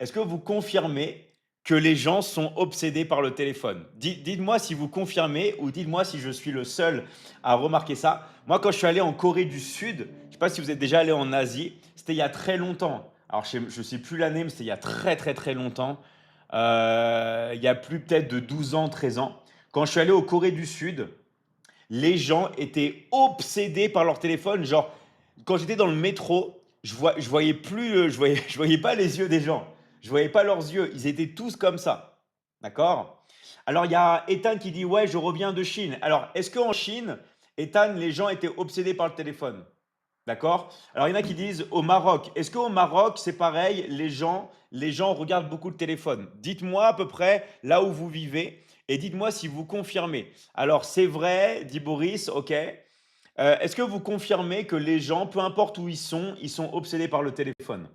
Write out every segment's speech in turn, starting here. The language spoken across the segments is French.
est-ce que vous confirmez que les gens sont obsédés par le téléphone? Dites-moi si vous confirmez ou dites-moi si je suis le seul à remarquer ça. Moi, quand je suis allé en Corée du Sud, je ne sais pas si vous êtes déjà allé en Asie, c'était il y a très longtemps. Alors, je ne sais plus l'année, mais c'était il y a très très très longtemps. Il y a plus peut-être de 12 ans, 13 ans. Quand je suis allé au Corée du Sud, les gens étaient obsédés par leur téléphone. Genre, quand j'étais dans le métro, je voyais plus, je voyais pas les yeux des gens. Je voyais pas leurs yeux. Ils étaient tous comme ça. D'accord? Alors, il y a Ethan qui dit, ouais, je reviens de Chine. Alors, est-ce qu'en Chine, Ethan, les gens étaient obsédés par le téléphone? D'accord? Alors, il y en a qui disent au Maroc. Est-ce qu'au Maroc, c'est pareil, les gens regardent beaucoup le téléphone? Dites-moi à peu près là où vous vivez et dites-moi si vous confirmez. Alors, c'est vrai, dit Boris, ok. Est-ce que vous confirmez que les gens, peu importe où ils sont obsédés par le téléphone?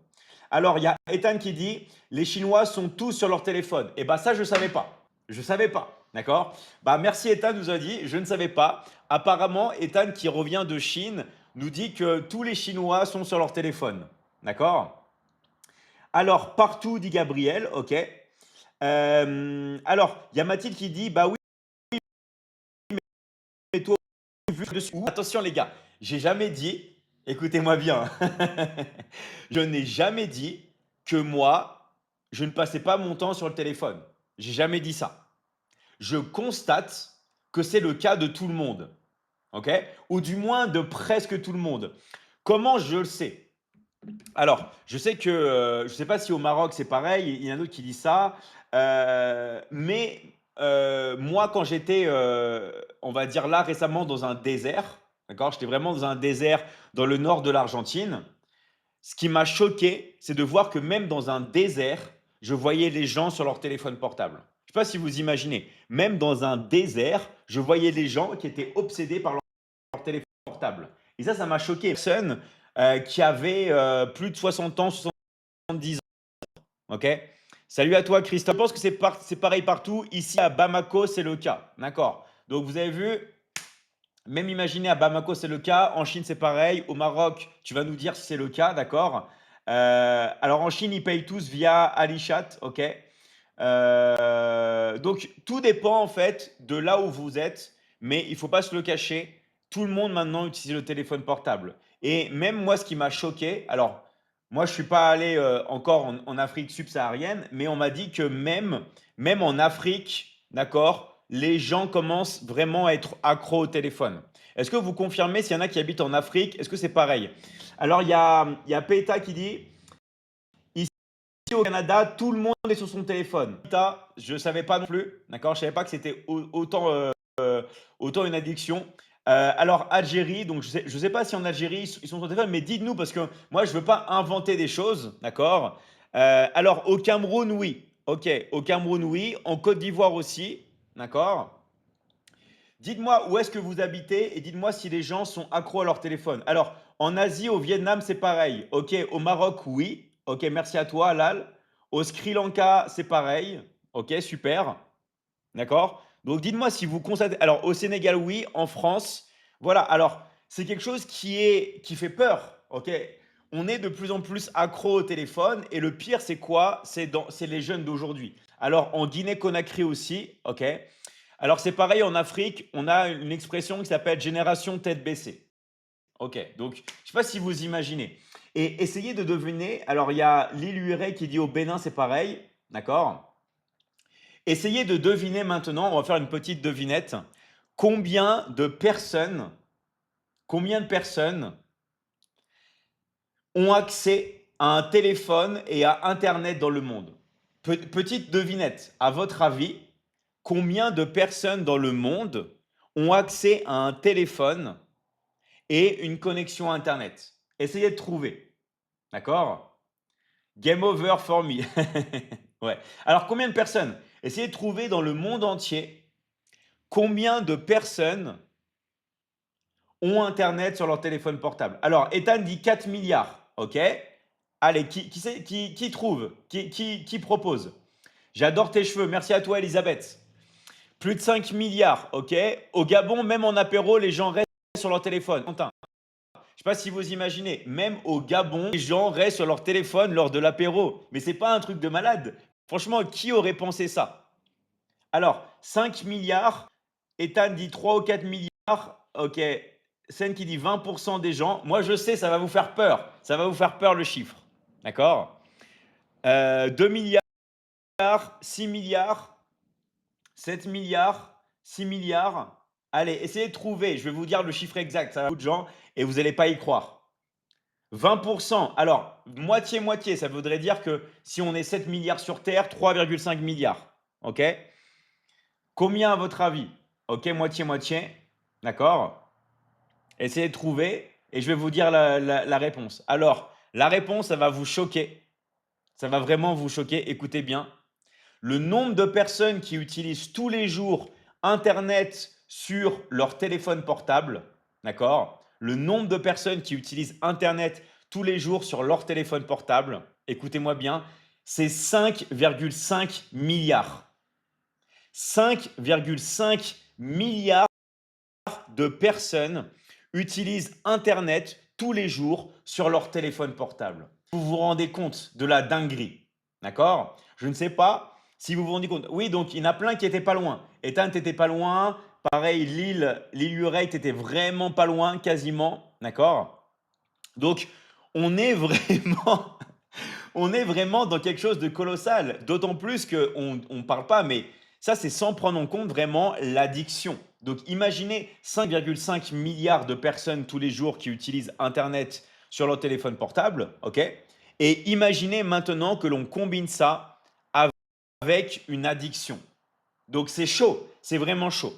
Alors, il y a Ethan qui dit, les Chinois sont tous sur leur téléphone. Eh bien, ça, je ne savais pas. Je ne savais pas. D'accord? Bah, merci Ethan nous a dit, je ne savais pas. Apparemment, Ethan qui revient de Chine nous dit que tous les Chinois sont sur leur téléphone. D'accord? Alors, partout, dit Gabriel, ok. Alors, il y a Mathilde qui dit, bah oui, mais toi, vu dessus. Attention les gars, j'ai jamais dit, écoutez-moi bien, je n'ai jamais dit que moi, je ne passais pas mon temps sur le téléphone. J'ai jamais dit ça. Je constate que c'est le cas de tout le monde, ok? Ou du moins de presque tout le monde. Comment je le sais? Alors, je sais que, je ne sais pas si au Maroc c'est pareil, il y en a d'autres qui disent ça, mais moi quand j'étais, on va dire là récemment dans un désert, d'accord? J'étais vraiment dans un désert dans le nord de l'Argentine. Ce qui m'a choqué, c'est de voir que même dans un désert, je voyais les gens sur leur téléphone portable. Je ne sais pas si vous imaginez, même dans un désert, je voyais les gens qui étaient obsédés par leur téléphone portable. Et ça m'a choqué. Personne qui avait plus de 60 ans, 70 ans. Ok. Salut à toi, Christophe. Je pense que c'est pareil partout. Ici à Bamako, c'est le cas. D'accord. Donc vous avez vu, même imaginez à Bamako, c'est le cas. En Chine, c'est pareil. Au Maroc, tu vas nous dire si c'est le cas. D'accord. Alors en Chine, ils payent tous via Alichat. Ok. Donc tout dépend en fait de là où vous êtes, mais il ne faut pas se le cacher. Tout le monde maintenant utilise le téléphone portable. Et même moi, ce qui m'a choqué, alors moi je ne suis pas allé encore en Afrique subsaharienne, mais on m'a dit que même en Afrique, d'accord, les gens commencent vraiment à être accros au téléphone. Est-ce que vous confirmez s'il y en a qui habitent en Afrique? Est-ce que c'est pareil? Alors il y a Peta qui dit, ici au Canada, tout le monde est sur son téléphone. Je ne savais pas non plus, d'accord? Je ne savais pas que c'était autant, autant une addiction. Alors, Algérie, donc je sais pas si en Algérie, ils sont sur téléphone, mais dites-nous, parce que moi, je ne veux pas inventer des choses, d'accord? Alors, au Cameroun, oui. Ok, au Cameroun, oui. En Côte d'Ivoire aussi, d'accord? Dites-moi où est-ce que vous habitez et dites-moi si les gens sont accros à leur téléphone. Alors, en Asie, au Vietnam, c'est pareil. Ok, au Maroc, oui. Ok, merci à toi, Lal. Au Sri Lanka, c'est pareil. Ok, super. D'accord? Donc, dites-moi si vous constatez. Alors, au Sénégal, oui. En France, voilà. Alors, c'est quelque chose qui fait peur. Ok? On est de plus en plus accro au téléphone. Et le pire, c'est quoi? C'est les jeunes d'aujourd'hui. Alors, en Guinée-Conakry aussi. Ok? Alors, c'est pareil en Afrique, on a une expression qui s'appelle génération tête baissée. Ok, donc je ne sais pas si vous imaginez. Et essayez de deviner. Alors, il y a Lil Uré qui dit au Bénin, c'est pareil. D'accord? Essayez de deviner maintenant, on va faire une petite devinette. Combien de personnes, combien de personnes ont accès à un téléphone et à Internet dans le monde? Petite devinette, à votre avis, combien de personnes dans le monde ont accès à un téléphone et une connexion Internet? Essayez de trouver. D'accord? Game over for me. Ouais. Alors, combien de personnes? Essayez de trouver dans le monde entier combien de personnes ont Internet sur leur téléphone portable. Alors, Ethan dit 4 milliards. OK? Allez, qui trouve? Qui propose? J'adore tes cheveux. Merci à toi, Elisabeth. Plus de 5 milliards. OK? Au Gabon, même en apéro, les gens restent sur leur téléphone. Quentin. Je sais pas si vous imaginez, même au Gabon, les gens restent sur leur téléphone lors de l'apéro. Mais c'est pas un truc de malade. Franchement, qui aurait pensé ça? Alors, 5 milliards, Ethan dit 3 ou 4 milliards. Ok, Sen qui dit 20% des gens. Moi, je sais, ça va vous faire peur. Ça va vous faire peur le chiffre. D'accord? 2 milliards, 6 milliards, 7 milliards, 6 milliards. Allez, essayez de trouver. Je vais vous dire le chiffre exact. Ça va beaucoup de gens et vous n'allez pas y croire. 20%. Alors, moitié-moitié, ça voudrait dire que si on est 7 milliards sur Terre, 3,5 milliards. OK? Combien à votre avis? OK, moitié-moitié. D'accord? Essayez de trouver et je vais vous dire la réponse. Alors, la réponse, ça va vous choquer. Ça va vraiment vous choquer. Écoutez bien. Le nombre de personnes qui utilisent tous les jours Internet sur leur téléphone portable, d'accord? Le nombre de personnes qui utilisent Internet tous les jours sur leur téléphone portable, écoutez-moi bien, c'est 5,5 milliards. 5,5 milliards de personnes utilisent Internet tous les jours sur leur téléphone portable. Vous vous rendez compte de la dinguerie, d'accord? Je ne sais pas si vous vous rendez compte. Oui, donc il y en a plein qui n'étaient pas loin. Ethan, tu n'étais pas loin. Pareil, Lille Uray, tu étais vraiment pas loin, quasiment, d'accord? Donc, on est vraiment, on est vraiment dans quelque chose de colossal. D'autant plus qu'on ne parle pas, mais ça, c'est sans prendre en compte vraiment l'addiction. Donc, imaginez 5,5 milliards de personnes tous les jours qui utilisent Internet sur leur téléphone portable, ok? Et imaginez maintenant que l'on combine ça avec une addiction. Donc, c'est chaud, c'est vraiment chaud.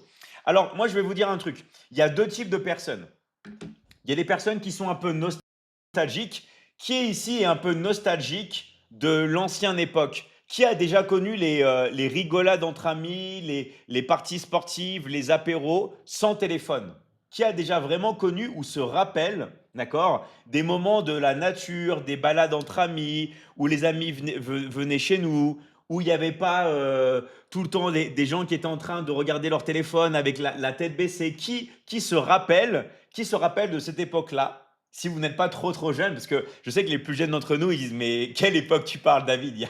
Alors, moi, je vais vous dire un truc. Il y a deux types de personnes. Il y a des personnes qui sont un peu nostalgique. Qui est ici est un peu nostalgique de l'ancienne époque? Qui a déjà connu les rigolades entre amis, les parties sportives, les apéros sans téléphone? Qui a déjà vraiment connu ou se rappelle, d'accord, des moments de la nature, des balades entre amis, où les amis venaient chez nous, où il n'y avait pas tout le temps des gens qui étaient en train de regarder leur téléphone avec la tête baissée? Qui se rappelle de cette époque-là? Si vous n'êtes pas trop jeune, parce que je sais que les plus jeunes d'entre nous, ils disent, mais quelle époque tu parles, David?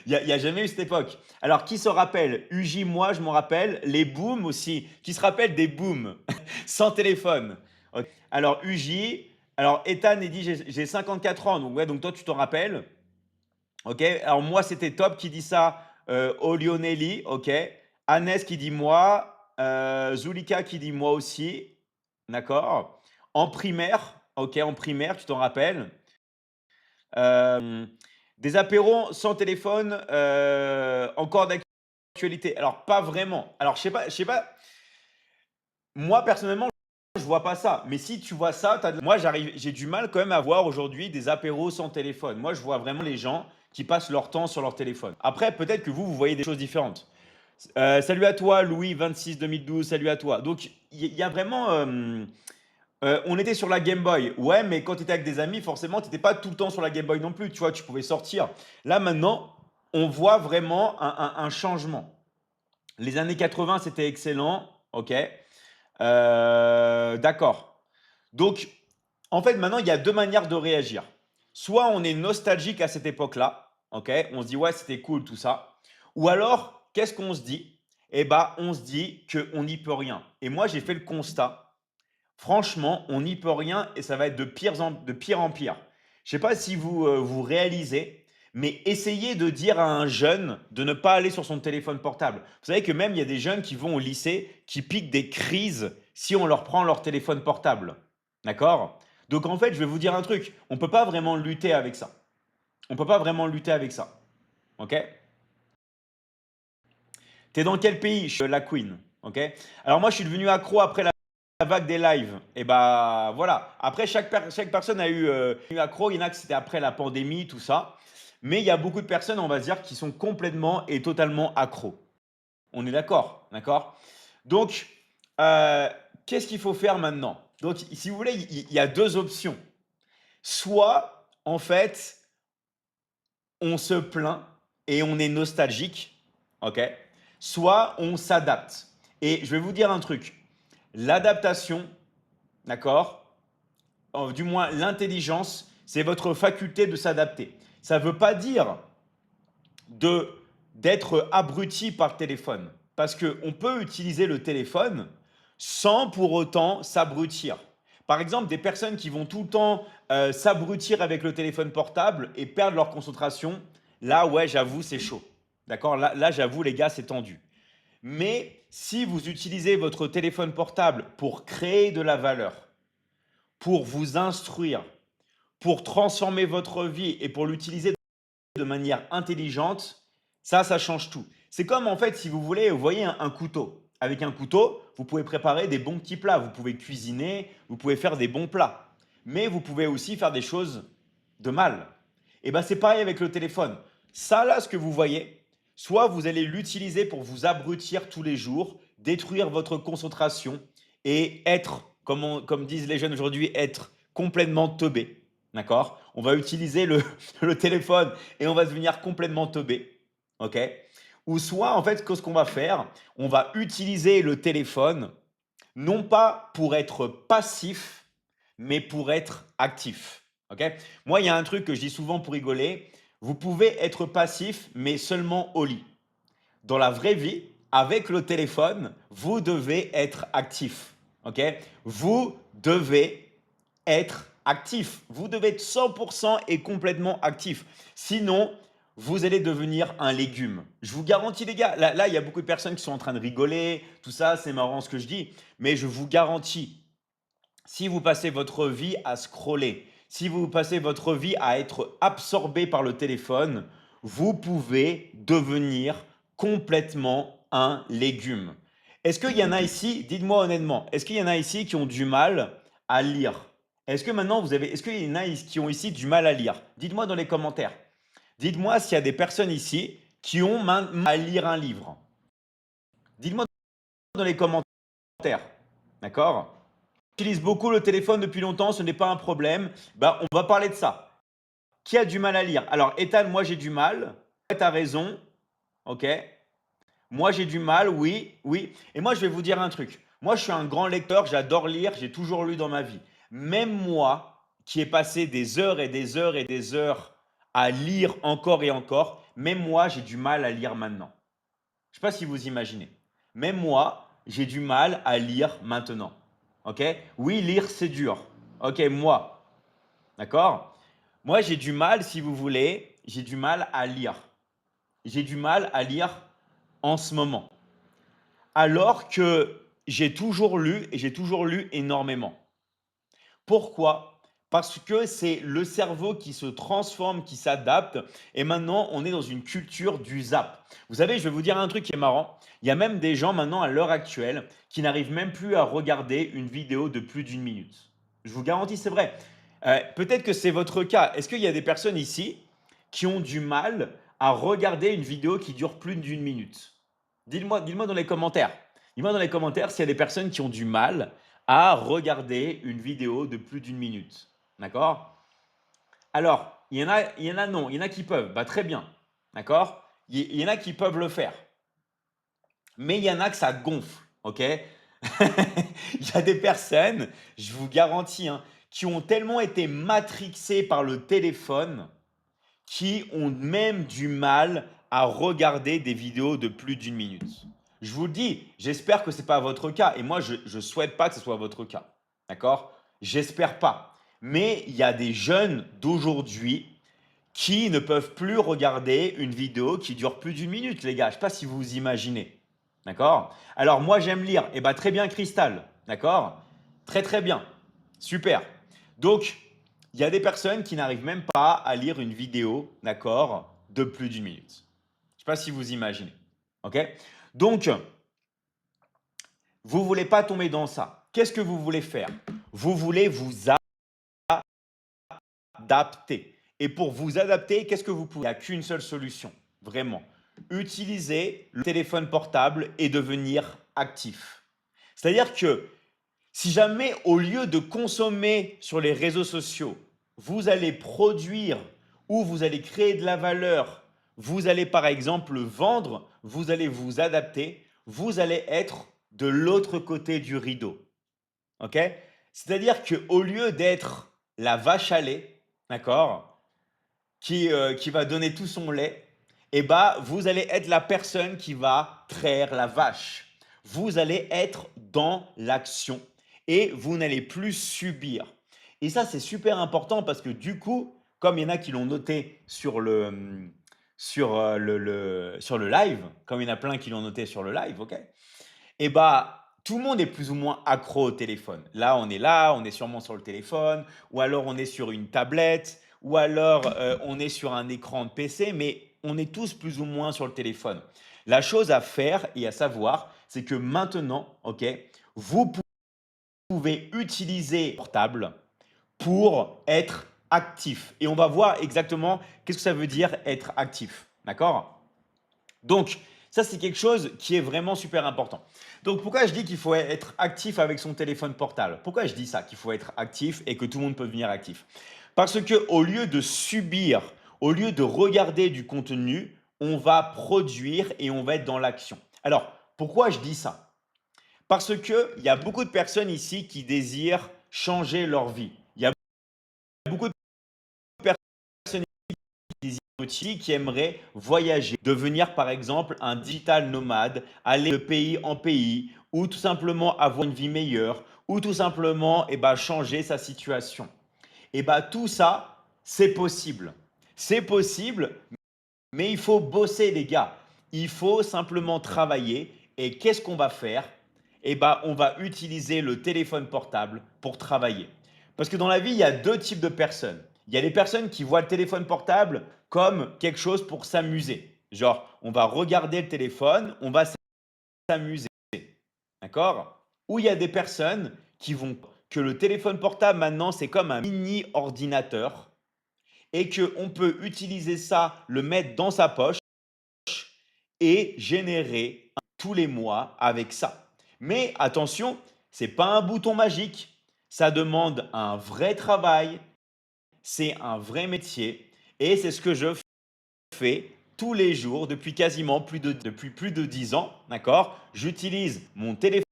Il y a jamais eu cette époque. Alors, qui se rappelle? Uji, moi, je m'en rappelle. Les booms aussi. Qui se rappelle des booms? Sans téléphone. Ok. Alors, Uji. Alors, Ethan, il dit, j'ai 54 ans. Donc, ouais, donc toi, tu t'en rappelles. Ok. Alors, moi, c'était Top qui dit ça. Olionelli. Ok. Anes qui dit moi. Zulika qui dit moi aussi. D'accord. En primaire, ok, en primaire, tu t'en rappelles. Euh, des apéros sans téléphone, encore d'actualité. Alors, pas vraiment. Alors, je sais pas. Moi, personnellement, je vois pas ça. Mais si tu vois ça, moi, j'ai du mal quand même à voir aujourd'hui des apéros sans téléphone. Moi, je vois vraiment les gens qui passent leur temps sur leur téléphone. Après, peut-être que vous voyez des choses différentes. Salut à toi, Louis 26 2012. Salut à toi. Donc, il y a vraiment. On était sur la Game Boy. Ouais, mais quand tu étais avec des amis, forcément, tu n'étais pas tout le temps sur la Game Boy non plus. Tu vois, tu pouvais sortir. Là, maintenant, on voit vraiment un changement. Les années 80, c'était excellent. OK. D'accord. Donc, en fait, maintenant, il y a deux manières de réagir. Soit on est nostalgique à cette époque-là. OK. On se dit, ouais, c'était cool, tout ça. Ou alors, qu'est-ce qu'on se dit? Eh bien, on se dit qu'on n'y peut rien. Et moi, j'ai fait le constat. Franchement, on n'y peut rien et ça va être de pire en pire. Je ne sais pas si vous réalisez, mais essayez de dire à un jeune de ne pas aller sur son téléphone portable. Vous savez que même il y a des jeunes qui vont au lycée qui piquent des crises si on leur prend leur téléphone portable. D'accord? Donc en fait, je vais vous dire un truc. On ne peut pas vraiment lutter avec ça. On ne peut pas vraiment lutter avec ça. Ok? T'es dans quel pays? Je suis la Queen. Ok? Alors moi, je suis devenu accro après la vague des lives. Et bah voilà. Après, chaque personne a eu accro. Il y en a que c'était après la pandémie, tout ça. Mais il y a beaucoup de personnes, on va dire, qui sont complètement et totalement accros. On est d'accord, d'accord? Donc, euh, qu'est-ce qu'il faut faire maintenant? Donc, si vous voulez, il y a deux options. Soit, en fait, on se plaint et on est nostalgique, ok? Soit on s'adapte. Et je vais vous dire un truc. L'adaptation, d'accord? du moins l'intelligence, c'est votre faculté de s'adapter. Ça ne veut pas dire de d'être abruti par le téléphone. Parce qu'on peut utiliser le téléphone sans pour autant s'abrutir. Par exemple, des personnes qui vont tout le temps s'abrutir avec le téléphone portable et perdre leur concentration, là, ouais, j'avoue, c'est chaud. D'accord. Là, j'avoue, les gars, c'est tendu. Mais si vous utilisez votre téléphone portable pour créer de la valeur, pour vous instruire, pour transformer votre vie et pour l'utiliser de manière intelligente, ça change tout. C'est comme en fait, si vous voulez, vous voyez un couteau. Avec un couteau, vous pouvez préparer des bons petits plats, vous pouvez cuisiner, vous pouvez faire des bons plats. Mais vous pouvez aussi faire des choses de mal. Et bien c'est pareil avec le téléphone. Ça là, ce que vous voyez, soit vous allez l'utiliser pour vous abrutir tous les jours, détruire votre concentration et être, comme disent les jeunes aujourd'hui, être complètement teubé. D'accord. On va utiliser le téléphone et on va devenir complètement teubé. OK. Ou soit, en fait, ce qu'on va faire, on va utiliser le téléphone non pas pour être passif, mais pour être actif. OK. Moi, il y a un truc que je dis souvent pour rigoler. Vous pouvez être passif, mais seulement au lit. Dans la vraie vie, avec le téléphone, vous devez être actif. OK. Vous devez être actif. Vous devez être 100% et complètement actif. Sinon, vous allez devenir un légume. Je vous garantis, les gars, là, il y a beaucoup de personnes qui sont en train de rigoler, tout ça, c'est marrant ce que je dis, mais je vous garantis, si vous passez votre vie à scroller, si vous passez votre vie à être absorbé par le téléphone, vous pouvez devenir complètement un légume. Est-ce qu'il y en a ici, dites-moi honnêtement, est-ce qu'il y en a ici qui ont du mal à lire? Est-ce que maintenant est-ce qu'il y en a qui ont ici du mal à lire? Dites-moi dans les commentaires. Dites-moi s'il y a des personnes ici qui ont mal à lire un livre. Dites-moi dans les commentaires. D'accord? J'utilise beaucoup le téléphone depuis longtemps, ce n'est pas un problème. Bah, on va parler de ça. Qui a du mal à lire? Alors, Ethan, moi j'ai du mal. Tu as raison. OK. Moi j'ai du mal, oui, oui. Et moi je vais vous dire un truc. Moi je suis un grand lecteur, j'adore lire, j'ai toujours lu dans ma vie. Même moi, qui ai passé des heures et des heures et des heures à lire encore et encore, même moi j'ai du mal à lire maintenant. Je ne sais pas si vous imaginez. Même moi, j'ai du mal à lire maintenant. OK? Oui, lire, c'est dur. OK, moi. D'accord? Moi, j'ai du mal, si vous voulez, j'ai du mal à lire. J'ai du mal à lire en ce moment. Alors que j'ai toujours lu et j'ai toujours lu énormément. Pourquoi? Parce que c'est le cerveau qui se transforme, qui s'adapte et maintenant on est dans une culture du zap. Vous savez, je vais vous dire un truc qui est marrant. Il y a même des gens maintenant à l'heure actuelle qui n'arrivent même plus à regarder une vidéo de plus d'une minute. Je vous garantis, c'est vrai. Peut-être que c'est votre cas. Est-ce qu'il y a des personnes ici qui ont du mal à regarder une vidéo qui dure plus d'une minute? Dites-moi dans les commentaires. Dites-moi dans les commentaires s'il y a des personnes qui ont du mal à regarder une vidéo de plus d'une minute. D'accord? Alors, il y en a non, il y en a qui peuvent. Bah, très bien. D'accord? Il y en a qui peuvent le faire. Mais il y en a que ça gonfle. OK? Il y a des personnes, je vous garantis, hein, qui ont tellement été matrixées par le téléphone qui ont même du mal à regarder des vidéos de plus d'une minute. Je vous le dis, j'espère que ce n'est pas votre cas. Et moi, je ne souhaite pas que ce soit votre cas. D'accord? J'espère pas. Mais il y a des jeunes d'aujourd'hui qui ne peuvent plus regarder une vidéo qui dure plus d'une minute, les gars. Je ne sais pas si vous vous imaginez. D'accord? Alors, moi, j'aime lire. Eh bien, très bien, Cristal. D'accord? Très, très bien. Super. Donc, il y a des personnes qui n'arrivent même pas à lire une vidéo, d'accord, de plus d'une minute. Je ne sais pas si vous imaginez. OK? Donc, vous ne voulez pas tomber dans ça. Qu'est-ce que vous voulez faire? Vous voulez vous adapter. Et pour vous adapter, qu'est-ce que vous pouvez? Il n'y a qu'une seule solution, vraiment. Utiliser le téléphone portable et devenir actif. C'est-à-dire que si jamais, au lieu de consommer sur les réseaux sociaux, vous allez produire ou vous allez créer de la valeur, vous allez par exemple vendre, vous allez vous adapter, vous allez être de l'autre côté du rideau. OK? C'est-à-dire qu'au lieu d'être la vache à lait, d'accord, qui va donner tout son lait, et bah, vous allez être la personne qui va traire la vache. Vous allez être dans l'action et vous n'allez plus subir. Et ça, c'est super important parce que du coup, comme il y en a qui l'ont noté sur le live, comme il y en a plein qui l'ont noté sur le live, ok? Et bah, tout le monde est plus ou moins accro au téléphone. Là, on est sûrement sur le téléphone, ou alors on est sur une tablette, ou alors on est sur un écran de PC, mais on est tous plus ou moins sur le téléphone. La chose à faire et à savoir, c'est que maintenant, ok, vous pouvez utiliser le portable pour être actif. Et on va voir exactement qu'est-ce que ça veut dire être actif. D'accord? Donc, ça, c'est quelque chose qui est vraiment super important. Donc, pourquoi je dis qu'il faut être actif avec son téléphone portable? Pourquoi je dis ça, qu'il faut être actif et que tout le monde peut devenir actif? Parce que au lieu de subir, au lieu de regarder du contenu, on va produire et on va être dans l'action. Alors, pourquoi je dis ça? Parce qu'il y a beaucoup de personnes ici qui désirent changer leur vie. Il y a beaucoup de personnes des outils qui aimeraient voyager, devenir par exemple un digital nomade, aller de pays en pays, ou tout simplement avoir une vie meilleure, ou tout simplement changer sa situation. Et bah tout ça, c'est possible. C'est possible, mais il faut bosser les gars. Il faut simplement travailler. Et qu'est-ce qu'on va faire? Eh ben, on va utiliser le téléphone portable pour travailler. Parce que dans la vie, il y a deux types de personnes. Il y a les personnes qui voient le téléphone portable comme quelque chose pour s'amuser. Genre, on va regarder le téléphone, on va s'amuser. D'accord? Ou il y a des personnes qui vont que le téléphone portable maintenant, c'est comme un mini ordinateur et qu'on peut utiliser ça, le mettre dans sa poche et générer tous les mois avec ça. Mais attention, c'est pas un bouton magique. Ça demande un vrai travail, c'est un vrai métier et c'est ce que je fais tous les jours depuis quasiment depuis plus de 10 ans, d'accord? J'utilise mon téléphone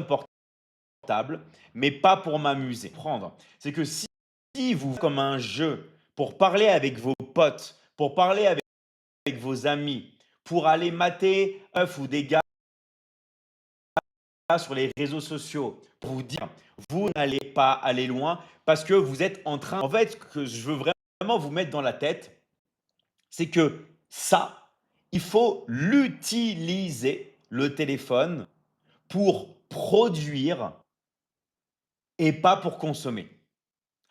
portable, mais pas pour m'amuser. Prendre, c'est que si vous comme un jeu pour parler avec vos potes, pour parler avec vos amis, pour aller mater œufs ou des gars sur les réseaux sociaux, pour vous dire, vous n'allez pas aller loin parce que vous êtes en train, en fait, ce que je veux vraiment vous mettre dans la tête, c'est que ça, il faut l'utiliser, le téléphone, pour produire et pas pour consommer.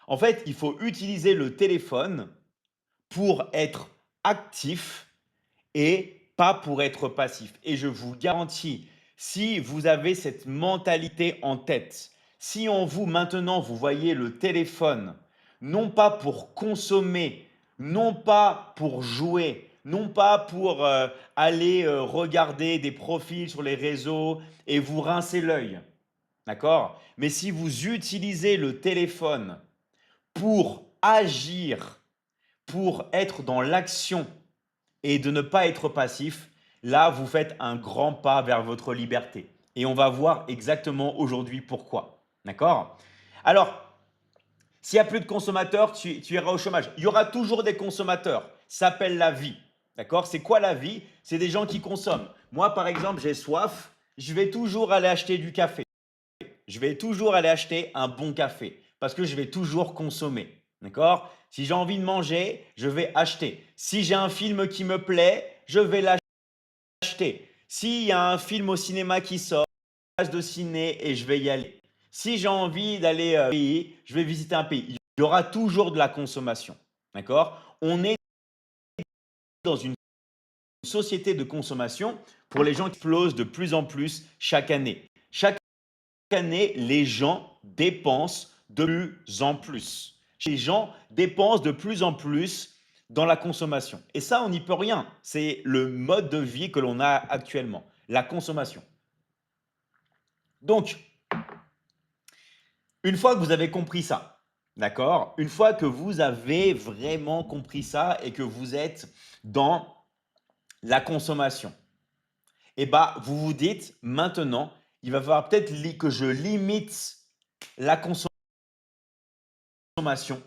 En fait, il faut utiliser le téléphone pour être actif et pas pour être passif. Et je vous garantis, si vous avez cette mentalité en tête, si en vous maintenant vous voyez le téléphone, non pas pour consommer, non pas pour jouer, non pas pour aller regarder des profils sur les réseaux et vous rincer l'œil, d'accord? Mais si vous utilisez le téléphone pour agir, pour être dans l'action et de ne pas être passif, là, vous faites un grand pas vers votre liberté. Et on va voir exactement aujourd'hui pourquoi. D'accord? Alors, s'il n'y a plus de consommateurs, tu iras au chômage. Il y aura toujours des consommateurs. Ça s'appelle la vie. D'accord? C'est quoi la vie? C'est des gens qui consomment. Moi, par exemple, j'ai soif. Je vais toujours aller acheter du café. Je vais toujours aller acheter un bon café parce que je vais toujours consommer. D'accord? Si j'ai envie de manger, je vais acheter. Si j'ai un film qui me plaît, je vais l'acheter. S'il y a un film au cinéma qui sort, je passe de ciné et je vais y aller. Si j'ai envie d'aller pays, je vais visiter un pays. Il y aura toujours de la consommation. D'accord? On est dans une société de consommation pour les gens qui explosent de plus en plus chaque année. Chaque année, les gens dépensent de plus en plus. Les gens dépensent de plus en plus dans la consommation. Et ça, on n'y peut rien. C'est le mode de vie que l'on a actuellement, la consommation. Donc, une fois que vous avez compris ça, d'accord? Une fois que vous avez vraiment compris ça et que vous êtes dans la consommation, et bah, vous vous dites maintenant, il va falloir peut-être que je limite la consommation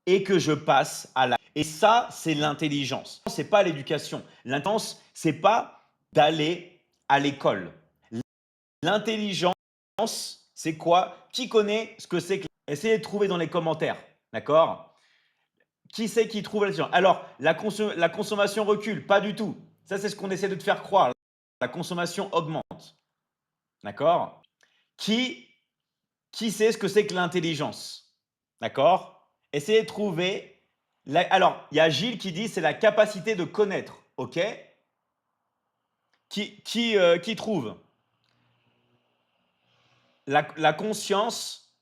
et que je passe à la. Et ça, c'est l'intelligence. C'est pas l'éducation. L'intelligence, c'est pas d'aller à l'école. L'intelligence, c'est quoi? Qui connaît ce que c'est que. Essayez de trouver dans les commentaires. D'accord? Qui c'est qui trouve la science? Alors, la consommation recule, pas du tout. Ça, c'est ce qu'on essaie de te faire croire. La consommation augmente. D'accord? Qui, qui sait ce que c'est que l'intelligence? D'accord? Essayez de trouver. Alors, il y a Gilles qui dit c'est la capacité de connaître. OK? Qui trouve? La conscience,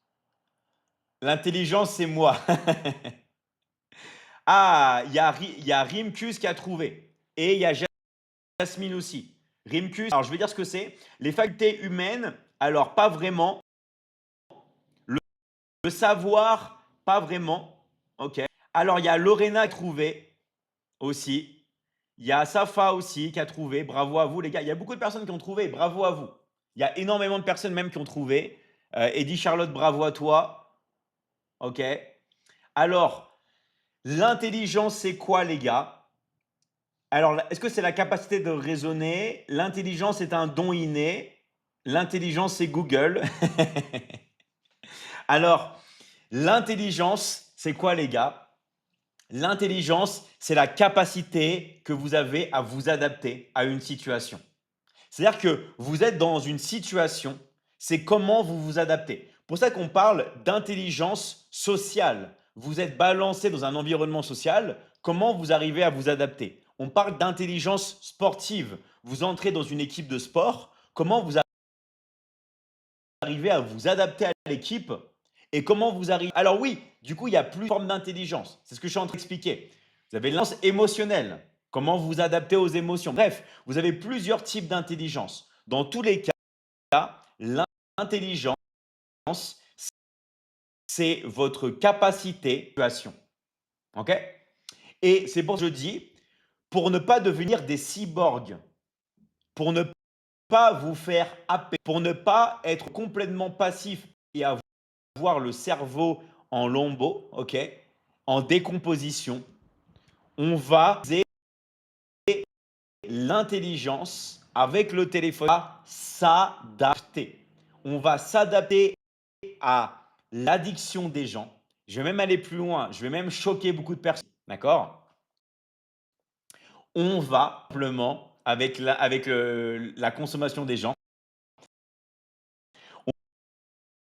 l'intelligence, c'est moi. Ah, il y a Rimkus qui a trouvé. Et il y a Jasmine aussi. Rimkus, alors je vais dire ce que c'est. Les facultés humaines, alors pas vraiment. Le, le savoir, pas vraiment. OK. Alors il y a Lorena qui a trouvé aussi. Il y a Safa aussi qui a trouvé. Bravo à vous les gars. Il y a beaucoup de personnes qui ont trouvé. Bravo à vous. Il y a énormément de personnes même qui ont trouvé. Eddie Charlotte, bravo à toi. OK. Alors, l'intelligence, c'est quoi les gars? Alors, est-ce que c'est la capacité de raisonner? L'intelligence est un don inné. L'intelligence, c'est Google. Alors, l'intelligence, c'est quoi les gars? L'intelligence, c'est la capacité que vous avez à vous adapter à une situation. C'est-à-dire que vous êtes dans une situation, c'est comment vous vous adaptez. Pour ça qu'on parle d'intelligence sociale. Vous êtes balancé dans un environnement social, comment vous arrivez à vous adapter? On parle d'intelligence sportive. Vous entrez dans une équipe de sport, comment vous arrivez à vous adapter à l'équipe et comment vous arrivez. Alors oui, du coup, il y a plusieurs formes d'intelligence. C'est ce que je suis en train d'expliquer. Vous avez l'intelligence émotionnelle, comment vous vous adaptez aux émotions. Bref, vous avez plusieurs types d'intelligence. Dans tous les cas, l'intelligence, c'est votre capacité de situation. OK? Et c'est pour ça que je dis, pour ne pas devenir des cyborgs, pour ne pas vous faire happer, pour ne pas être complètement passif et avoir le cerveau en lambeaux, OK, en décomposition, on va utiliser l'intelligence avec le téléphone à s'adapter. On va s'adapter à l'addiction des gens. Je vais même aller plus loin, je vais même choquer beaucoup de personnes, d'accord? On va simplement, avec la consommation des gens,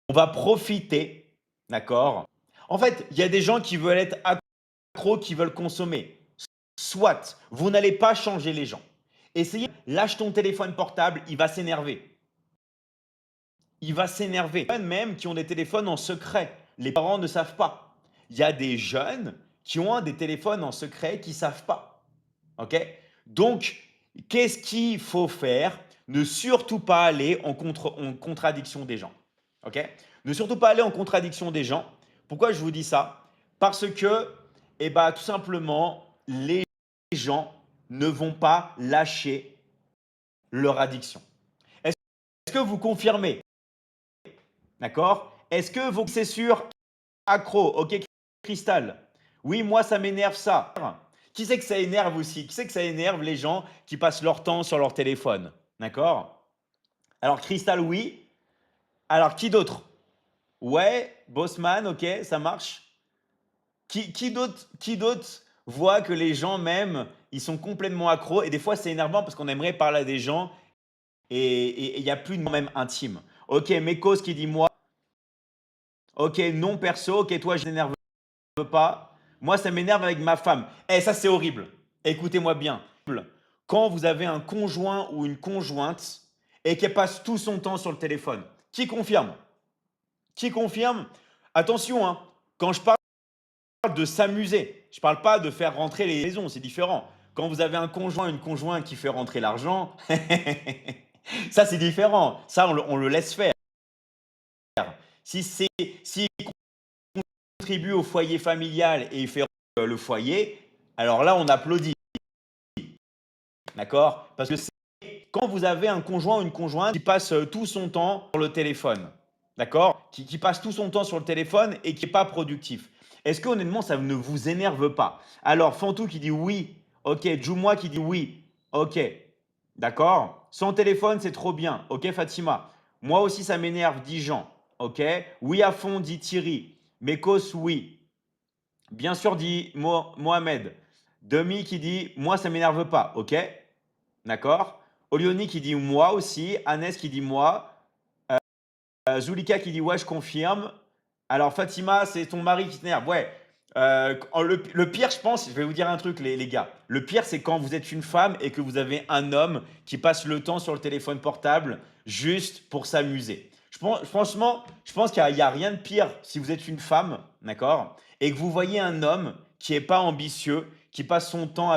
on va profiter, d'accord? En fait, il y a des gens qui veulent être accros, qui veulent consommer. Soit, vous n'allez pas changer les gens. Essayez, lâche ton téléphone portable, il va s'énerver. Il va s'énerver. Il y a même qui ont des téléphones en secret. Les parents ne savent pas. Il y a des jeunes qui ont des téléphones en secret qui ne savent pas. OK? Donc, qu'est-ce qu'il faut faire? Ne surtout pas aller en contradiction des gens. OK? Ne surtout pas aller en contradiction des gens. Pourquoi je vous dis ça? Parce que, eh ben, tout simplement, les gens ne vont pas lâcher leur addiction. Est-ce que vous confirmez? D'accord? Est-ce que vous, c'est sûr, accro? Ok, Cristal. Oui, moi, ça m'énerve ça. Qui c'est que ça énerve aussi? Qui c'est que ça énerve les gens qui passent leur temps sur leur téléphone? D'accord? Alors, Cristal, oui. Alors, qui d'autre? Ouais, Bossman, ok, ça marche. Qui d'autre voit que les gens même, ils sont complètement accros et des fois c'est énervant parce qu'on aimerait parler à des gens et il n'y a plus de même intime. Ok, Mekos qui dit moi. Ok, non perso. Ok, toi je n'énerve pas. Moi ça m'énerve avec ma femme. Eh, ça c'est horrible. Écoutez-moi bien. Quand vous avez un conjoint ou une conjointe et qu'elle passe tout son temps sur le téléphone, qui confirme? Qui confirme? Attention, hein, quand je parle de s'amuser. Je ne parle pas de faire rentrer les maisons, c'est différent. Quand vous avez un conjoint, une conjointe qui fait rentrer l'argent, ça c'est différent. Ça, on le laisse faire. Si c'est s'il contribue au foyer familial et il fait le foyer, alors là on applaudit. D'accord? Parce que c'est quand vous avez un conjoint ou une conjointe qui passe tout son temps sur le téléphone. d'accord, qui passe tout son temps sur le téléphone et qui n'est pas productif. Est-ce que honnêtement, ça ne vous énerve pas? Alors, Fantou qui dit oui, ok. Joue-moi qui dit oui, ok. D'accord. Sans téléphone, c'est trop bien. Ok, Fatima. Moi aussi, ça m'énerve, dit Jean. Ok. Oui à fond, dit Thierry. Mekos, oui. Bien sûr, dit Mohamed. Demi qui dit moi, ça m'énerve pas. Ok. D'accord. Olioni qui dit moi aussi. Anes qui dit moi. Zulika qui dit ouais, je confirme. Alors Fatima, c'est ton mari qui t'énerve. Ouais. Le pire, je pense, je vais vous dire un truc, les gars. Le pire, c'est quand vous êtes une femme et que vous avez un homme qui passe le temps sur le téléphone portable juste pour s'amuser. Franchement, je pense qu'il n'y a rien de pire si vous êtes une femme, d'accord, et que vous voyez un homme qui n'est pas ambitieux, qui passe son temps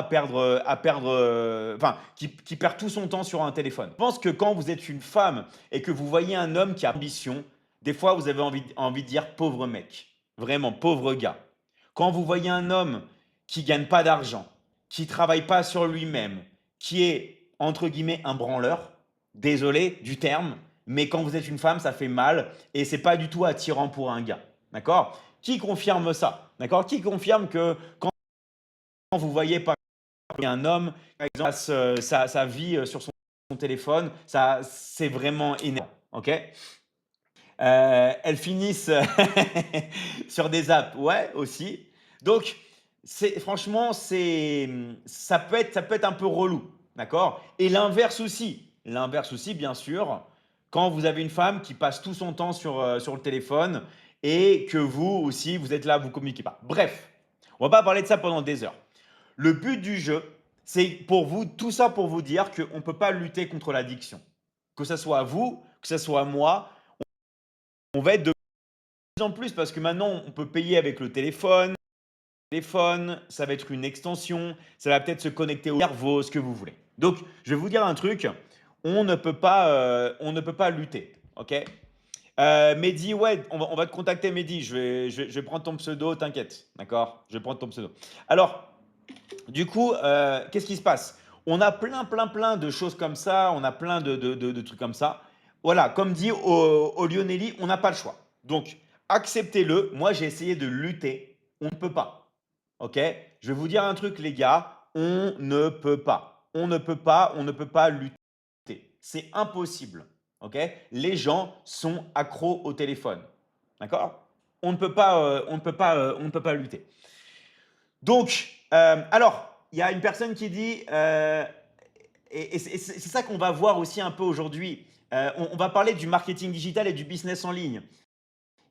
qui perd tout son temps sur un téléphone. Je pense que quand vous êtes une femme et que vous voyez un homme qui a ambition, des fois vous avez envie de dire pauvre mec, vraiment pauvre gars. Quand vous voyez un homme qui gagne pas d'argent, qui travaille pas sur lui-même, qui est entre guillemets un branleur, désolé du terme, mais quand vous êtes une femme, ça fait mal et c'est pas du tout attirant pour un gars. D'accord? Qui confirme ça? D'accord? Qui confirme que quand vous voyez par exemple un homme, par exemple, passe sa vie sur son téléphone, ça, c'est vraiment énervant. Ok? Elles finissent sur des apps, ouais, aussi. Donc, franchement, ça peut être un peu relou, d'accord? Et l'inverse aussi, bien sûr, quand vous avez une femme qui passe tout son temps sur le téléphone et que vous aussi, vous êtes là, vous communiquez pas. Bref, on va pas parler de ça pendant des heures. Le but du jeu, c'est pour vous, tout ça pour vous dire qu'on ne peut pas lutter contre l'addiction. Que ce soit vous, que ce soit moi, on va être de plus en plus parce que maintenant on peut payer avec le téléphone. Ça va être une extension, ça va peut-être se connecter au cerveau, ce que vous voulez. Donc, je vais vous dire un truc, on ne peut pas lutter, ok? Mehdi, ouais, on va te contacter, Mehdi. Je vais prendre ton pseudo, t'inquiète, d'accord? Je vais prendre ton pseudo. Alors, du coup, qu'est-ce qui se passe? On a plein de choses comme ça, on a plein de trucs comme ça. Voilà, comme dit au Lionelli, on n'a pas le choix. Donc, acceptez-le. Moi, j'ai essayé de lutter. On ne peut pas. Ok? Je vais vous dire un truc, les gars. On ne peut pas. On ne peut pas lutter. C'est impossible. Ok? Les gens sont accros au téléphone. D'accord? On ne peut pas lutter. Donc, alors, il y a une personne qui dit, et c'est ça qu'on va voir aussi un peu aujourd'hui. On va parler du marketing digital et du business en ligne.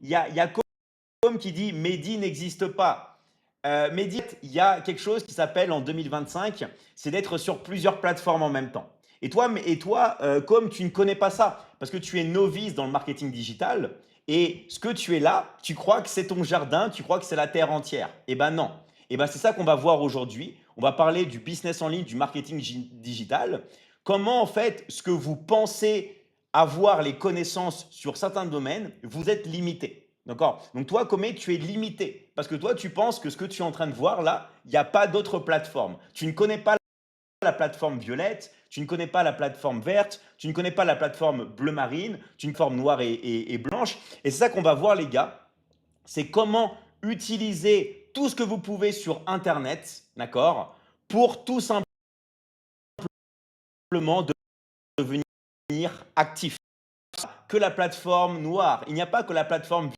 Il y a Com qui dit Mehdi n'existe pas. Mehdi, il y a quelque chose qui s'appelle en 2025, c'est d'être sur plusieurs plateformes en même temps. Et toi, Com, tu ne connais pas ça parce que tu es novice dans le marketing digital et ce que tu es là, tu crois que c'est ton jardin, tu crois que c'est la terre entière. Eh ben non. Eh ben c'est ça qu'on va voir aujourd'hui. On va parler du business en ligne, du marketing digital. Comment en fait, ce que vous pensez avoir les connaissances sur certains domaines, vous êtes limité. D'accord? Donc toi, Comé, tu es limité. Parce que toi, tu penses que ce que tu es en train de voir là, il n'y a pas d'autre plateforme. Tu ne connais pas la plateforme violette, tu ne connais pas la plateforme verte, tu ne connais pas la plateforme bleu marine, tu ne plateforme noire et blanche. Et c'est ça qu'on va voir, les gars. C'est comment utiliser tout ce que vous pouvez sur Internet, d'accord, pour tout simplement devenir actif. Que la plateforme noire, il n'y a pas que la plateforme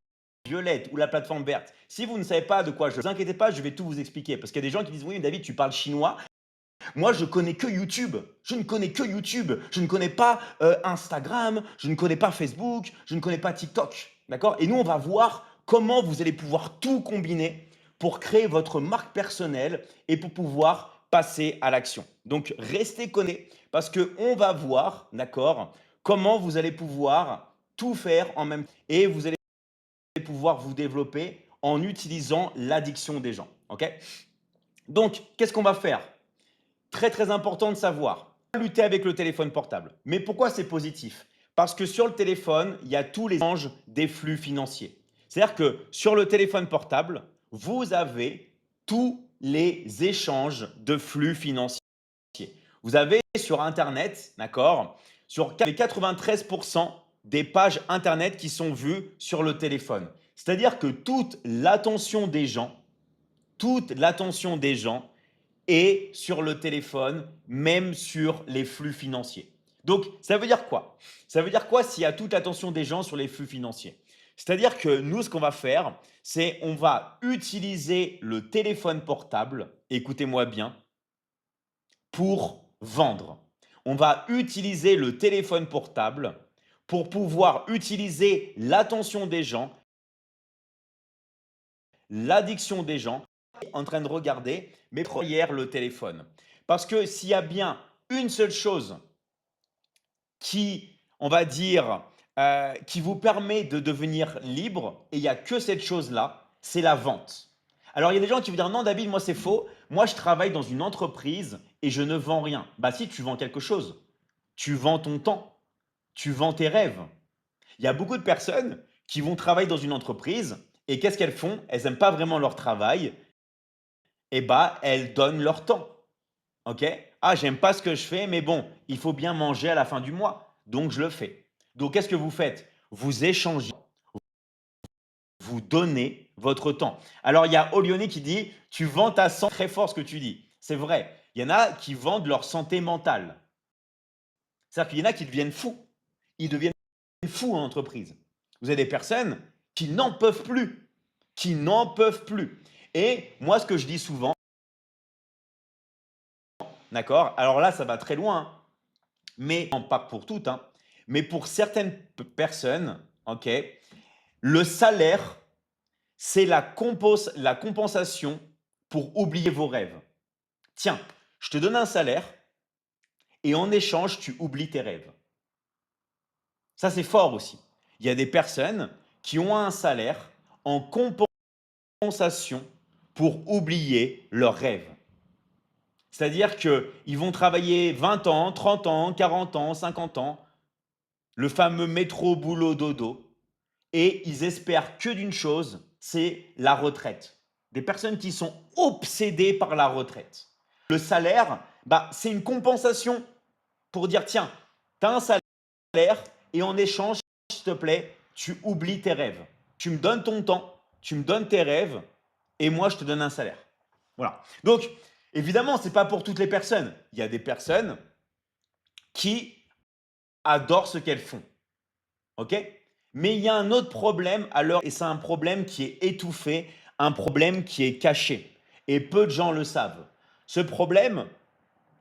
violette ou la plateforme verte. Si vous ne savez pas de quoi je ne vous inquiétez pas, je vais tout vous expliquer. Parce qu'il y a des gens qui disent oui, David, tu parles chinois. Moi, je connais que YouTube. Je ne connais que YouTube. Je ne connais pas Instagram. Je ne connais pas Facebook. Je ne connais pas TikTok. D'accord? Et nous, on va voir comment vous allez pouvoir tout combiner pour créer votre marque personnelle et pour pouvoir passer à l'action. Donc, restez connectés parce qu'on va voir, d'accord, comment vous allez pouvoir tout faire en même temps et vous allez pouvoir vous développer en utilisant l'addiction des gens. Ok? Donc, qu'est-ce qu'on va faire? Très très important de savoir. Lutter avec le téléphone portable. Mais pourquoi c'est positif? Parce que sur le téléphone, il y a tous les échanges des flux financiers. C'est-à-dire que sur le téléphone portable, vous avez tous les échanges de flux financiers. Vous avez sur Internet, d'accord, sur les 93% des pages internet qui sont vues sur le téléphone. C'est-à-dire que toute l'attention des gens est sur le téléphone, même sur les flux financiers. Donc, ça veut dire quoi? Ça veut dire quoi s'il y a toute l'attention des gens sur les flux financiers? C'est-à-dire que nous, ce qu'on va faire, c'est on va utiliser le téléphone portable, écoutez-moi bien, pour vendre. On va utiliser le téléphone portable pour pouvoir utiliser l'attention des gens, l'addiction des gens, en train de regarder, mais derrière le téléphone. Parce que s'il y a bien une seule chose qui, on va dire, qui vous permet de devenir libre, et il n'y a que cette chose-là, c'est la vente. Alors, il y a des gens qui vont dire non, David, moi c'est faux. Moi, je travaille dans une entreprise et je ne vends rien. Bah, si, tu vends quelque chose. Tu vends ton temps. Tu vends tes rêves. Il y a beaucoup de personnes qui vont travailler dans une entreprise et qu'est-ce qu'elles font? Elles n'aiment pas vraiment leur travail. Et bah, elles donnent leur temps. OK? Ah, j'aime pas ce que je fais, mais bon, il faut bien manger à la fin du mois, donc je le fais. Donc, qu'est-ce que vous faites? Vous échangez, vous donnez votre temps. Alors, il y a Olione qui dit, tu vends ta santé, très fort ce que tu dis. C'est vrai. Il y en a qui vendent leur santé mentale. C'est-à-dire qu'il y en a qui deviennent fous. Ils deviennent fous en entreprise. Vous avez des personnes qui n'en peuvent plus, qui n'en peuvent plus. Et moi, ce que je dis souvent, d'accord? Alors là, ça va très loin, hein, mais pas pour toutes, hein, mais pour certaines personnes, ok, le salaire, c'est la compensation pour oublier vos rêves. Tiens, je te donne un salaire et en échange, tu oublies tes rêves. Ça, c'est fort aussi. Il y a des personnes qui ont un salaire en compensation pour oublier leurs rêves. C'est-à-dire qu'ils vont travailler 20 ans, 30 ans, 40 ans, 50 ans, le fameux métro boulot dodo, et ils espèrent que d'une chose, c'est la retraite. Des personnes qui sont obsédées par la retraite. Le salaire, bah, c'est une compensation pour dire tiens, tu as un salaire et en échange, s'il te plaît, tu oublies tes rêves. Tu me donnes ton temps, tu me donnes tes rêves et moi, je te donne un salaire. Voilà. Donc, évidemment, ce n'est pas pour toutes les personnes. Il y a des personnes qui adorent ce qu'elles font. OK? Mais il y a un autre problème et c'est un problème qui est étouffé, un problème qui est caché. Et peu de gens le savent. Ce problème,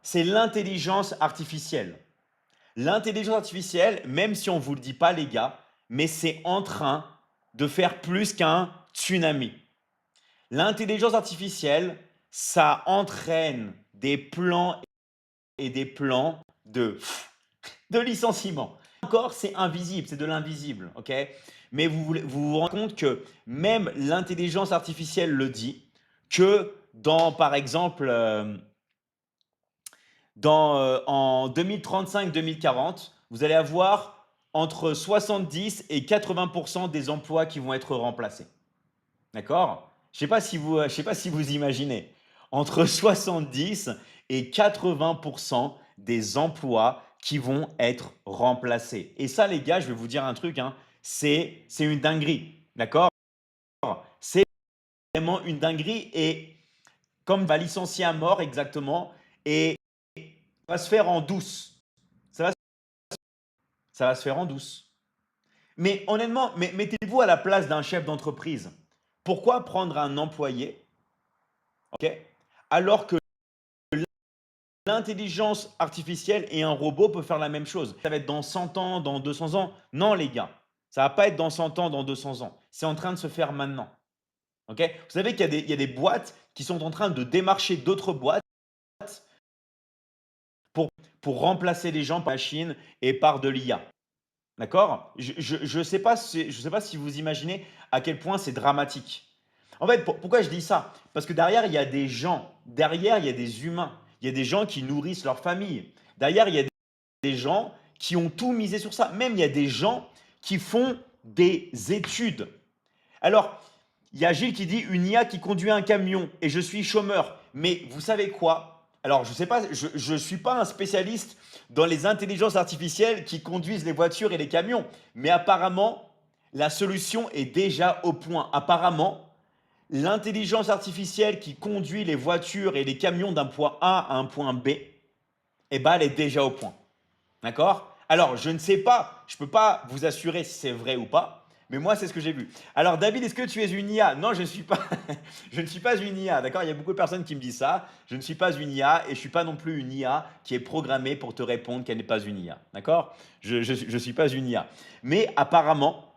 c'est l'intelligence artificielle. L'intelligence artificielle, même si on ne vous le dit pas les gars, mais c'est en train de faire plus qu'un tsunami. L'intelligence artificielle, ça entraîne des plans et des plans de licenciement. Encore, c'est invisible, c'est de l'invisible, ok? Mais vous rendez compte que même l'intelligence artificielle le dit, que dans, par exemple, en 2035-2040, vous allez avoir entre 70 et 80% des emplois qui vont être remplacés. D'accord? Je sais pas si vous imaginez. Entre 70 et 80% des emplois qui vont être remplacés. Et ça, les gars, je vais vous dire un truc, hein, c'est une dinguerie. D'accord? C'est vraiment une dinguerie et comme va licencier à mort exactement et ça va se faire en douce. Ça va, ça va se faire en douce. Mais honnêtement, mettez-vous à la place d'un chef d'entreprise. Pourquoi prendre un employé, ok, alors que l'intelligence artificielle et un robot peuvent faire la même chose? Ça va être dans 100 ans, dans 200 ans? Non, les gars, ça va pas être dans 100 ans, dans 200 ans. C'est en train de se faire maintenant. Ok? Vous savez il y a des boîtes qui sont en train de démarcher d'autres boîtes pour, pour remplacer les gens par la Chine et par de l'IA. D'accord? Je ne sais pas je sais pas si vous imaginez à quel point c'est dramatique. En fait, pourquoi je dis ça? Parce que derrière, il y a des gens, derrière, il y a des humains, il y a des gens qui nourrissent leur famille. Derrière, il y a des gens qui ont tout misé sur ça. Même, il y a des gens qui font des études. Alors, il y a Gilles qui dit une IA qui conduit un camion et je suis chômeur. Mais vous savez quoi? Alors, je sais pas, je suis pas un spécialiste dans les intelligences artificielles qui conduisent les voitures et les camions, mais apparemment, la solution est déjà au point. Apparemment, l'intelligence artificielle qui conduit les voitures et les camions d'un point A à un point B, eh ben, elle est déjà au point. D'accord? Alors, je ne sais pas, je ne peux pas vous assurer si c'est vrai ou pas, mais moi, c'est ce que j'ai vu. Alors, David, est-ce que tu es une IA? Non, je ne suis pas, je ne suis pas une IA, d'accord? Il y a beaucoup de personnes qui me disent ça. Je ne suis pas une IA et je ne suis pas non plus une IA qui est programmée pour te répondre qu'elle n'est pas une IA, d'accord? Je suis pas une IA. Mais apparemment,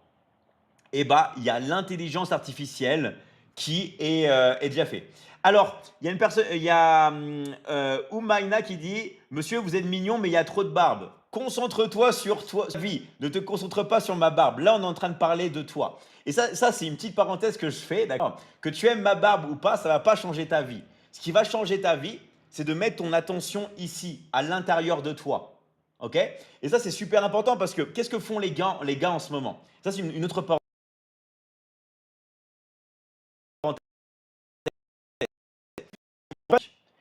eh ben, il y a l'intelligence artificielle qui est déjà fait. Alors, il y a une personne, il y a Umaina qui dit, Monsieur, vous êtes mignon, mais il y a trop de barbe. Concentre-toi sur toi, vie. Ne te concentre pas sur ma barbe. Là, on est en train de parler de toi. Et ça c'est une petite parenthèse que je fais, d'accord? Que tu aimes ma barbe ou pas, ça ne va pas changer ta vie. Ce qui va changer ta vie, c'est de mettre ton attention ici, à l'intérieur de toi. OK? Et ça, c'est super important parce que qu'est-ce que font les gars en ce moment? Ça, c'est une autre parenthèse.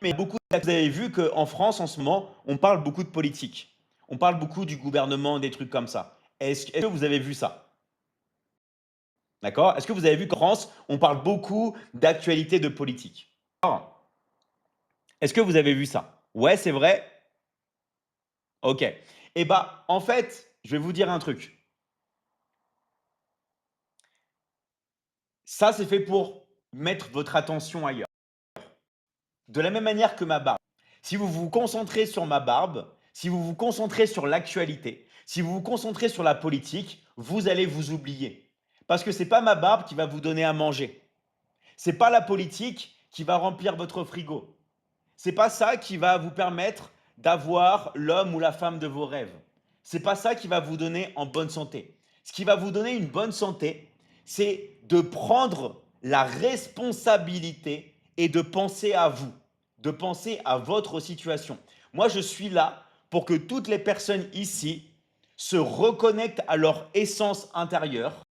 Mais beaucoup, vous avez vu qu'en France, en ce moment, on parle beaucoup de politique. On parle beaucoup du gouvernement, des trucs comme ça. Est-ce que vous avez vu ça? D'accord? Est-ce que vous avez vu qu'en France, on parle beaucoup d'actualité de politique? Est-ce que vous avez vu ça? Ouais, c'est vrai? Ok. Eh bien, en fait, je vais vous dire un truc. Ça, c'est fait pour mettre votre attention ailleurs. De la même manière que ma barbe. Si vous vous concentrez sur ma barbe, si vous vous concentrez sur l'actualité, si vous vous concentrez sur la politique, vous allez vous oublier. Parce que ce n'est pas ma barbe qui va vous donner à manger. Ce n'est pas la politique qui va remplir votre frigo. Ce n'est pas ça qui va vous permettre d'avoir l'homme ou la femme de vos rêves. Ce n'est pas ça qui va vous donner en bonne santé. Ce qui va vous donner une bonne santé, c'est de prendre la responsabilité et de penser à vous, de penser à votre situation. Moi, je suis là pour que toutes les personnes ici se reconnectent à leur essence intérieure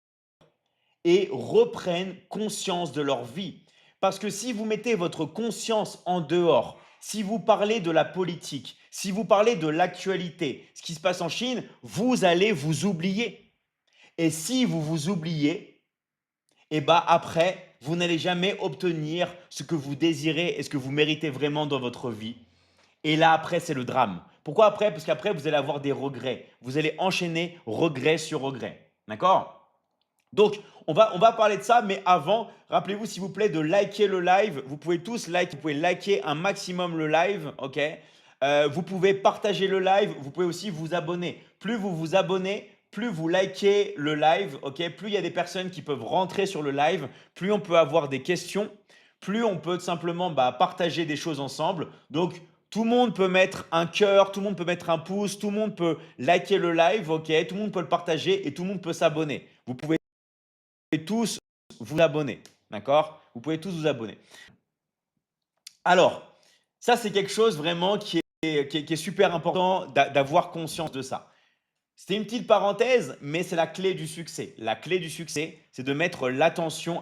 et reprennent conscience de leur vie. Parce que si vous mettez votre conscience en dehors, si vous parlez de la politique, si vous parlez de l'actualité, ce qui se passe en Chine, vous allez vous oublier. Et si vous vous oubliez, et bah après, vous n'allez jamais obtenir ce que vous désirez et ce que vous méritez vraiment dans votre vie. Et là, après, c'est le drame. Pourquoi après? Parce qu'après, vous allez avoir des regrets. Vous allez enchaîner regret sur regret. D'accord? Donc, on va parler de ça, mais avant, rappelez-vous s'il vous plaît de liker le live. Vous pouvez tous liker, vous pouvez liker un maximum le live, ok? Vous pouvez partager le live, vous pouvez aussi vous abonner. Plus vous vous abonnez, plus vous likez le live, ok? Plus il y a des personnes qui peuvent rentrer sur le live, plus on peut avoir des questions, plus on peut tout simplement partager des choses ensemble. Donc, tout le monde peut mettre un cœur, tout le monde peut mettre un pouce, tout le monde peut liker le live, ok? Tout le monde peut le partager et tout le monde peut s'abonner. Vous pouvez tous vous abonner. D'accord? Vous pouvez tous vous abonner. Alors, ça, c'est quelque chose vraiment qui est super important d'avoir conscience de ça. C'était une petite parenthèse, mais c'est la clé du succès. La clé du succès, c'est de mettre l'attention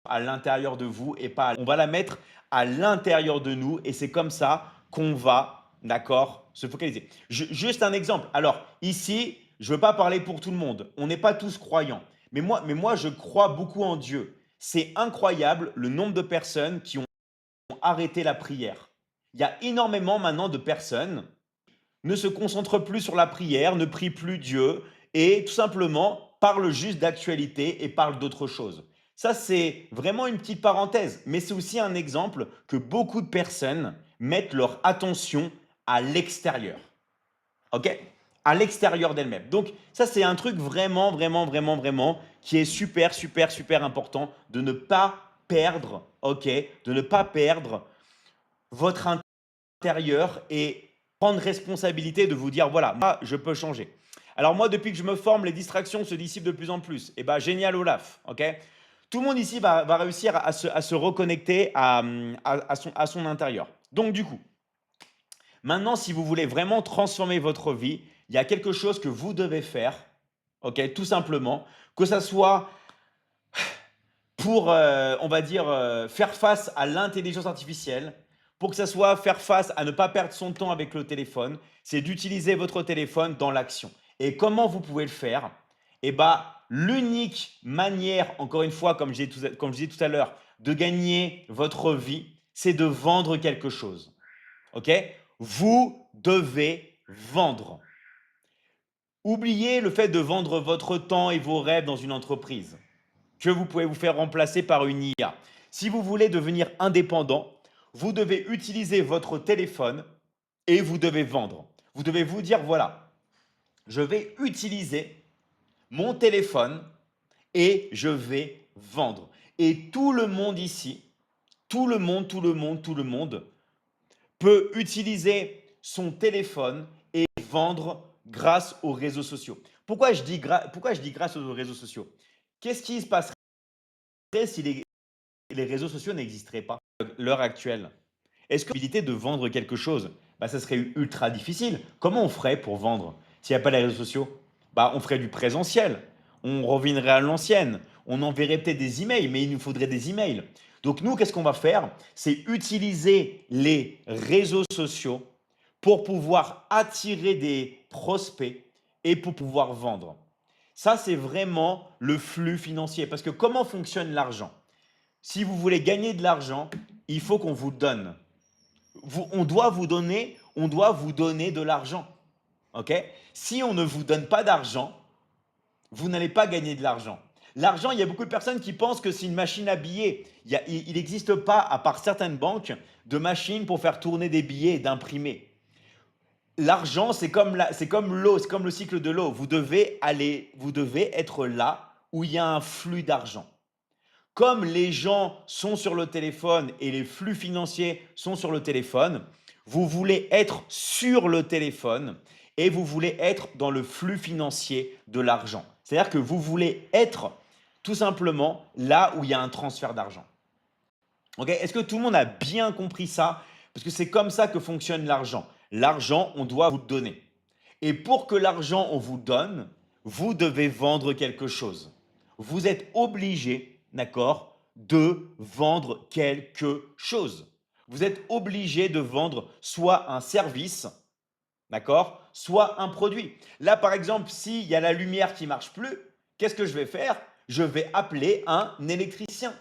à l'intérieur de vous et pas. On va la mettre à l'intérieur de nous et c'est comme ça qu'on va, d'accord, se focaliser. Juste un exemple. Alors, ici, je ne veux pas parler pour tout le monde. On n'est pas tous croyants. Mais moi, je crois beaucoup en Dieu. C'est incroyable le nombre de personnes qui ont arrêté la prière. Il y a énormément maintenant de personnes qui ne se concentrent plus sur la prière, ne prient plus Dieu et tout simplement parlent juste d'actualité et parlent d'autre chose. Ça, c'est vraiment une petite parenthèse, mais c'est aussi un exemple que beaucoup de personnes mettent leur attention à l'extérieur. OK? À l'extérieur d'elle-même. Donc ça, c'est un truc vraiment, vraiment, vraiment, vraiment qui est super, super, super important de ne pas perdre, OK? De ne pas perdre votre intérieur et prendre responsabilité de vous dire, voilà, moi, je peux changer. Alors moi, depuis que je me forme, les distractions se dissipent de plus en plus. Et bien, génial Olaf, OK? Tout le monde ici va réussir à se reconnecter à son intérieur. Donc du coup, maintenant, si vous voulez vraiment transformer votre vie, il y a quelque chose que vous devez faire, ok, tout simplement, que ça soit pour, on va dire, faire face à l'intelligence artificielle, pour que ça soit faire face à ne pas perdre son temps avec le téléphone, c'est d'utiliser votre téléphone dans l'action. Et comment vous pouvez le faire? Eh ben, l'unique manière, encore une fois, comme je disais tout à l'heure, de gagner votre vie, c'est de vendre quelque chose. OK? Vous devez vendre. Oubliez le fait de vendre votre temps et vos rêves dans une entreprise que vous pouvez vous faire remplacer par une IA. Si vous voulez devenir indépendant, vous devez utiliser votre téléphone et vous devez vendre. Vous devez vous dire, voilà, je vais utiliser mon téléphone et je vais vendre. Et tout le monde ici, tout le monde peut utiliser son téléphone et vendre grâce aux réseaux sociaux. Pourquoi je dis grâce aux réseaux sociaux? Qu'est-ce qui se passerait si les réseaux sociaux n'existeraient pas à l'heure actuelle? Est-ce que la possibilité de vendre quelque chose, bah, ça serait ultra difficile. Comment on ferait pour vendre s'il n'y a pas les réseaux sociaux? Bah, on ferait du présentiel, on reviendrait à l'ancienne, on enverrait peut-être des emails, mais il nous faudrait des emails. Donc nous, qu'est-ce qu'on va faire? C'est utiliser les réseaux sociaux pour pouvoir attirer des prospects et pour pouvoir vendre. Ça, c'est vraiment le flux financier. Parce que comment fonctionne l'argent? Si vous voulez gagner de l'argent, il faut qu'on vous donne. On doit vous donner de l'argent. OK? Si on ne vous donne pas d'argent, vous n'allez pas gagner de l'argent. L'argent, il y a beaucoup de personnes qui pensent que c'est une machine à billets. Il n'existe pas, à part certaines banques, de machines pour faire tourner des billets et d'imprimer. L'argent, c'est comme l'eau, c'est comme le cycle de l'eau. Vous devez être là où il y a un flux d'argent. Comme les gens sont sur le téléphone et les flux financiers sont sur le téléphone, vous voulez être sur le téléphone et vous voulez être dans le flux financier de l'argent. C'est-à-dire que vous voulez être tout simplement là où il y a un transfert d'argent. Ok? Est-ce que tout le monde a bien compris ça? Parce que c'est comme ça que fonctionne l'argent. L'argent, on doit vous le donner. Et pour que l'argent, on vous donne, vous devez vendre quelque chose. Vous êtes obligé, d'accord, de vendre quelque chose. Vous êtes obligé de vendre soit un service, d'accord, soit un produit. Là, par exemple, s'il y a la lumière qui marche plus, qu'est-ce que je vais faire? Je vais appeler un électricien.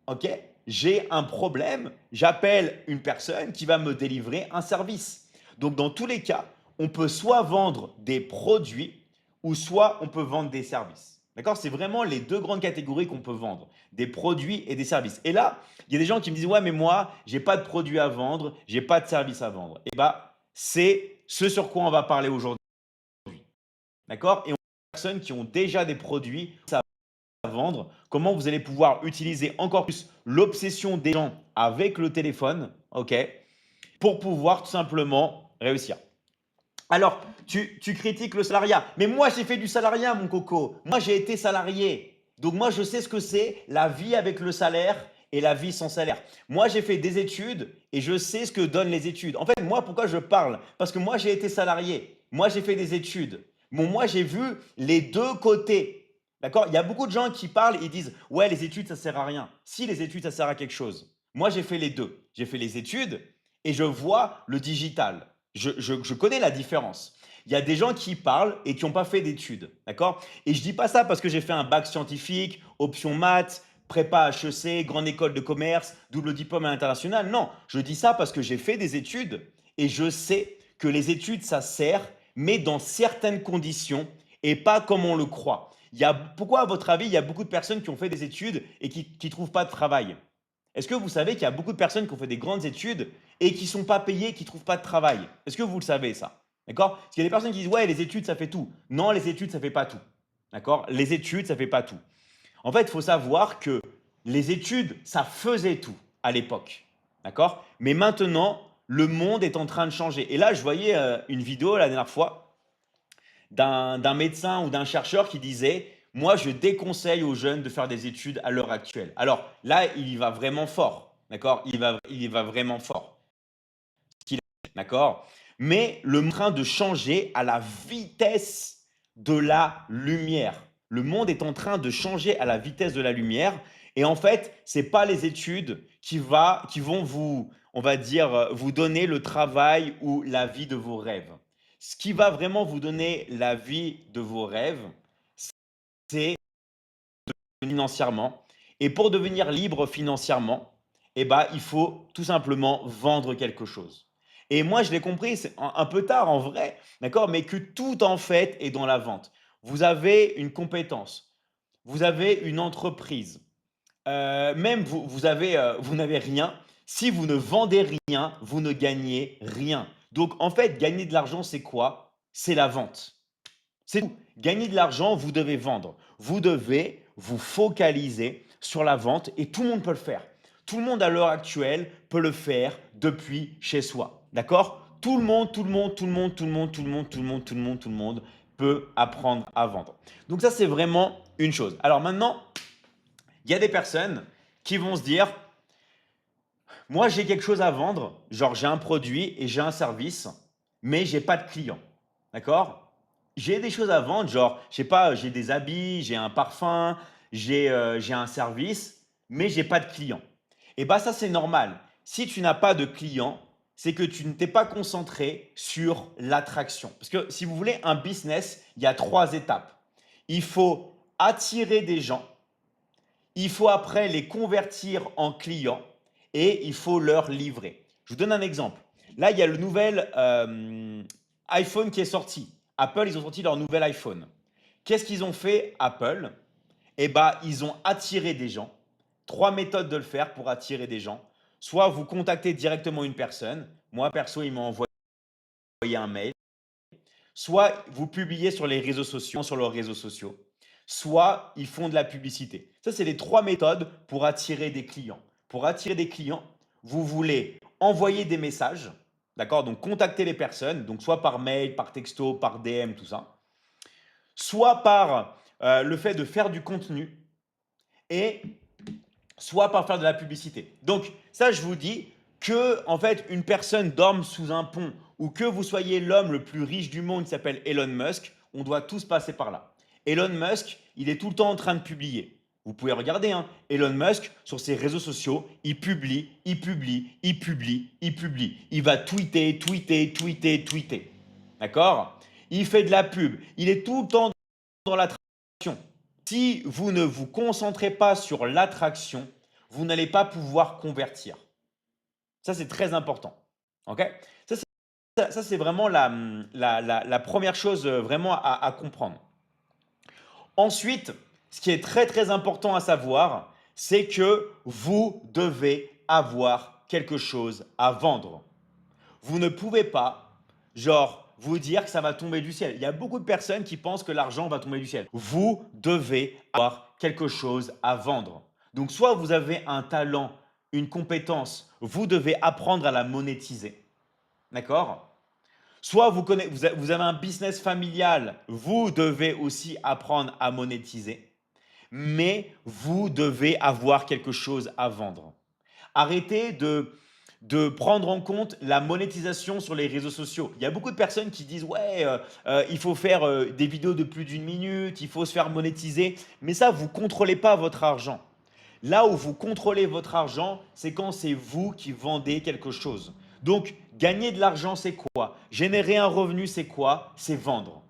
OK? J'ai un problème, j'appelle une personne qui va me délivrer un service. Donc, dans tous les cas, on peut soit vendre des produits ou soit on peut vendre des services. D'accord? C'est vraiment les deux grandes catégories qu'on peut vendre, des produits et des services. Et là, il y a des gens qui me disent, ouais, mais moi, j'ai pas de produits à vendre, j'ai pas de service à vendre. Et bah, c'est ce sur quoi on va parler aujourd'hui. D'accord? Et on a des personnes qui ont déjà des produits, vendre, comment vous allez pouvoir utiliser encore plus l'obsession des gens avec le téléphone, ok, pour pouvoir tout simplement réussir. Alors, tu critiques le salariat, mais moi j'ai fait du salariat, mon coco. Moi j'ai été salarié. Donc moi je sais ce que c'est la vie avec le salaire et la vie sans salaire. Moi j'ai fait des études et je sais ce que donnent les études. En fait, moi pourquoi je parle? Parce que moi j'ai été salarié. Moi j'ai fait des études. Bon, moi j'ai vu les deux côtés. D'accord? Il y a beaucoup de gens qui parlent et disent ouais, les études ça sert à rien. Si les études ça sert à quelque chose. Moi j'ai fait les deux. J'ai fait les études et je vois le digital. Je connais la différence. Il y a des gens qui parlent et qui n'ont pas fait d'études, d'accord? Et je dis pas ça parce que j'ai fait un bac scientifique, option maths, prépa HEC, grande école de commerce, double diplôme à l'international. Non, je dis ça parce que j'ai fait des études et je sais que les études, ça sert, mais dans certaines conditions et pas comme on le croit. Pourquoi, à votre avis, il y a beaucoup de personnes qui ont fait des études et qui ne trouvent pas de travail? Est-ce que vous savez qu'il y a beaucoup de personnes qui ont fait des grandes études et qui ne sont pas payées, qui ne trouvent pas de travail? Est-ce que vous le savez ça? D'accord? Parce qu'il y a des personnes qui disent ouais, les études, ça fait tout. Non, les études, ça ne fait pas tout. D'accord? Les études, ça ne fait pas tout. En fait, il faut savoir que les études, ça faisait tout à l'époque. D'accord? Mais maintenant, le monde est en train de changer. Et là, je voyais une vidéo la dernière fois d'un médecin ou d'un chercheur qui disait, moi, je déconseille aux jeunes de faire des études à l'heure actuelle. Alors là, il y va vraiment fort, d'accord? Il y va vraiment fort, d'accord? Mais le monde est en train de changer à la vitesse de la lumière. Le monde est en train de changer à la vitesse de la lumière. Et en fait, ce n'est pas les études qui vont vous, on va dire, vous donner le travail ou la vie de vos rêves. Ce qui va vraiment vous donner la vie de vos rêves, c'est financièrement. Et pour devenir libre financièrement, eh ben, il faut tout simplement vendre quelque chose. Et moi, je l'ai compris, c'est un peu tard en vrai, d'accord, mais que tout en fait est dans la vente. Vous avez une compétence, vous avez une entreprise, même vous n'avez rien. Si vous ne vendez rien, vous ne gagnez rien. Donc en fait, gagner de l'argent, c'est quoi? C'est la vente. C'est tout. Gagner de l'argent, vous devez vendre. Vous devez vous focaliser sur la vente et tout le monde peut le faire. Tout le monde à l'heure actuelle peut le faire depuis chez soi. D'accord? Tout le monde, tout le monde, tout le monde, tout le monde, tout le monde, tout le monde, tout le monde, tout le monde peut apprendre à vendre. Donc ça, c'est vraiment une chose. Alors maintenant, il y a des personnes qui vont se dire, moi j'ai quelque chose à vendre, genre j'ai un produit et j'ai un service, mais j'ai pas de clients. D'accord? J'ai des choses à vendre, genre, je sais pas, j'ai des habits, j'ai un parfum, j'ai un service, mais j'ai pas de clients. Et bah ça c'est normal. Si tu n'as pas de clients, c'est que tu ne t'es pas concentré sur l'attraction. Parce que si vous voulez un business, il y a trois étapes. Il faut attirer des gens, il faut après les convertir en clients et il faut leur livrer. Je vous donne un exemple. Là, il y a le nouvel iPhone qui est sorti. Apple, ils ont sorti leur nouvel iPhone. Qu'est-ce qu'ils ont fait, Apple? Eh bien, ils ont attiré des gens. Trois méthodes de le faire pour attirer des gens. Soit vous contactez directement une personne. Moi, perso, ils m'ont envoyé un mail. Soit vous publiez sur les réseaux sociaux, sur leurs réseaux sociaux, soit ils font de la publicité. Ça, c'est les trois méthodes pour attirer des clients. Pour attirer des clients, vous voulez envoyer des messages, d'accord? Donc, contacter les personnes, donc soit par mail, par texto, par DM, tout ça. Soit par le fait de faire du contenu et soit par faire de la publicité. Donc, ça, je vous dis que, en fait, une personne dorme sous un pont ou que vous soyez l'homme le plus riche du monde qui s'appelle Elon Musk, on doit tous passer par là. Elon Musk, il est tout le temps en train de publier. Vous pouvez regarder, hein, Elon Musk, sur ses réseaux sociaux, il publie, il publie, il publie, il publie. Il va tweeter, tweeter, tweeter, tweeter. D'accord? Il fait de la pub. Il est tout le temps dans l'attraction. Si vous ne vous concentrez pas sur l'attraction, vous n'allez pas pouvoir convertir. Ça, c'est très important. Ok? Ça, c'est vraiment la première chose vraiment à comprendre. Ensuite, ce qui est très très important à savoir, c'est que vous devez avoir quelque chose à vendre. Vous ne pouvez pas, genre, vous dire que ça va tomber du ciel. Il y a beaucoup de personnes qui pensent que l'argent va tomber du ciel. Vous devez avoir quelque chose à vendre. Donc, soit vous avez un talent, une compétence, vous devez apprendre à la monétiser. D'accord? Soit vous avez un business familial, vous devez aussi apprendre à monétiser. Mais vous devez avoir quelque chose à vendre. Arrêtez de prendre en compte la monétisation sur les réseaux sociaux. Il y a beaucoup de personnes qui disent ouais, il faut faire des vidéos de plus d'une minute, il faut se faire monétiser. Mais ça, vous ne contrôlez pas votre argent. Là où vous contrôlez votre argent, c'est quand c'est vous qui vendez quelque chose. Donc, gagner de l'argent, c'est quoi? Générer un revenu, c'est quoi? C'est vendre.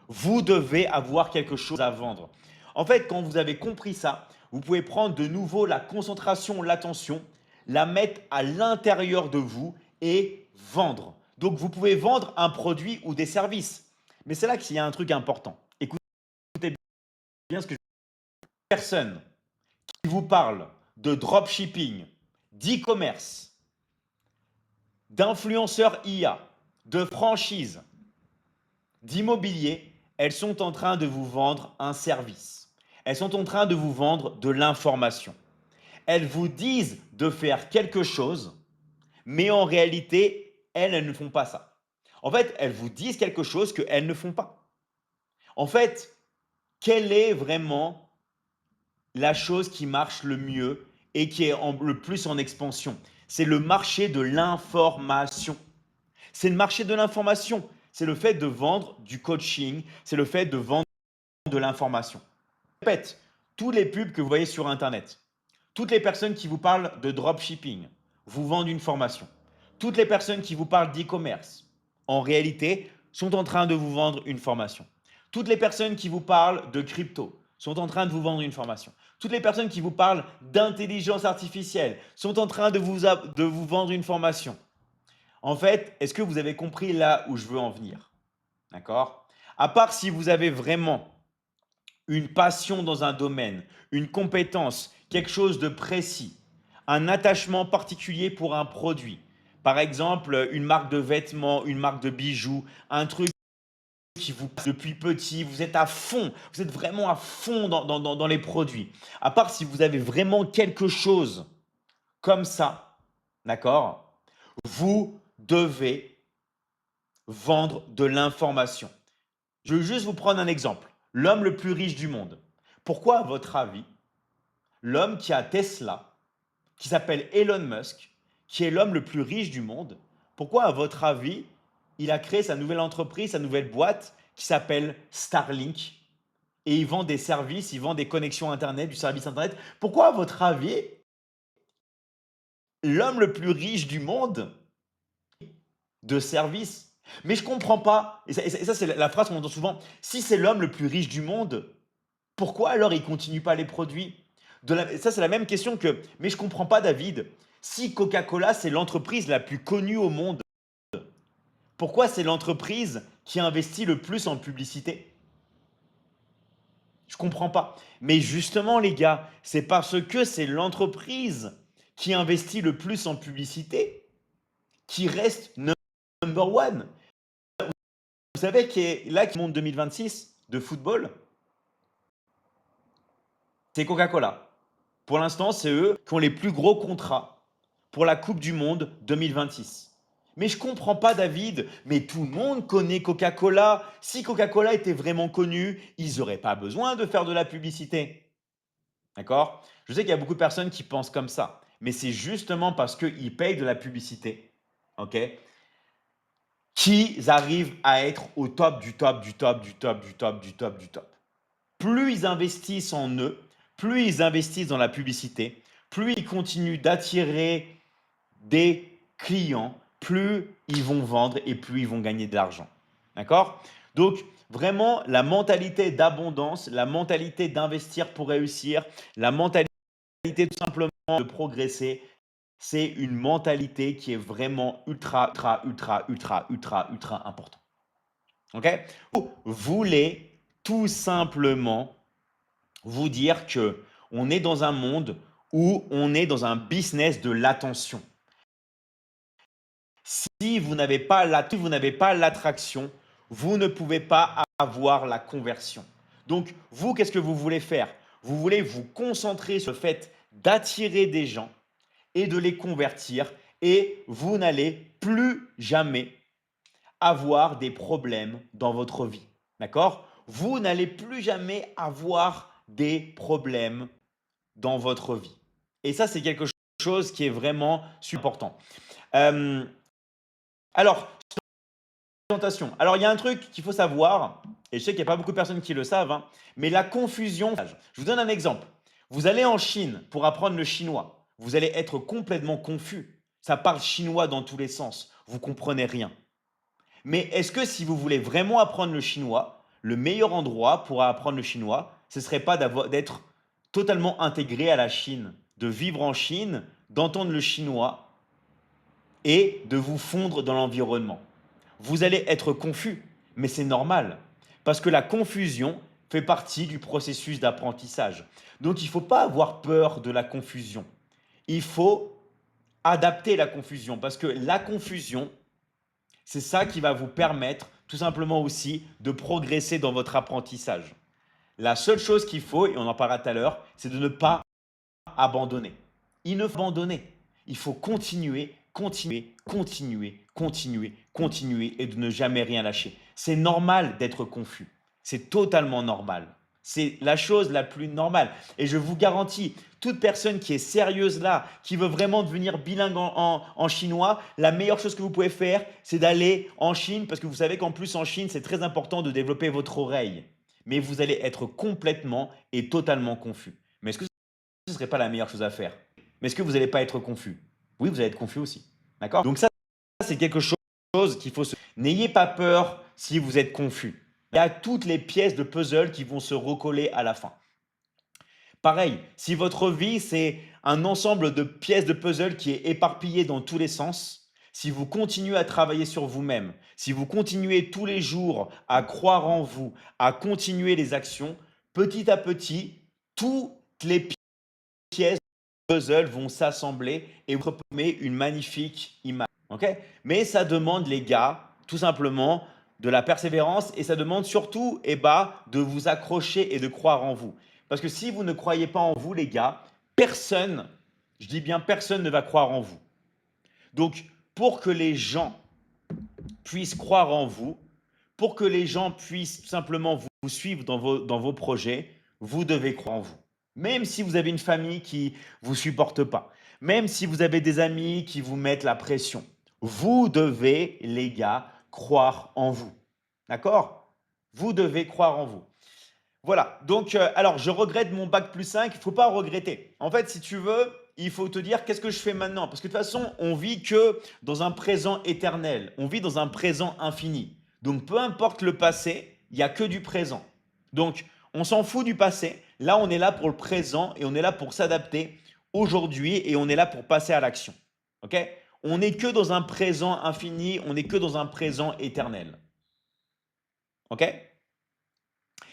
Vous devez avoir quelque chose à vendre. En fait, quand vous avez compris ça, vous pouvez prendre de nouveau la concentration, l'attention, la mettre à l'intérieur de vous et vendre. Donc, vous pouvez vendre un produit ou des services. Mais c'est là qu'il y a un truc important. Écoutez bien ce que je dis. Personne qui vous parle de dropshipping, d'e-commerce, d'influenceurs IA, de franchise, d'immobilier, elles sont en train de vous vendre un service. Elles sont en train de vous vendre de l'information. Elles vous disent de faire quelque chose, mais en réalité, elles ne font pas ça. En fait, elles vous disent quelque chose qu'elles ne font pas. En fait, quelle est vraiment la chose qui marche le mieux et qui est le plus en expansion? C'est le marché de l'information. C'est le marché de l'information. C'est le fait de vendre du coaching, c'est le fait de vendre de l'information. Je répète, tous les pubs que vous voyez sur Internet, toutes les personnes qui vous parlent de dropshipping vous vendent une formation. Toutes les personnes qui vous parlent d'e-commerce, en réalité, sont en train de vous vendre une formation. Toutes les personnes qui vous parlent de crypto sont en train de vous vendre une formation. Toutes les personnes qui vous parlent d'intelligence artificielle sont en train de vous vendre une formation. En fait, est-ce que vous avez compris là où je veux en venir? D'accord? À part si vous avez vraiment une passion dans un domaine, une compétence, quelque chose de précis, un attachement particulier pour un produit. Par exemple, une marque de vêtements, une marque de bijoux, un truc qui vous passe depuis petit, vous êtes à fond, vous êtes vraiment à fond dans les produits. À part si vous avez vraiment quelque chose comme ça, d'accord? Vous devez vendre de l'information. Je veux juste vous prendre un exemple. L'homme le plus riche du monde. Pourquoi, à votre avis, l'homme qui a Tesla, qui s'appelle Elon Musk, qui est l'homme le plus riche du monde, pourquoi, à votre avis, il a créé sa nouvelle entreprise, sa nouvelle boîte qui s'appelle Starlink et il vend des services, il vend des connexions Internet, du service Internet. Pourquoi, à votre avis, l'homme le plus riche du monde de services? Mais je ne comprends pas, et ça c'est la phrase qu'on entend souvent, si c'est l'homme le plus riche du monde, pourquoi alors il ne continue pas les produits? Ça, c'est la même question que, mais je ne comprends pas, David, si Coca-Cola, c'est l'entreprise la plus connue au monde, pourquoi c'est l'entreprise qui investit le plus en publicité? Je ne comprends pas. Mais justement, les gars, c'est parce que c'est l'entreprise qui investit le plus en publicité qui reste number one. Vous savez qui est là qui monte 2026 de football? C'est Coca-Cola. Pour l'instant, c'est eux qui ont les plus gros contrats pour la Coupe du Monde 2026. Mais je ne comprends pas, David, mais tout le monde connaît Coca-Cola. Si Coca-Cola était vraiment connu, ils n'auraient pas besoin de faire de la publicité. D'accord? Je sais qu'il y a beaucoup de personnes qui pensent comme ça, mais c'est justement parce qu'ils payent de la publicité, ok, qu'ils arrivent à être au top du top du top du top du top du top du top. Plus ils investissent en eux, plus ils investissent dans la publicité, plus ils continuent d'attirer des clients, plus ils vont vendre et plus ils vont gagner de l'argent. D'accord? Donc, vraiment, la mentalité d'abondance, la mentalité d'investir pour réussir, la mentalité tout simplement de progresser, c'est une mentalité qui est vraiment ultra, ultra, ultra, ultra, ultra, ultra important. OK? Vous voulez tout simplement vous dire que on est dans un monde où on est dans un business de l'attention. Si vous n'avez pas l'attraction, vous ne pouvez pas avoir la conversion. Donc, vous, qu'est-ce que vous voulez faire? Vous voulez vous concentrer sur le fait d'attirer des gens et de les convertir et vous n'allez plus jamais avoir des problèmes dans votre vie. D'accord? Vous n'allez plus jamais avoir des problèmes dans votre vie. Et ça, c'est quelque chose qui est vraiment super important. Euh, alors, présentation. Alors, il y a un truc qu'il faut savoir, et je sais qu'il n'y a pas beaucoup de personnes qui le savent, hein, mais la confusion. Je vous donne un exemple. Vous allez en Chine pour apprendre le chinois. Vous allez être complètement confus. Ça parle chinois dans tous les sens. Vous comprenez rien. Mais est-ce que si vous voulez vraiment apprendre le chinois, le meilleur endroit pour apprendre le chinois, ce ne serait pas d'être totalement intégré à la Chine, de vivre en Chine, d'entendre le chinois et de vous fondre dans l'environnement? Vous allez être confus, mais c'est normal, parce que la confusion fait partie du processus d'apprentissage. Donc il ne faut pas avoir peur de la confusion. Il faut adapter la confusion, parce que la confusion, c'est ça qui va vous permettre tout simplement aussi de progresser dans votre apprentissage. La seule chose qu'il faut, et on en parlera tout à l'heure, c'est de ne pas abandonner. Il ne faut abandonner. Il faut continuer, continuer, continuer, continuer, continuer et de ne jamais rien lâcher. C'est normal d'être confus. C'est totalement normal. C'est la chose la plus normale. Et je vous garantis, toute personne qui est sérieuse là, qui veut vraiment devenir bilingue en chinois, la meilleure chose que vous pouvez faire, c'est d'aller en Chine, parce que vous savez qu'en plus en Chine, c'est très important de développer votre oreille. Mais vous allez être complètement et totalement confus. Mais est-ce que ce ne serait pas la meilleure chose à faire? Mais est-ce que vous n'allez pas être confus? Oui, vous allez être confus aussi. D'accord? Donc ça, c'est quelque chose qu'il faut se... N'ayez pas peur si vous êtes confus. Il y a toutes les pièces de puzzle qui vont se recoller à la fin. Pareil, si votre vie, c'est un ensemble de pièces de puzzle qui est éparpillé dans tous les sens, si vous continuez à travailler sur vous-même, si vous continuez tous les jours à croire en vous, à continuer les actions, petit à petit, toutes les pièces de puzzle vont s'assembler et vous former une magnifique image. Okay, mais ça demande, les gars, tout simplement de la persévérance et ça demande surtout de vous accrocher et de croire en vous. Parce que si vous ne croyez pas en vous, les gars, personne, je dis bien personne ne va croire en vous. Donc, pour que les gens puissent croire en vous, pour que les gens puissent tout simplement vous suivre dans vos projets, vous devez croire en vous. Même si vous avez une famille qui ne vous supporte pas, même si vous avez des amis qui vous mettent la pression, vous devez, les gars, croire en vous. D'accord? Vous devez croire en vous. Voilà, donc alors je regrette mon bac plus 5. Il ne faut pas regretter. En fait, si tu veux, il faut te dire qu'est-ce que je fais maintenant? Parce que de toute façon, on vit que dans un présent éternel, on vit dans un présent infini. Donc peu importe le passé, il n'y a que du présent. Donc on s'en fout du passé. Là, on est là pour le présent et on est là pour s'adapter aujourd'hui et on est là pour passer à l'action. Ok? On n'est que dans un présent infini, on n'est que dans un présent éternel. Ok?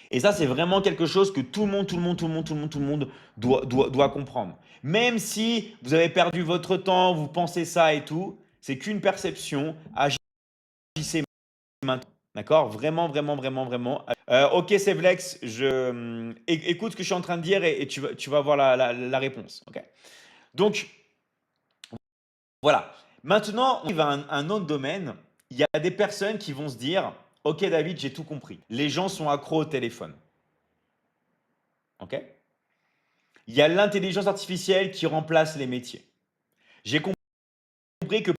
Et ça, c'est vraiment quelque chose que tout le monde doit comprendre. Même si vous avez perdu votre temps, vous pensez ça et tout, c'est qu'une perception. Agissez maintenant. D'accord? Vraiment, vraiment, vraiment, vraiment. Ok, Sevlex, écoute ce que je suis en train de dire et tu vas voir la réponse. Ok? Donc, voilà. Maintenant, on arrive à un autre domaine. Il y a des personnes qui vont se dire, ok, David, j'ai tout compris. Les gens sont accros au téléphone. Ok? Il y a l'intelligence artificielle qui remplace les métiers. J'ai compris que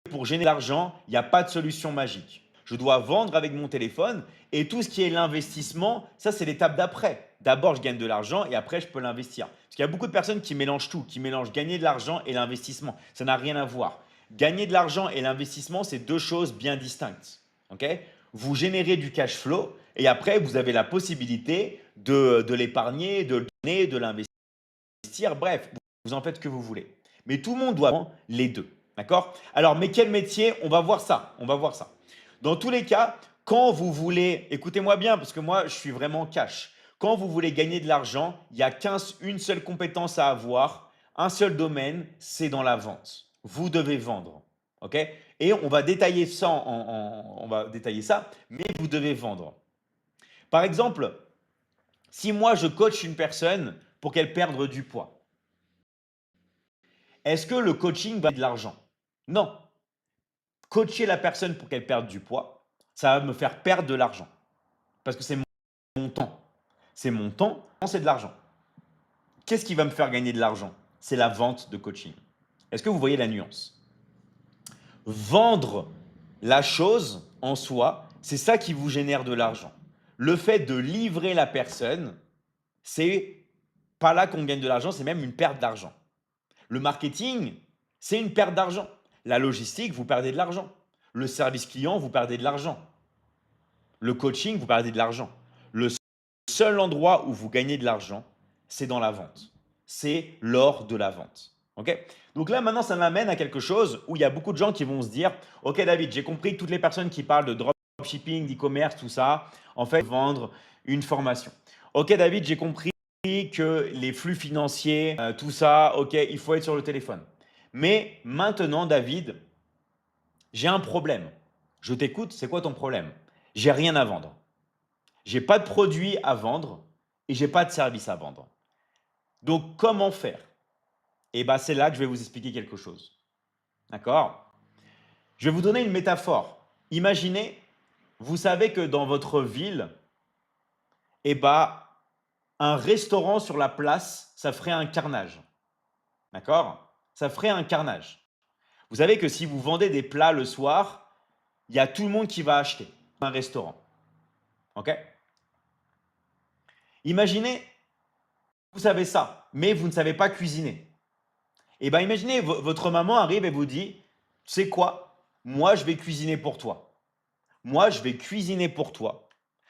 pour générer de l'argent, il n'y a pas de solution magique. Je dois vendre avec mon téléphone et tout ce qui est l'investissement, ça c'est l'étape d'après. D'abord, je gagne de l'argent et après, je peux l'investir. Parce qu'il y a beaucoup de personnes qui mélangent tout, qui mélangent gagner de l'argent et l'investissement. Ça n'a rien à voir. Gagner de l'argent et l'investissement, c'est deux choses bien distinctes. Ok? Vous générez du cash flow et après, vous avez la possibilité de l'épargner, de le donner, de l'investir. Bref, vous en faites ce que vous voulez. Mais tout le monde doit apprendre les deux. D'accord? Alors, mais quel métier? On va voir ça. On va voir ça. Dans tous les cas, quand vous voulez, écoutez-moi bien, parce que moi, je suis vraiment cash. Quand vous voulez gagner de l'argent, il y a une seule compétence à avoir, un seul domaine, c'est dans la vente. Vous devez vendre. OK? Et on va détailler ça, on va détailler ça, mais vous devez vendre. Par exemple, si moi, je coach une personne pour qu'elle perde du poids, est-ce que le coaching va de l'argent? Non. Coacher la personne pour qu'elle perde du poids, ça va me faire perdre de l'argent. Parce que c'est mon temps. C'est mon temps, c'est de l'argent. Qu'est-ce qui va me faire gagner de l'argent? C'est la vente de coaching. Est-ce que vous voyez la nuance? Vendre la chose en soi, c'est ça qui vous génère de l'argent. Le fait de livrer la personne, c'est pas là qu'on gagne de l'argent, c'est même une perte d'argent. Le marketing, c'est une perte d'argent. La logistique, vous perdez de l'argent. Le service client, vous perdez de l'argent. Le coaching, vous perdez de l'argent. Le seul endroit où vous gagnez de l'argent, c'est dans la vente. C'est lors de la vente. Ok? Donc là, maintenant, ça m'amène à quelque chose où il y a beaucoup de gens qui vont se dire, ok David, j'ai compris que toutes les personnes qui parlent de dropshipping, d'e-commerce, tout ça, en fait, vendre une formation. Ok David, j'ai compris que les flux financiers, tout ça, ok, il faut être sur le téléphone. Mais maintenant, David, j'ai un problème. Je t'écoute, c'est quoi ton problème? J'ai rien à vendre. J'ai pas de produit à vendre et j'ai pas de service à vendre. Donc, comment faire? Et ben, c'est là que je vais vous expliquer quelque chose. D'accord? Je vais vous donner une métaphore. Imaginez, vous savez que dans votre ville, eh ben, un restaurant sur la place, ça ferait un carnage. D'accord? Ça ferait un carnage. Vous savez que si vous vendez des plats le soir, il y a tout le monde qui va acheter un restaurant. OK? Imaginez, vous savez ça, mais vous ne savez pas cuisiner. Eh bien, imaginez, votre maman arrive et vous dit, tu sais quoi? moi, je vais cuisiner pour toi. Moi, je vais cuisiner pour toi.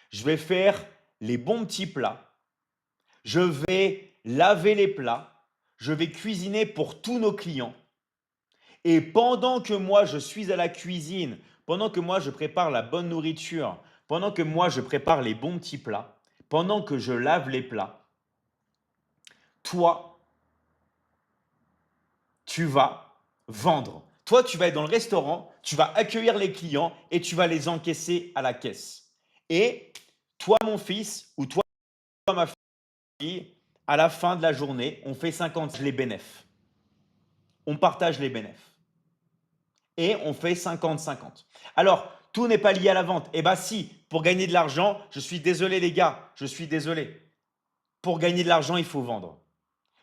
Je vais faire les bons petits plats. Je vais laver les plats. Je vais cuisiner pour tous nos clients. Et pendant que moi, je suis à la cuisine, pendant que moi, je prépare la bonne nourriture, pendant que moi, je prépare les bons petits plats, pendant que je lave les plats, toi, tu vas vendre. Toi, tu vas être dans le restaurant, tu vas accueillir les clients et tu vas les encaisser à la caisse. Et toi, mon fils, ou toi, ma fille, à la fin de la journée, on fait 50 les bénéfices. On partage les bénéfices. Et on fait 50-50. Alors, tout n'est pas lié à la vente. Eh bien si, pour gagner de l'argent, je suis désolé les gars, je suis désolé. Pour gagner de l'argent, il faut vendre.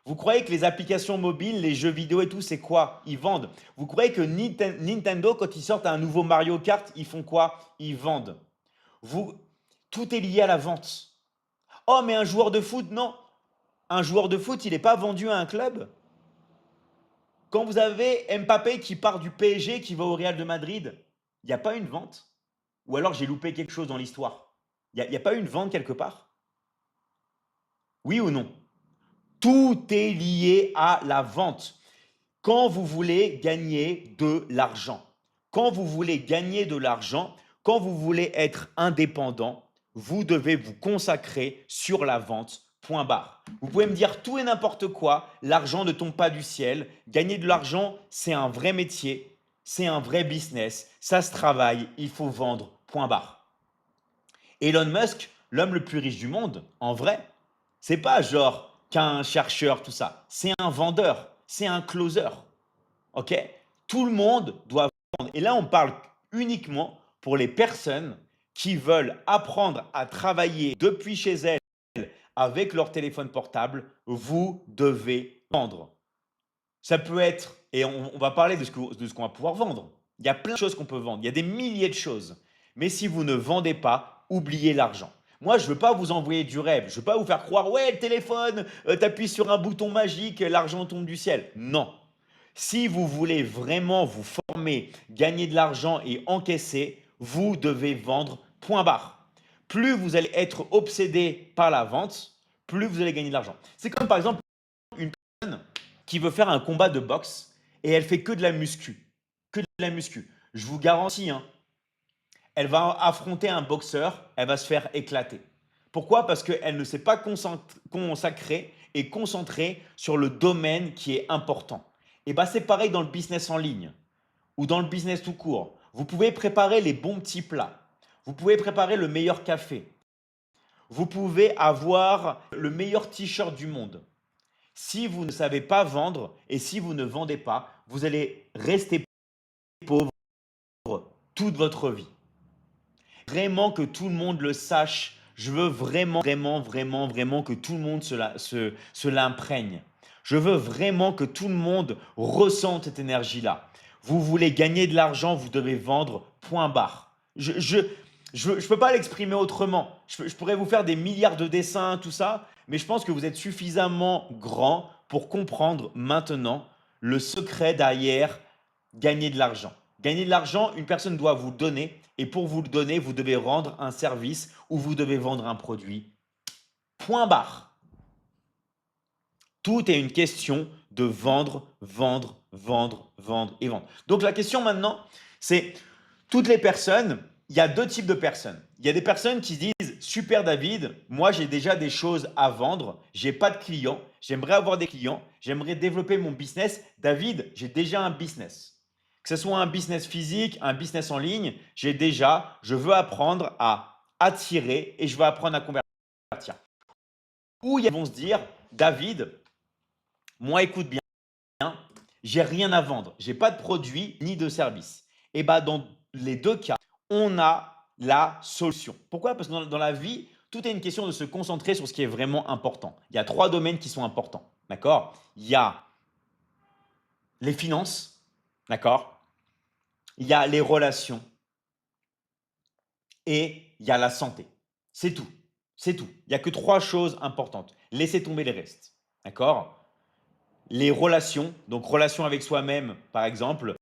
Vous croyez que les applications mobiles, les jeux vidéo et tout, c'est quoi? Ils vendent. Vous croyez que Nintendo, quand ils sortent un nouveau Mario Kart, ils font quoi? Ils vendent. Vous, tout est lié à la vente. Oh, mais un joueur de foot, non. Un joueur de foot, il n'est pas vendu à un club. Quand vous avez Mbappé qui part du PSG, qui va au Real de Madrid, il n'y a pas une vente? Ou alors j'ai loupé quelque chose dans l'histoire? Il y a pas une vente quelque part? Oui ou non? Tout est lié à la vente. Quand vous voulez gagner de l'argent, quand vous voulez gagner de l'argent, quand vous voulez être indépendant, vous devez vous consacrer sur la vente. Point barre. Vous pouvez me dire tout et n'importe quoi, l'argent ne tombe pas du ciel. Gagner de l'argent, c'est un vrai métier, c'est un vrai business, ça se travaille, il faut vendre. Point barre. Elon Musk, l'homme le plus riche du monde, en vrai, c'est pas genre qu'un chercheur, tout ça. C'est un vendeur, c'est un closer. OK? Tout le monde doit vendre. Et là, on parle uniquement pour les personnes qui veulent apprendre à travailler depuis chez elles avec leur téléphone portable. Vous devez vendre. Ça peut être, et on va parler de ce qu'on va pouvoir vendre. Il y a plein de choses qu'on peut vendre. Il y a des milliers de choses. Mais si vous ne vendez pas, oubliez l'argent. Moi, je ne veux pas vous envoyer du rêve. Je ne veux pas vous faire croire, ouais, le téléphone, tu appuies sur un bouton magique, l'argent tombe du ciel. Non. Si vous voulez vraiment vous former, gagner de l'argent et encaisser, vous devez vendre. Point barre. Plus vous allez être obsédé par la vente, plus vous allez gagner de l'argent. C'est comme par exemple une personne qui veut faire un combat de boxe et elle fait que de la muscu. Que de la muscu. Je vous garantis, hein, elle va affronter un boxeur, elle va se faire éclater. Pourquoi? Parce qu'elle ne s'est pas consacrée et concentrée sur le domaine qui est important. Et bien, c'est pareil dans le business en ligne ou dans le business tout court. Vous pouvez préparer les bons petits plats. Vous pouvez préparer le meilleur café. Vous pouvez avoir le meilleur t-shirt du monde. Si vous ne savez pas vendre et si vous ne vendez pas, vous allez rester pauvre toute votre vie. Vraiment que tout le monde le sache. Je veux vraiment, vraiment, vraiment, vraiment que tout le monde se l'imprègne. Je veux vraiment que tout le monde ressente cette énergie-là. Vous voulez gagner de l'argent, vous devez vendre, point barre. Je peux pas l'exprimer autrement. Je pourrais vous faire des milliards de dessins, tout ça, mais je pense que vous êtes suffisamment grand pour comprendre maintenant le secret derrière gagner de l'argent. Gagner de l'argent, une personne doit vous donner et pour vous le donner, vous devez rendre un service ou vous devez vendre un produit. Point barre. Tout est une question de vendre, vendre, vendre, vendre et vendre. Donc la question maintenant, c'est toutes les personnes, il y a deux types de personnes. Il y a des personnes qui disent super David, moi j'ai déjà des choses à vendre, j'ai pas de clients, j'aimerais avoir des clients, j'aimerais développer mon business. David, j'ai déjà un business. Que ce soit un business physique, un business en ligne, je veux apprendre à attirer et je veux apprendre à convertir. Ou ils vont se dire, David, moi écoute bien, j'ai rien à vendre, j'ai pas de produit ni de service. Et bah dans les deux cas, on a la solution. Pourquoi? Parce que dans la vie, tout est une question de se concentrer sur ce qui est vraiment important. Il y a trois domaines qui sont importants. D'accord? Il y a les finances, d'accord? Il y a les relations et il y a la santé. C'est tout. C'est tout. Il n'y a que trois choses importantes. Laissez tomber les restes. D'accord? Les relations, donc relations avec soi-même, par exemple,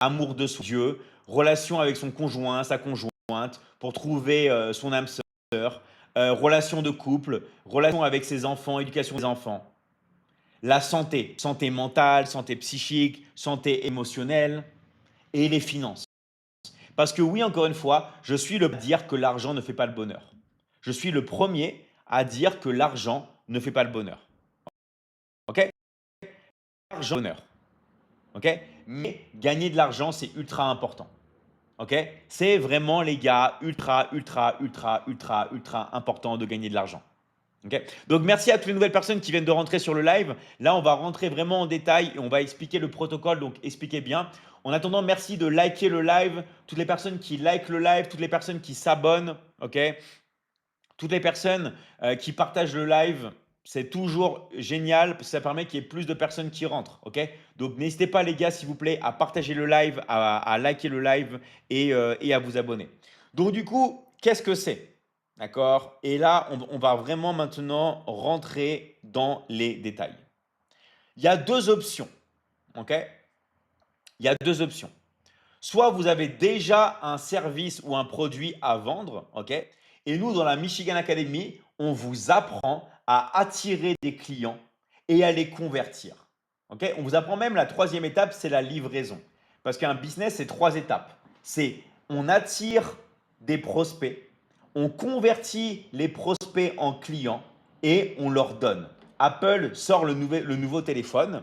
amour de Dieu, relation avec son conjoint, sa conjointe, pour trouver son âme sœur, relation de couple, relation avec ses enfants, éducation des enfants. La santé, santé mentale, santé psychique, santé émotionnelle et les finances. Parce que oui, encore une fois, je suis le premier à dire que l'argent ne fait pas le bonheur. Je suis le premier à dire que l'argent ne fait pas le bonheur. OK? L'argent, bonheur. OK? Mais gagner de l'argent, c'est ultra important. OK? C'est vraiment, les gars, ultra, ultra, ultra, ultra, ultra important de gagner de l'argent. OK? Donc, merci à toutes les nouvelles personnes qui viennent de rentrer sur le live. Là, on va rentrer vraiment en détail et on va expliquer le protocole. Donc, expliquez bien. En attendant, merci de liker le live. Toutes les personnes qui likent le live, toutes les personnes qui s'abonnent. OK? Toutes les personnes qui partagent le live, c'est toujours génial parce que ça permet qu'il y ait plus de personnes qui rentrent. OK? Donc, n'hésitez pas, les gars, s'il vous plaît, à partager le live, à liker le live et à vous abonner. Donc, du coup, qu'est-ce que c'est? D'accord? Et là, on va vraiment maintenant rentrer dans les détails. Il y a deux options. OK? Il y a deux options. Soit vous avez déjà un service ou un produit à vendre, OK? Et nous, dans la Michigan Academy, on vous apprend à attirer des clients et à les convertir. OK? On vous apprend même la troisième étape, c'est la livraison. Parce qu'un business, c'est trois étapes. C'est on attire des prospects, on convertit les prospects en clients et on leur donne. Apple sort le nouveau téléphone,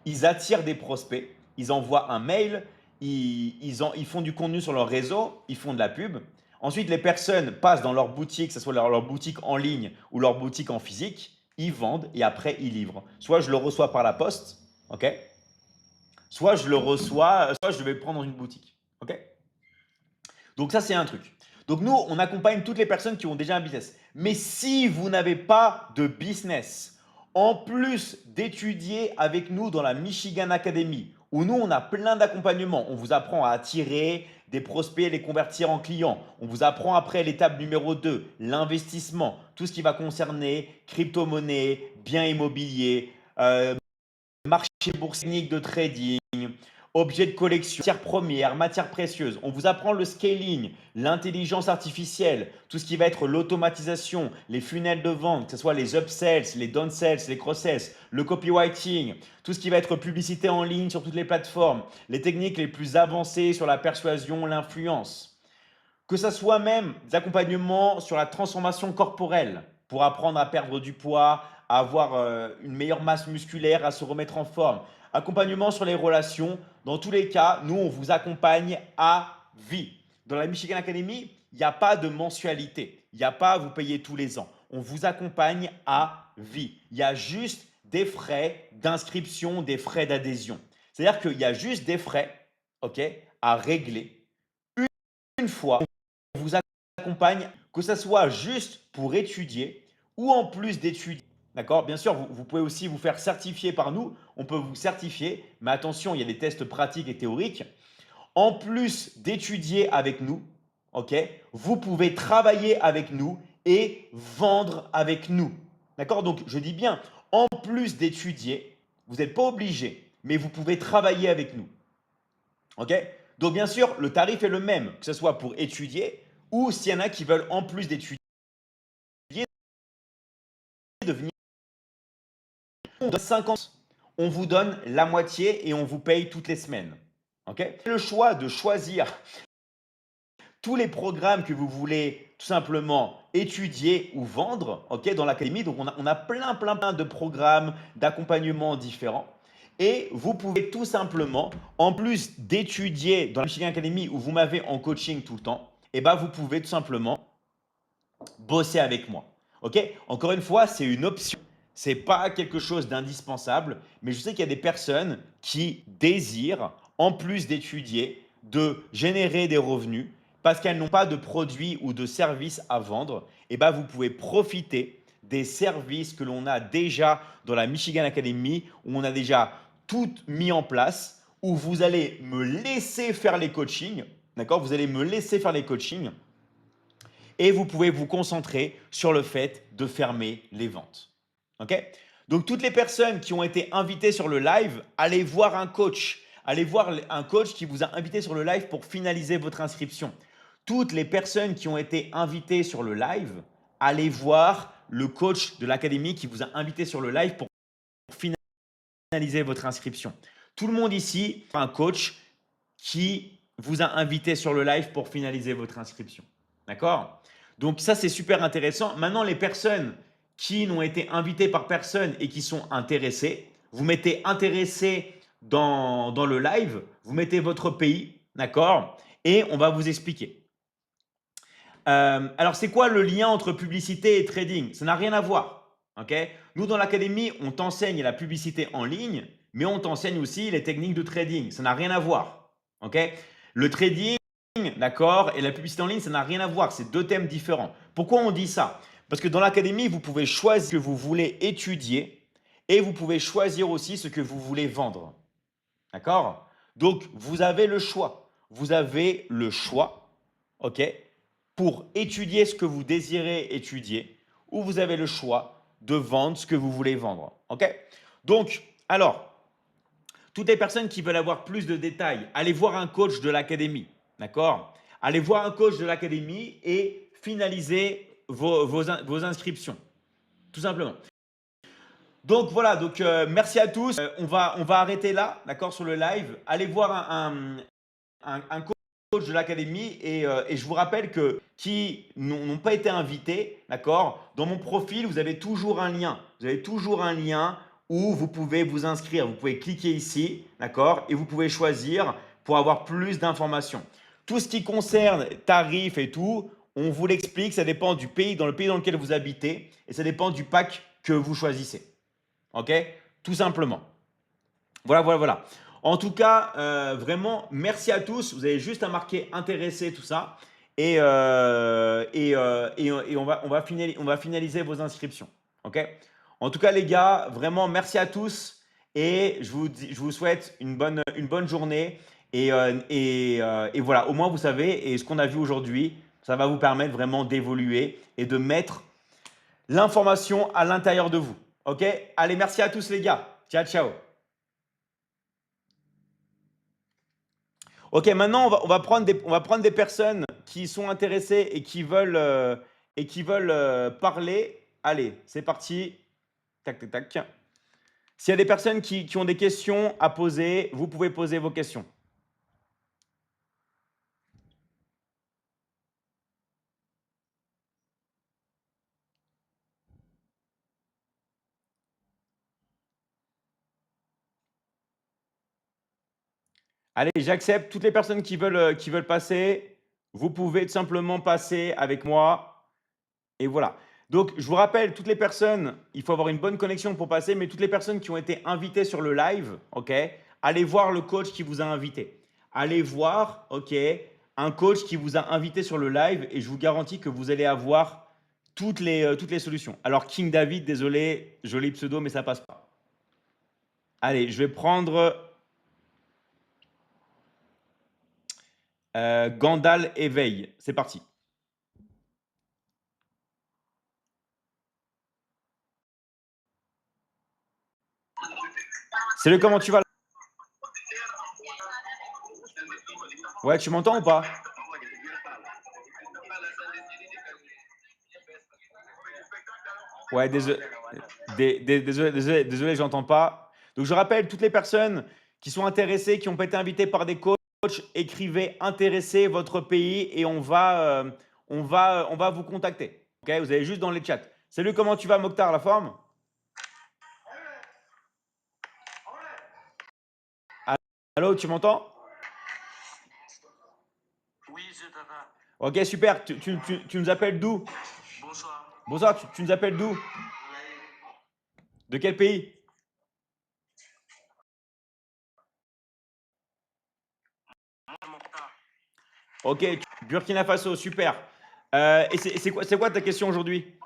ils attirent des prospects, ils envoient un mail, ils font du contenu sur leur réseau, ils font de la pub. Ensuite, les personnes passent dans leur boutique, que ce soit leur boutique en ligne ou leur boutique en physique, ils vendent et après ils livrent. Soit je le reçois par la poste, ok? Soit je le reçois, soit je vais le prendre dans une boutique, ok? Donc ça, c'est un truc. Donc nous, on accompagne toutes les personnes qui ont déjà un business. Mais si vous n'avez pas de business, en plus d'étudier avec nous dans la Michigan Academy, où nous, on a plein d'accompagnements, on vous apprend à attirer des prospects et les convertir en clients. On vous apprend après l'étape numéro 2, l'investissement, tout ce qui va concerner crypto-monnaie, biens immobiliers, marché boursier de trading, objets de collection, matières premières, matières précieuses. On vous apprend le scaling, l'intelligence artificielle, tout ce qui va être l'automatisation, les funnels de vente, que ce soit les upsells, les downsells, les cross-sells, le copywriting, tout ce qui va être publicité en ligne sur toutes les plateformes, les techniques les plus avancées sur la persuasion, l'influence. Que ce soit même des accompagnements sur la transformation corporelle pour apprendre à perdre du poids, à avoir une meilleure masse musculaire, à se remettre en forme. Accompagnement sur les relations. Dans tous les cas, nous, on vous accompagne à vie. Dans la Michigan Academy, il n'y a pas de mensualité. Il n'y a pas à vous payer tous les ans. On vous accompagne à vie. Il y a juste des frais d'inscription, des frais d'adhésion. C'est-à-dire qu'il y a juste des frais, ok, à régler une fois vous accompagne, que ce soit juste pour étudier ou en plus d'étudier. D'accord? Bien sûr, vous pouvez aussi vous faire certifier par nous. On peut vous certifier, mais attention, il y a des tests pratiques et théoriques. En plus d'étudier avec nous, ok, vous pouvez travailler avec nous et vendre avec nous. D'accord? Donc, je dis bien, en plus d'étudier, vous n'êtes pas obligé, mais vous pouvez travailler avec nous. OK? Donc, bien sûr, le tarif est le même, que ce soit pour étudier ou s'il y en a qui veulent en plus d'étudier, devenir 50. On vous donne la moitié et on vous paye toutes les semaines. OK? Le choix de choisir tous les programmes que vous voulez tout simplement étudier ou vendre, OK, dans l'académie. Donc, on a plein, plein, plein de programmes d'accompagnement différents. Et vous pouvez tout simplement, en plus d'étudier dans la Michigan Academy où vous m'avez en coaching tout le temps, eh ben, vous pouvez tout simplement bosser avec moi. OK? Encore une fois, c'est une option. Ce n'est pas quelque chose d'indispensable, mais je sais qu'il y a des personnes qui désirent, en plus d'étudier, de générer des revenus parce qu'elles n'ont pas de produits ou de services à vendre. Et ben, vous pouvez profiter des services que l'on a déjà dans la Michigan Academy, où on a déjà tout mis en place, où vous allez me laisser faire les coachings. D'accord? Vous allez me laisser faire les coachings et vous pouvez vous concentrer sur le fait de fermer les ventes. OK? Donc, toutes les personnes qui ont été invitées sur le live, allez voir un coach. allez voir un coach qui vous a invité sur le live pour finaliser votre inscription. Toutes les personnes qui ont été invitées sur le live, allez voir le coach de l'académie qui vous a invité sur le live pour finaliser votre inscription. Tout le monde ici a un coach qui vous a invité sur le live pour finaliser votre inscription. D'accord? Donc ça, c'est super intéressant. Maintenant, les personnes qui n'ont été invitées par personne et qui sont intéressées, vous mettez intéressé dans le live, vous mettez votre pays, d'accord? Et on va vous expliquer. Alors, c'est quoi le lien entre publicité et trading? Ça n'a rien à voir. Okay. Nous, dans l'académie, on t'enseigne la publicité en ligne, mais on t'enseigne aussi les techniques de trading. Ça n'a rien à voir. Okay. Le trading, d'accord, et la publicité en ligne, ça n'a rien à voir. C'est deux thèmes différents. Pourquoi on dit ça? Parce que dans l'académie, vous pouvez choisir ce que vous voulez étudier et vous pouvez choisir aussi ce que vous voulez vendre. D'accord? Donc, vous avez le choix. Vous avez le choix, ok, pour étudier ce que vous désirez étudier, ou vous avez le choix de vendre ce que vous voulez vendre. Ok? Donc, alors, toutes les personnes qui veulent avoir plus de détails, allez voir un coach de l'académie. D'accord? Allez voir un coach de l'académie et finalisez vos inscriptions. Tout simplement. Donc voilà, donc merci à tous. On va arrêter là, d'accord, sur le live. Allez voir un coach de l'académie et je vous rappelle que qui n'ont pas été invités, d'accord, dans mon profil, vous avez toujours un lien. Vous avez toujours un lien où vous pouvez vous inscrire. Vous pouvez cliquer ici, d'accord, et vous pouvez choisir pour avoir plus d'informations. Tout ce qui concerne tarifs et tout, on vous l'explique, ça dépend du pays, dans le pays dans lequel vous habitez et ça dépend du pack que vous choisissez. Ok? Tout simplement. Voilà, voilà, voilà. En tout cas, vraiment, merci à tous. Vous avez juste à marquer intéressé, tout ça. Et on va finaliser vos inscriptions. OK? En tout cas, les gars, vraiment, merci à tous. Et je vous souhaite une bonne journée. Et voilà, au moins, vous savez, et ce qu'on a vu aujourd'hui, ça va vous permettre vraiment d'évoluer et de mettre l'information à l'intérieur de vous. OK? Allez, merci à tous, les gars. Ciao, ciao. Ok, maintenant on va prendre des personnes qui sont intéressées et qui veulent parler. Allez, c'est parti. Tac, tac, tac. S'il y a des personnes qui ont des questions à poser, vous pouvez poser vos questions. Allez, j'accepte toutes les personnes qui veulent passer. Vous pouvez tout simplement passer avec moi. Et voilà. Donc, je vous rappelle, toutes les personnes, il faut avoir une bonne connexion pour passer, mais toutes les personnes qui ont été invitées sur le live, ok, allez voir le coach qui vous a invité. Allez voir, ok, un coach qui vous a invité sur le live et je vous garantis que vous allez avoir toutes les solutions. Alors, King David, désolé, joli pseudo, mais ça passe pas. Allez, je vais prendre Gandal Éveil. C'est parti. Salut, comment tu vas? Ouais, tu m'entends ou pas? Ouais, désolé, j'entends pas. Donc, je rappelle, toutes les personnes qui sont intéressées, qui ont pas été invitées par des coachs, écrivez intéressé votre pays et on va vous contacter. Ok, vous avez juste dans les chats. Salut, comment tu vas, Mokhtar, la forme? Allô, tu m'entends? Oui, je t'entends. Ok, super. Tu nous appelles d'où? Bonsoir. Bonsoir, tu nous appelles d'où? De quel pays? Mokhtar. Ok, Burkina Faso, super. Et c'est quoi ta question aujourd'hui?